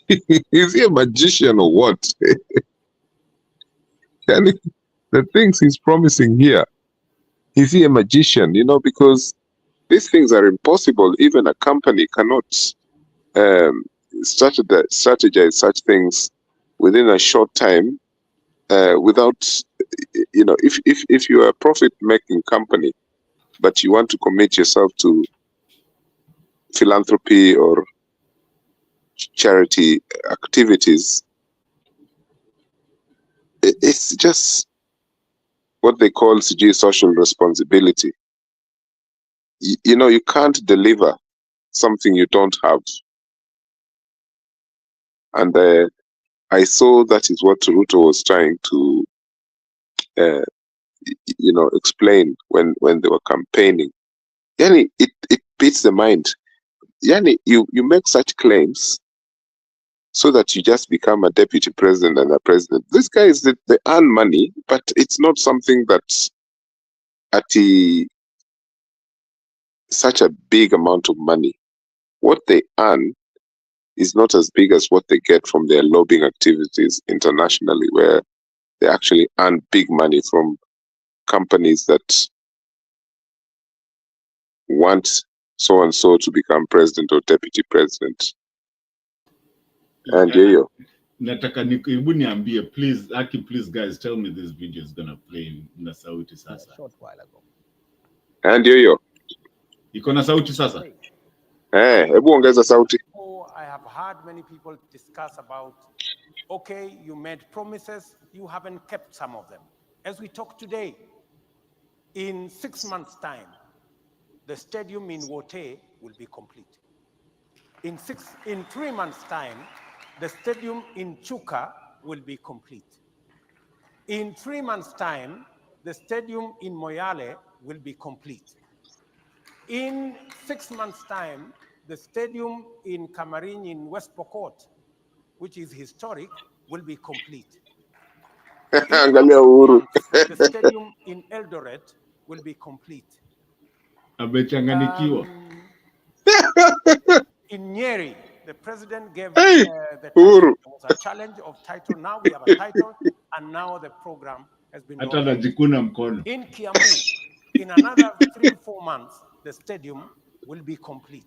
is he a magician or what? Yani, the things he's promising here, is he a magician? Because these things are impossible. Even a company cannot strategize such things within a short time without, if you are a profit-making company, but you want to commit yourself to philanthropy or charity activities, it's just what they call social responsibility. You can't deliver something you don't have. And I saw that is what Ruto was trying to, explain when they were campaigning. Yani, it beats the mind. Yani, you make such claims so that you just become a deputy president and a president. These guys, they earn money, but it's not something that's at such a big amount of money. What they earn is not as big as what they get from their lobbying activities internationally, where they actually earn big money from companies that want so and so to become president or deputy president. And nataka hebu niambie, please guys, tell me this video is gonna play na sauti sasa. A short while ago. And iko na sauti sasa? Hebu ongeza sauti. I have heard many people discuss about, okay, you made promises, you haven't kept some of them. As we talk today, in 6 months' time, the stadium in Wote will be complete. In 3 months' time, the stadium in Chuka will be complete. In 3 months' time, the stadium in Moyale will be complete. In 6 months' time, the stadium in Kamarin in West Pokot, which is historic, will be complete. In months, the stadium in Eldoret will be complete. Amechanganikiwa. In Nyeri, the president gave the title. There was a challenge of title. Now we have a title, and now the program has been Hata najikuna mkono. In Kiambu, in another 3-4 months, the stadium will be complete.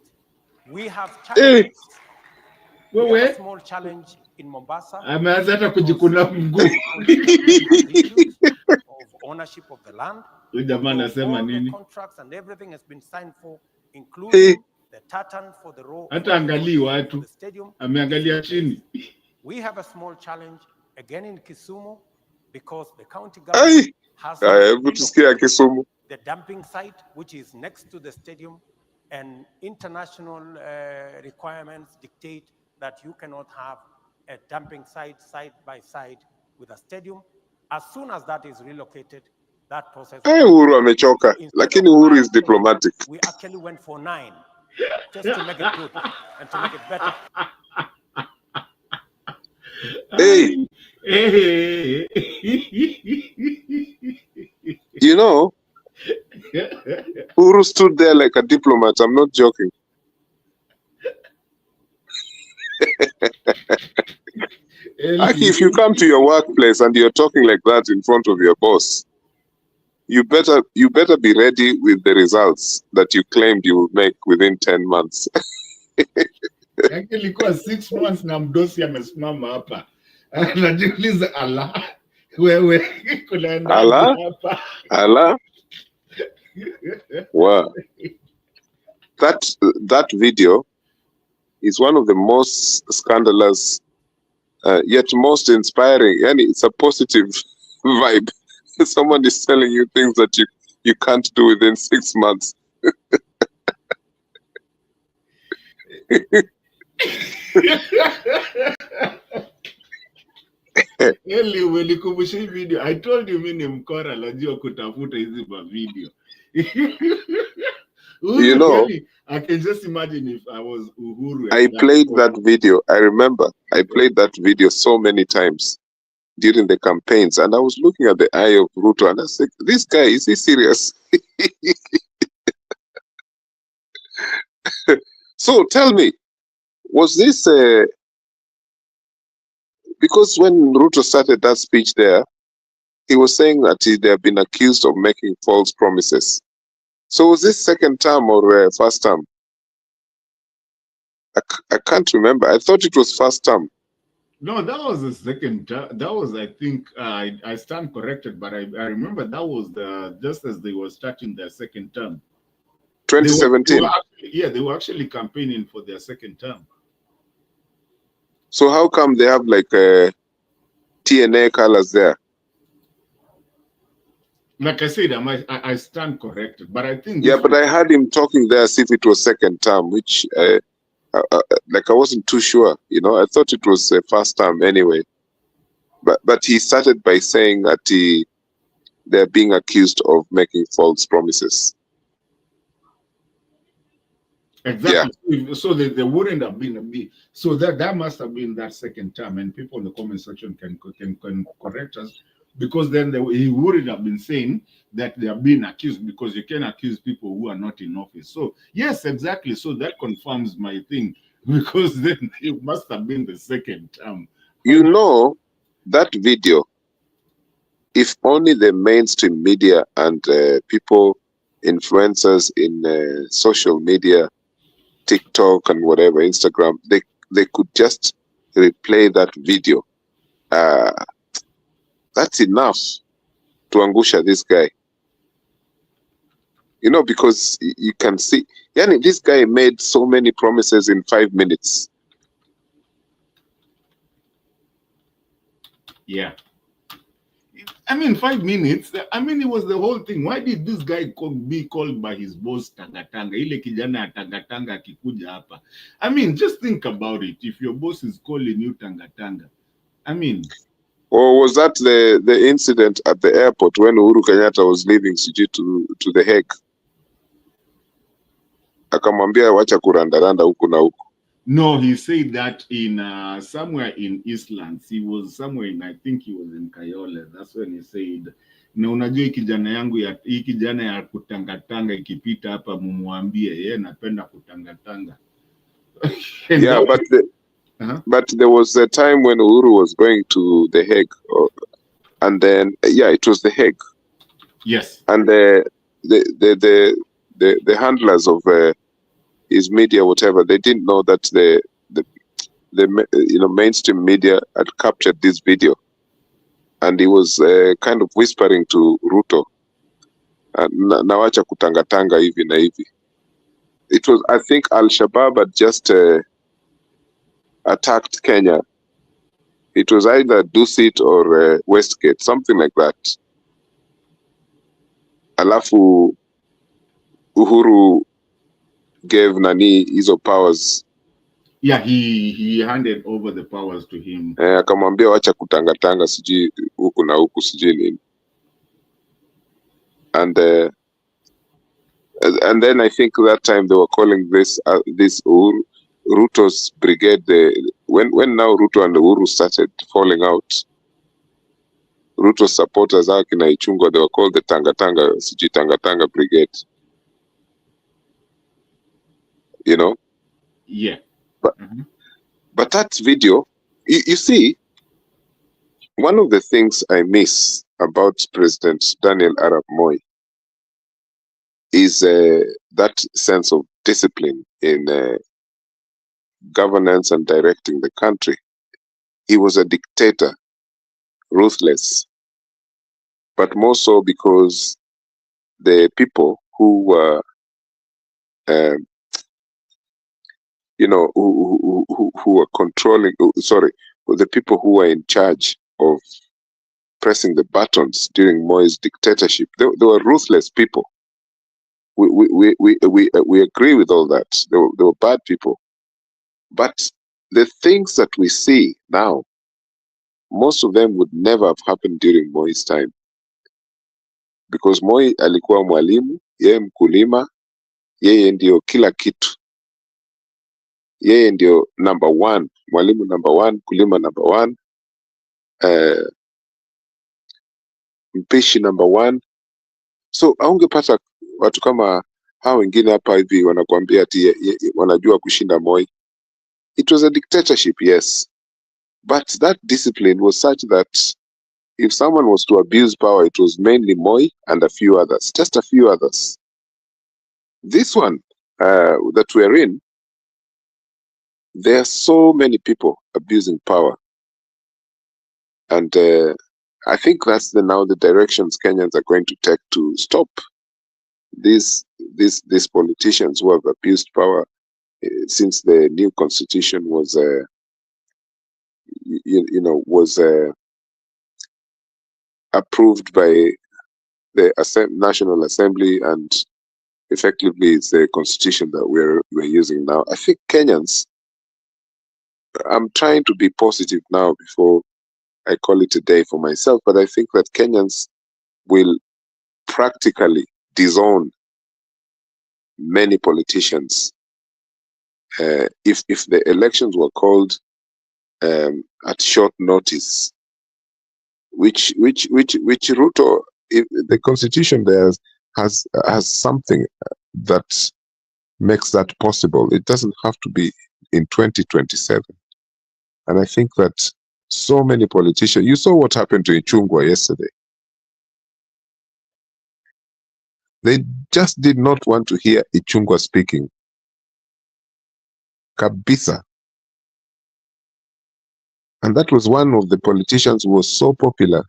We have challenges. We have a small challenge in Mombasa. Ameanza hata kujikuna mguu. Of ownership of the land. Huyu jamaa anasema nini? The contracts and everything has been signed for, including the tartan for the road. Hata angalii watu. Ameangalia chini. We have a small challenge again in Kisumu because the county government has the dumping site, which is next to the stadium, and international requirements dictate that you cannot have a dumping site side by side with a stadium. As soon as that is relocated, that process. Uhuru amechoka, lakini Uhuru is diplomatic. We actually went for 9, just to make it good and to make it better. Hey, you know, Uhuru stood there like a diplomat. I'm not joking. Aki, if you come to your workplace and you're talking like that in front of your boss, you better be ready with the results that you claimed you would make within 10 months. Actually, kwa 6 months na mdosi amesimama hapa. Anajiuliza ala, wewe kunaenda hapa. Ala. Wow. That video is one of the most scandalous, yet most inspiring. And it's a positive vibe. Someone is telling you things that you can't do within 6 months. Eli, umenikumbusha hii video. I told you mimi ni mkora najua kutafuta hizi video. You know, I can just imagine if I was Uhuru. I played that video. I remember I played that video so many times during the campaigns, and I was looking at the eye of Ruto and I said, this guy, is he serious? So tell me, was this because when Ruto started that speech there, he was saying that they have been accused of making false promises. So was this second term or first term? I can't remember. I thought it was first term. No, that was the second term. That was, I think, I stand corrected, but I remember that was just as they were starting their second term. 2017. They were actually campaigning for their second term. So how come they have like TNA colors there? Like I said, I stand corrected, but I think... Yeah, but I heard him talking there as if it was second term, which like I wasn't too sure, you know. I thought it was first term anyway. But he started by saying that they're being accused of making false promises. Exactly. Yeah. So they wouldn't have been so that must have been that second term, and people in the comment section can correct us, because then he wouldn't have been saying that they are being accused, because you can accuse people who are not in office. So yes, exactly. So that confirms my thing, because then it must have been the second term. You know, that video, if only the mainstream media and people, influencers in social media, TikTok and whatever, Instagram, they could just replay that video. That's enough to angusha this guy. You know, because you can see, yani, this guy made so many promises in 5 minutes. Yeah. I mean, 5 minutes. I mean, it was the whole thing. Why did this guy be called by his boss Tangatanga? Ile kijana ya Tangatanga akikuja hapa. I mean, just think about it. If your boss is calling you Tangatanga, I mean. Or was that the incident at the airport when Uhuru Kenyatta was leaving Siji to the Hague? Akamwambia wacha kurandaranda huku na huku. No, he said that in somewhere in Eastlands. He was somewhere in, I think he was in Kayole. That's when he said, na unajua hii kijana ya kutangatanga ikipita hapa mumuambie yeye napenda kutangatanga. Yeah, but there was a time when Uhuru was going to the Hague, and then it was the Hague. Yes. And the handlers of his media, whatever, they didn't know that the mainstream media had captured this video, and he was kind of whispering to Ruto, nawacha kutangatanga hivi na hivi. It was, I think, Al-Shabaab had just attacked Kenya. It was either Dusit or Westgate, something like that. Alafu Uhuru gave Nani hizo powers. Yeah, he handed over the powers to him. Akamwambia wacha kutangatanga sijui huku na huku sijui nini. And then I think that time they were calling this Ruto's brigade. When now Ruto and Uhuru started falling out, Ruto's supporters akina Ichungwa, they were called the Tangatanga Brigade. You know? Yeah. But that video, you see, one of the things I miss about President Daniel Arap Moi is that sense of discipline in governance and directing the country. He was a dictator, ruthless, but more so because the people who were, who were controlling, the people who were in charge of pressing the buttons during Moi's dictatorship, they were ruthless people. We agree with all that. They were bad people. But the things that we see now, most of them would never have happened during Moi's time. Because Moi alikuwa mwalimu, yeye mkulima, yeye ndio kila kitu. Yeye ndio number one, mwalimu number one, mkulima number one, mpishi number one. So haungepata watu kama hao wengine hapa hivi wanakuambia ati wanajua kushinda Moi. It was a dictatorship, yes. But that discipline was such that if someone was to abuse power, it was mainly Moi and a few others, just a few others. This one that we're in, there are so many people abusing power. And I think that's now the directions Kenyans are going to take to stop these politicians who have abused power since the new constitution was, was approved by the National Assembly, and effectively it's the constitution that we're using now. I think Kenyans, I'm trying to be positive now before I call it a day for myself, but I think that Kenyans will practically disown many politicians if the elections were called at short notice, which Ruto, if the constitution there has something that makes that possible. It doesn't have to be in 2027. And I think that so many politicians, you saw what happened to Ichungwa yesterday. They just did not want to hear Ichungwa speaking. Kabisa. And that was one of the politicians who was so popular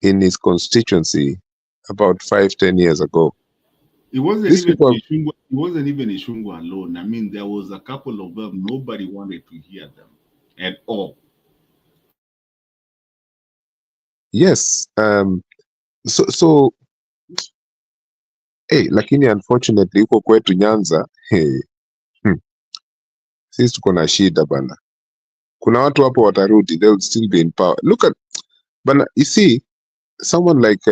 in his constituency about 5-10 years ago. It wasn't even Ishungwa alone. I mean, there was a couple of them. Nobody wanted to hear them at all. Yes. So hey, lakini unfortunately huko kwetu Nyanza, sisi tuko na shida bana. Kuna watu hapo watarudi, they'll still be in power. Look at bana, you see someone like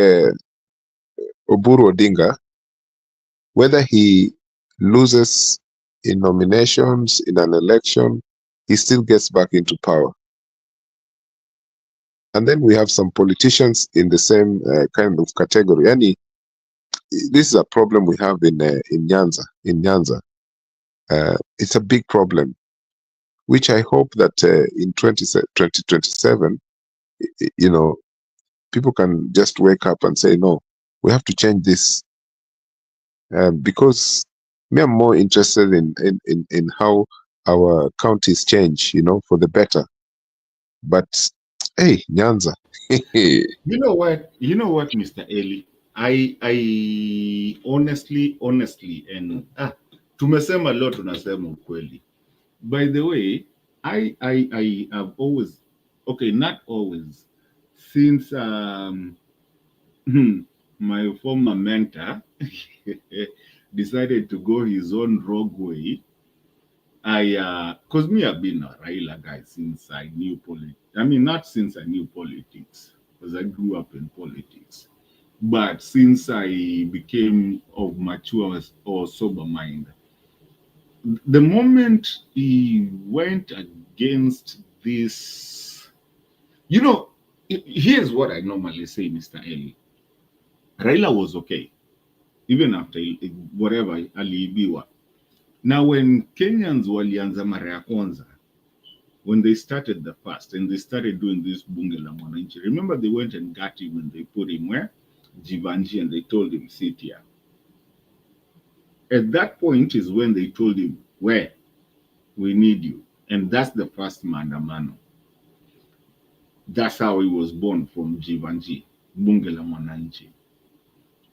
Oburu Odinga, whether he loses in nominations in an election, he still gets back into power. And then we have some politicians in the same kind of category. Yani, this is a problem we have in Nyanza. It's a big problem, which I hope that in 2027, people can just wake up and say, no, we have to change this. Because me, I'm more interested in how our counties change, for the better. But hey, Nyanza. You know what, Mr. Eli? I honestly, and tumesema leo tunasema ukweli. By the way, I have always, not always, since my former mentor decided to go his own rogue way, Because me, I've been a Raila guy since I knew politics. I mean, not since I knew politics, because I grew up in politics, but since I became of mature or sober mind. The moment he went against this, here's what I normally say, Mr. Eli. Raila was okay, even after whatever aliibiwa. Now, when Kenyans walianza mara ya kwanza, when they started the fast and they started doing this bunge la mwananchi, remember they went and got him and they put him where? Jivanji, and they told him, sit here. At that point is when they told him, where? We need you. And that's the first maandamano. That's how he was born, from Jivanji, bunge la mwananchi.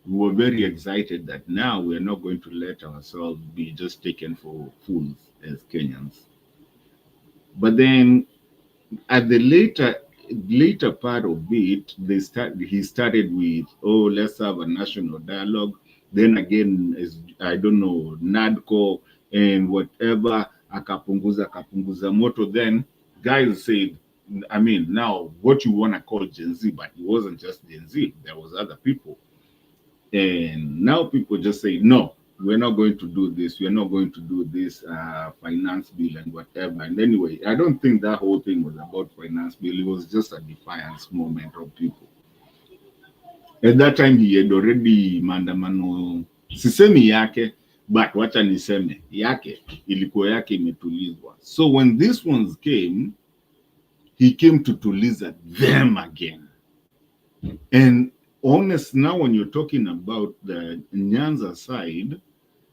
We were very excited that now we're not going to let ourselves be just taken for fools as Kenyans. But then at the later part of it, he started with, oh, let's have a national dialogue. Then again, as I don't know, NADCO and whatever, akapunguza moto. Then guys said, I mean, now what you want to call Gen Z, but it wasn't just Gen Z, there was other people. And now people just say, no, we're not going to do this. We're not going to do this finance bill and whatever. And anyway, I don't think that whole thing was about finance bill. It was just a defiance moment of people. At that time, he had already maandamano, sisemi yake, but wacha niseme yake, ilikuwa yake imetulizwa. So when these ones came, he came to tuliza them again. And honest, now when you're talking about the Nyanza side,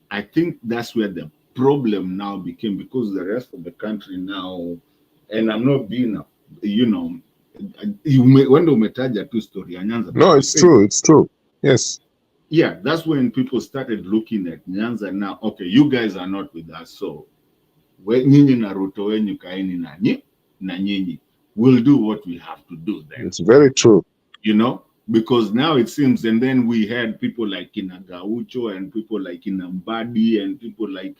I think that's where the problem now became, because the rest of the country now, and I'm not being, when umetaja tu story ya Nyanza. No, it's true. It's true. Yes. Yeah, that's when people started looking at Nyanza now. Okay, you guys are not with us, so nyinyi na Ruto wenyu kaeni na nyinyi. We'll do what we have to do then. It's very true. Because now it seems, and then we had people like Kina Gaucho and people like Kina Mbadi and people like,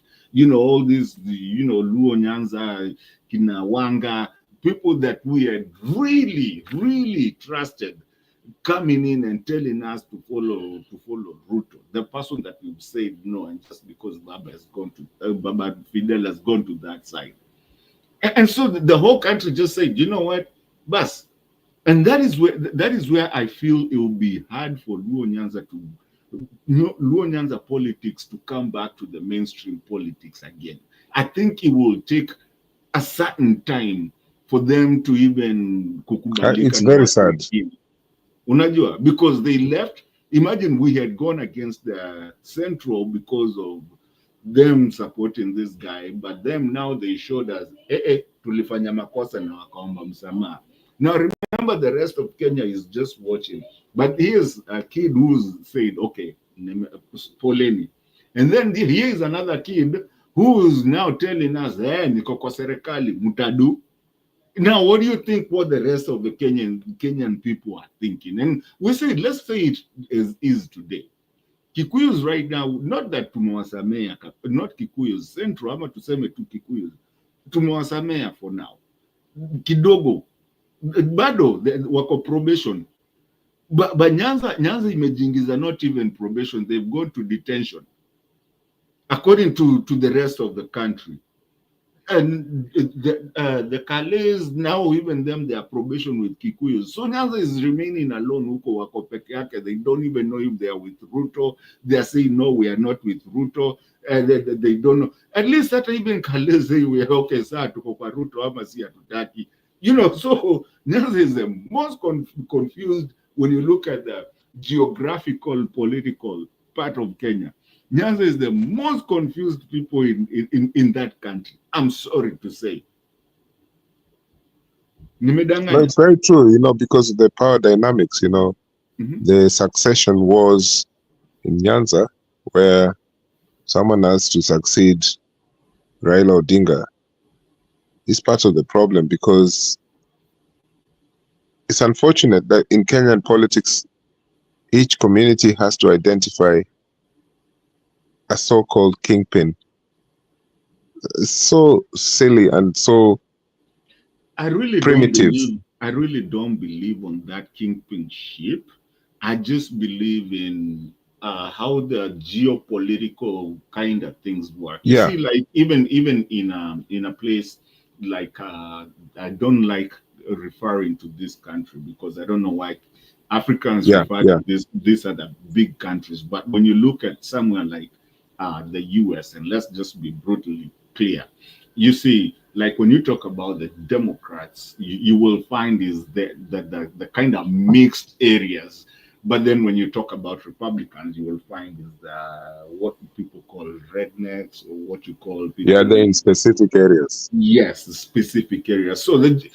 all these, Luo Nyanza, Kina Wanga, people that we had really, really trusted coming in and telling us to follow Ruto, the person that we've said no, and just because Baba Fidel has gone to that side. And so the whole country just said, you know what, Bas. And that is where I feel it will be hard for Luo Nyanza politics to come back to the mainstream politics again. I think it will take a certain time for them to even kukubalika. It's very sad. Unajua, because they left. Imagine we had gone against the Central because of them supporting this guy, but them now they showed us, tulifanya makosa na wakaomba msamaha. Now remember, the rest of Kenya is just watching. But here's a kid who's said, okay, poleni. And then here is another kid who is now telling us, niko kwa serikali, mutadu. Now, what do you think what the rest of the Kenyan people are thinking? And we said, let's say it is today. Kikuyus right now, not that tumewasamea, not Kikuyus, Central, ama tuseme tu Kikuyus, tumewasamea for now. Kidogo, bado wako probation. But Nyanza imejingiza not even probation, they've gone to detention, according to the rest of the country. And the Calais now, even them, they are probation with Kikuyus. So Nyanza is remaining alone. Huko wako peke yake. They don't even know if they are with Ruto. They are saying, no, we are not with Ruto. They don't know. At least that even Calais say, we are okay, sir, tuko kwa Ruto, ama si hatutaki. So Nyanza is the most confused when you look at the geographical, political part of Kenya. Nyanza is the most confused people in that country. I'm sorry to say. No, it's very true, because of the power dynamics, the succession wars in Nyanza, where someone has to succeed Raila Odinga, is part of the problem, because it's unfortunate that in Kenyan politics, each community has to identify a so-called kingpin so silly and so I really primitive. don't believe on that kingpinship. I just believe in how the geopolitical kind of things work. You Yeah, see, like even in a place like I don't like referring to this country because I don't know why Africans yeah, refer yeah, to these are the big countries. But when you look at somewhere like the US, and let's just be brutally clear, you see, like when you talk about the Democrats, you will find is the kind of mixed areas. But then when you talk about Republicans, you will find is what people call rednecks or what you call yeah. people They're in in, specific areas. yes, specific areas. So the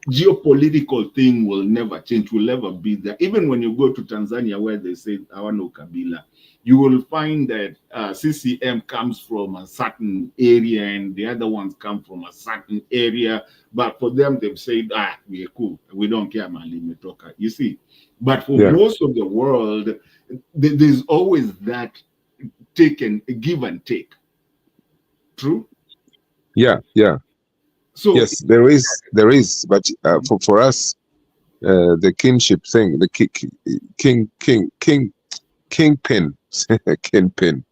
geopolitical thing will never change, will never be there. Even when you go to Tanzania, where they say Awano Kabila, you will find that CCM comes from a certain area and the other ones come from a certain area. But for them, they've said, we're cool. We don't care, Mali Metoka. You see? But for Yeah, most of the world, there's always that give and take. True? yeah, yeah. So, Yes, there is. But for us, the kinship thing, the kingpin, kingpin,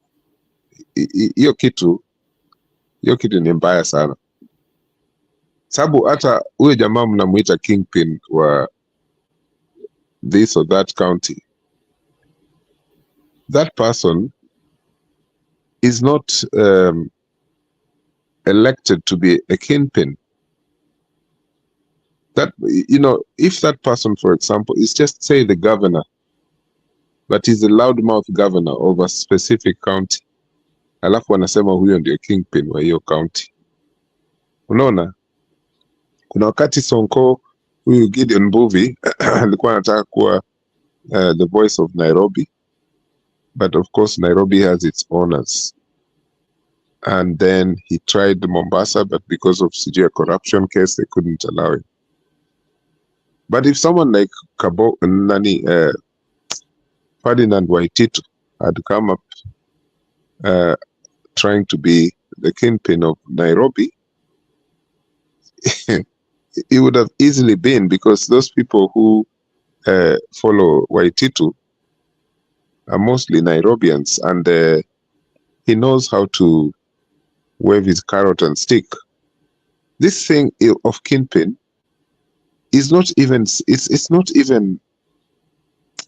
hiyo kitu ni mbaya sana, sababu hata huyo jamaa mnamuita kingpin wa this or that county, that person is not elected to be a kingpin. That, if that person, for example, is just say the governor, but he's a loudmouth governor of a specific county, alafu wanasema huyo ndio kingpin wa hiyo county. Unaona, kuna wakati Sonko, huyu Gideon Mbuvi alikuwa anataka kuwa the voice of Nairobi, but of course Nairobi has its owners, and then he tried Mombasa, but because of a corruption case they couldn't allow him. But if someone like Ferdinand Waititu had come up trying to be the kingpin of Nairobi, he would have easily been, because those people who follow Waititu are mostly Nairobians, and he knows how to wave his carrot and stick. This thing of kingpin is not even, it's not even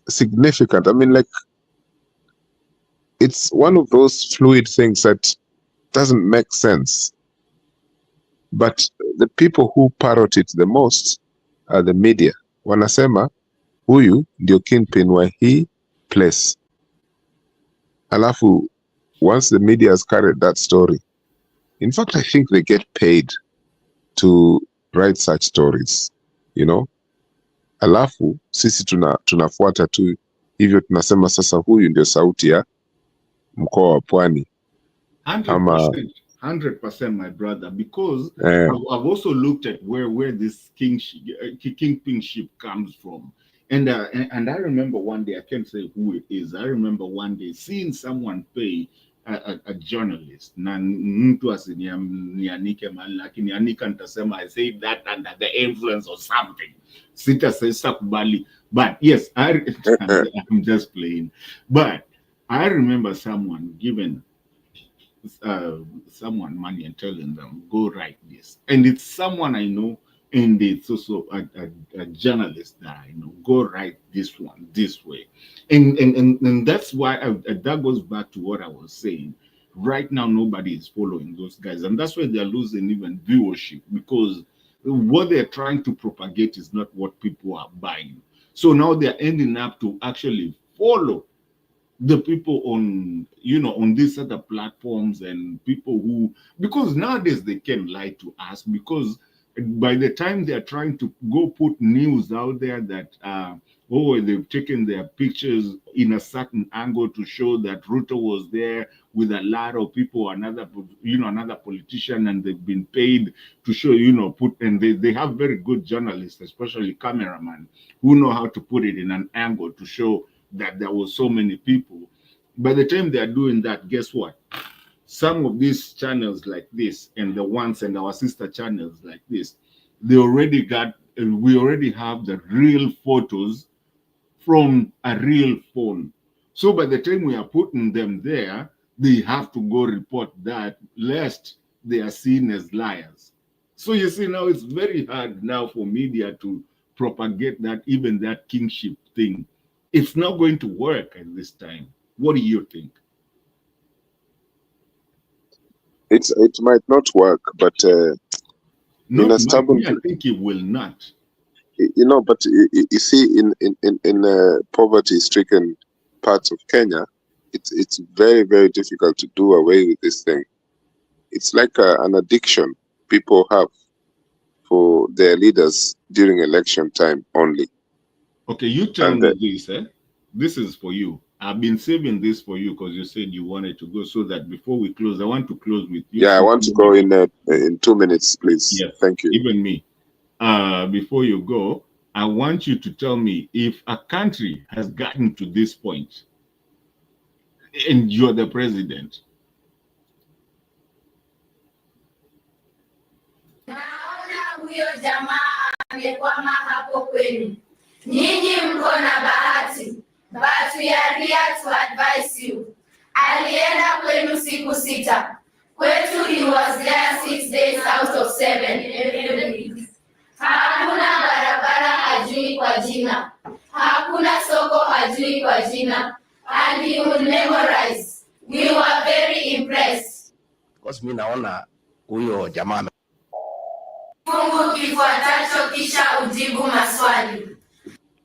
significant. I mean, like, it's one of those fluid things that doesn't make sense. But the people who parrot it the most are the media. Wanasema huyu ndio kingpin wa hii place. Alafu, once the media has carried that story, in fact, I think they get paid to write such stories, Alafu, sisi tunafuata tu hivyo, tunasema sasa huyu ndio sauti ya mkoa wa Pwani. 100%, my brother, because I've also looked at where this kingpinship comes from. And I remember one day, I can't say who it is. I remember one day seeing someone pay a journalist. Na mtu asinianike mali, lakini anika nitasema I say that under the influence of something. Sita kubali. But yes, I'm just playing. But I remember someone giving someone money and telling them, go write this. And it's someone I know, and it's also a journalist that I know, go write this one this way. And that's why that goes back to what I was saying. Right now, nobody is following those guys. And that's why they're losing even viewership, because what they're trying to propagate is not what people are buying. So now they're ending up to actually follow the people on these other platforms, and people who, because nowadays they can lie to us, because by the time they're trying to go put news out there that they've taken their pictures in a certain angle to show that Ruto was there with a lot of people, another politician, and they've been paid to show, and they have very good journalists, especially cameramen, who know how to put it in an angle to show that there was so many people. By the time they are doing that, guess what? Some of these channels like this and the ones and our sister channels like this, we already have the real photos from a real phone. So by the time we are putting them there, they have to go report that, lest they are seen as liars. So you see, now it's very hard now for media to propagate that, even that kingship thing. It's not going to work at this time. What do you think? It might not work, but No, I think it will not. But you see, in poverty-stricken parts of Kenya, it's very, very difficult to do away with this thing. It's like an addiction people have for their leaders during election time only. Okay, you tell me this, This is for you. I've been saving this for you because you said you wanted to go, so that before we close, I want to close with you. Yeah, I want to go in 2 minutes, please. Yes, thank you. Even me. Before you go, I want you to tell me if a country has gotten to this point and you're the president. Nyinyi mko na bahati, but we are here to advise you. Alienda kwenu siku 6. Kwetu he was there 6 days out of 7 every week. Hakuna barabara hajui kwa jina. Hakuna soko hajui kwa jina. And he would memorize. We were very impressed. Because mimi naona huyo jamaa Fungu kifuatacho kisha ujibu maswali.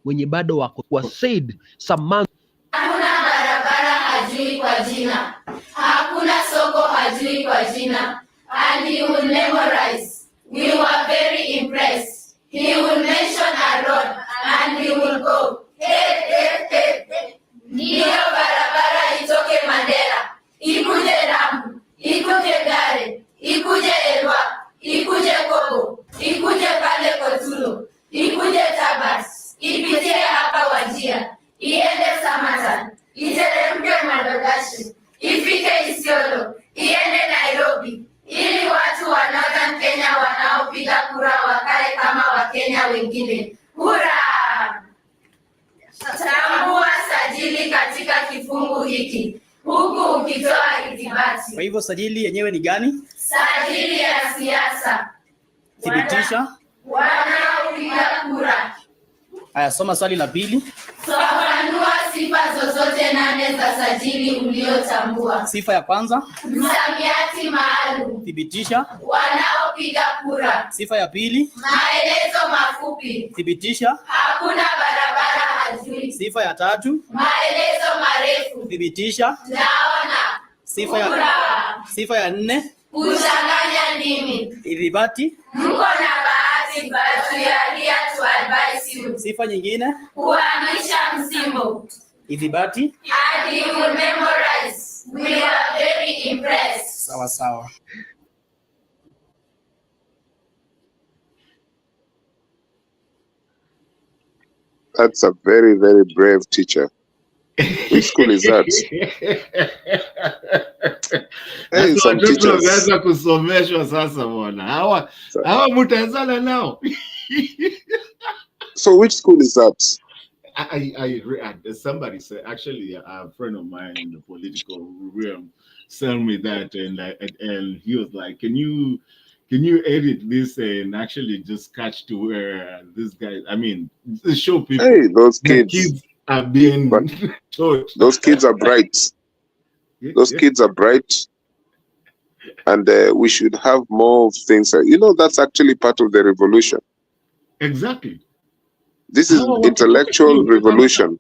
Wenye bado wako kwa said some months. Hakuna barabara hajui kwa jina. Hakuna soko hajui kwa jina. And he would memorize. We were very impressed. He would mention a road and he would go, Ndiyo barabara itoke Mandera, ikuje Lamu, ikuje Gare, ikuje Elwa, ikuje Kobo, ikuje pale Kotulo, ikuje Tabas, ipitie hapa Wajia, iende Samatan, iteremke Madogashi, ifike Isiolo, iende Nairobi, ili watu wa Northern Kenya wanaopiga kura wakae kama Wakenya wengine. Hurra! Tambua sajili katika kifungu hiki, huku ukitoa ithibati. Kwa hivyo sajili yenyewe ni gani? Sajili ya siasa. Thibitisha wanaopiga kura. Haya, soma swali la pili. Fafanua sifa zozote 8 za sajili uliotambua. Sifa ya kwanza, msamiati maalum. Thibitisha wanaopiga kura. Sifa ya pili, maelezo mafupi. Thibitisha hakuna barabara hajui. Sifa ya tatu, maelezo marefu. Thibitisha naona. Sifa ya 4, kuchanganya ndimi. Ithibati mko na bahati, but we are here to advise you. Sifa nyingine, kuhamisha msimbo. Ithibati and you will memorize. We are very impressed. Sawa sawa. That's a very, very brave teacher. Which school is that? Hey, some teachers. Kusomeshwa sasa bwana. Hawa mtazana nao. So which school is that? Somebody said, actually, a friend of mine in the political realm sent me that, and he was like, "Can you edit this and actually just catch to where this guy? I mean, show people." Hey, those kids are being taught. Those kids are bright. Those kids are bright, and we should have more things. That's actually part of the revolution. Exactly. This is intellectual revolution.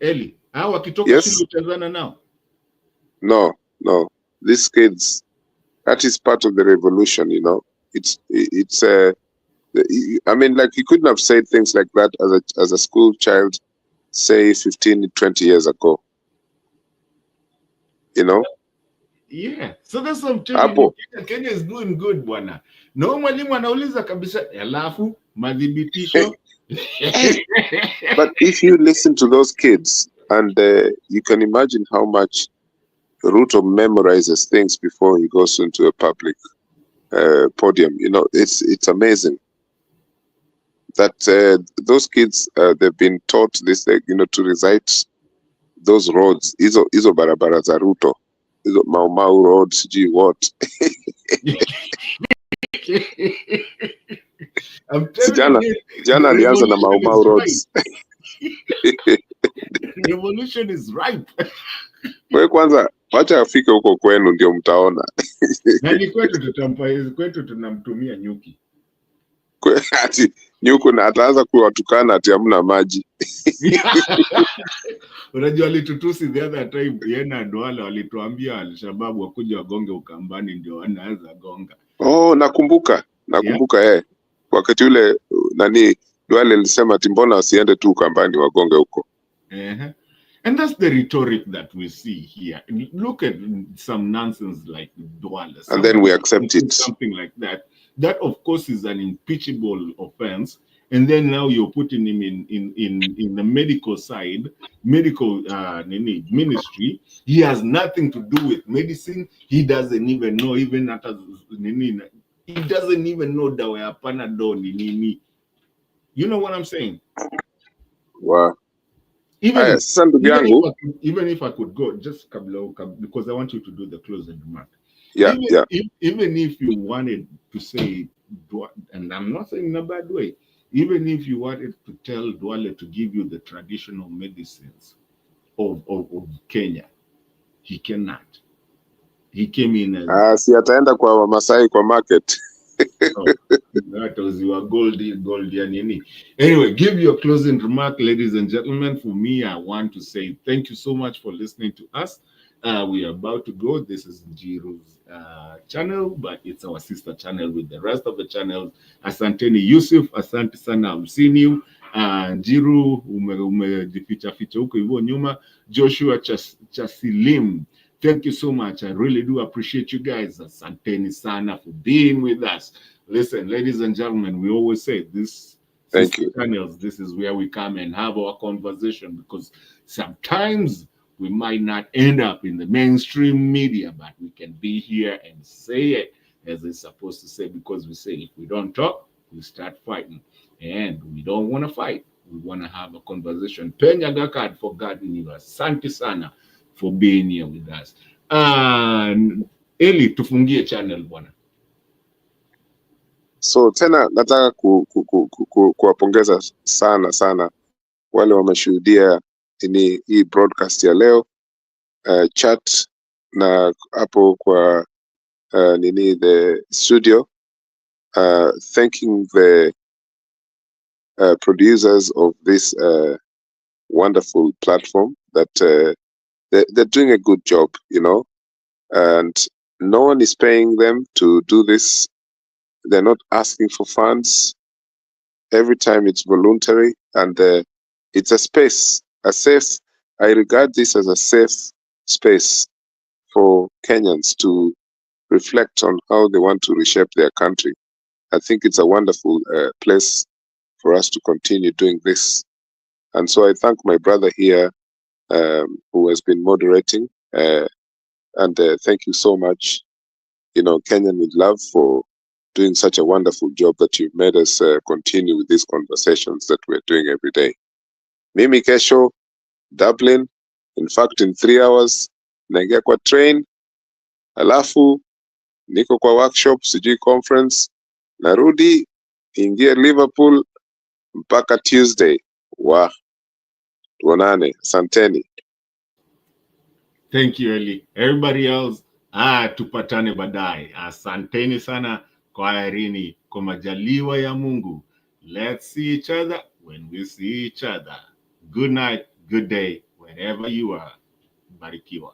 Eli, yes. Now? No. These kids, that is part of the revolution. It's I mean, like, you couldn't have said things like that as a school child, say 15, 20 years ago. Yeah, so that's what I'm telling you. Kenya is doing good, bwana. No mwalimu anauliza kabisa, alafu madhibitisho But if you listen to those kids, and you can imagine how much Ruto memorizes things before he goes into a public podium. You know, it's amazing that those kids, they've been taught this, you know, to recite those roads, hizo barabara za Ruto, hizo Mau roads, sijui what. I'm telling you, Jana alianza na Mau roads. Revolution is ripe. Wewe kwanza wacha afike huko kwenu ndio mtaona. Na ni kwetu tunamtumia nyuki. Ati nyuko na ataanza kuwatukana ati hamna maji. Unajua alitutusi the other time, yeye na Duale walituambia Al-Shabaab wakuja wagonge Ukambani ndio wanaanza gonga. Oh, nakumbuka yeah. Wakati ule nani Duale alisema ati mbona wasiende tu Ukambani wagonge huko. And that's the rhetoric that we see here. Look at some nonsense like Duale. And then we accept it. Something like that. That, of course, is an impeachable offense. And then now you're putting him in the medical side, medical ministry. He has nothing to do with medicine. He doesn't even know, he doesn't even know that we are Panadol. You know what I'm saying? Wow. Even if I could go, just because I want you to do the closing remark. Even if you wanted to say, and I'm not saying in a bad way, even if you wanted to tell Duale to give you the traditional medicines of Kenya, he cannot. He came in as... si ataenda kwa Masai kwa market. That was your gold. Anyway, give your closing remark, ladies and gentlemen. For me, I want to say thank you so much for listening to us. We are about to go. This is Jiru's channel, but it's our sister channel with the rest of the channels. Asanteni Yusuf, asante sana, I'm seeing you. Jiru, umejificha huko hivyo nyuma. Joshua Chasilim, thank you so much. I really do appreciate you guys. Asanteni sana for being with us. Listen, ladies and gentlemen, we always say this. Thank you. Channels, this is where we come and have our conversation, because sometimes we might not end up in the mainstream media, but we can be here and say it as it's supposed to say, because we say if we don't talk, we start fighting. And we don't want to fight. We want to have a conversation. Penya Gakad for God in you. Asante sana for being here with us. And Eli, tufungie channel bwana. So tena nataka kuwapongeza sana wale wameshuhudia hii broadcast ya leo, chat na hapo kwa the studio, thanking the producers of this wonderful platform that they're doing a good job, you know, and no one is paying them to do this. They're not asking for funds. Every time it's voluntary, and it's a space, I regard this as a safe space for Kenyans to reflect on how they want to reshape their country. I think it's a wonderful place for us to continue doing this. And so I thank my brother here who has been moderating, and thank you so much, Kenyan with love, for doing such a wonderful job that you've made us continue with these conversations that we're doing every day. Mimi kesho, Dublin, in fact in 3 hours, naingia kwa train, alafu niko kwa workshop, sijui conference, narudi, ingia Liverpool, mpaka Tuesday. Tuonane, santeni. Thank you, Eli. Everybody else, tupatane baadaye. Asanteni sana, kwaherini, kwa majaliwa ya Mungu. Let's see each other when we see each other. Good night, good day, wherever you are. Barikiwa.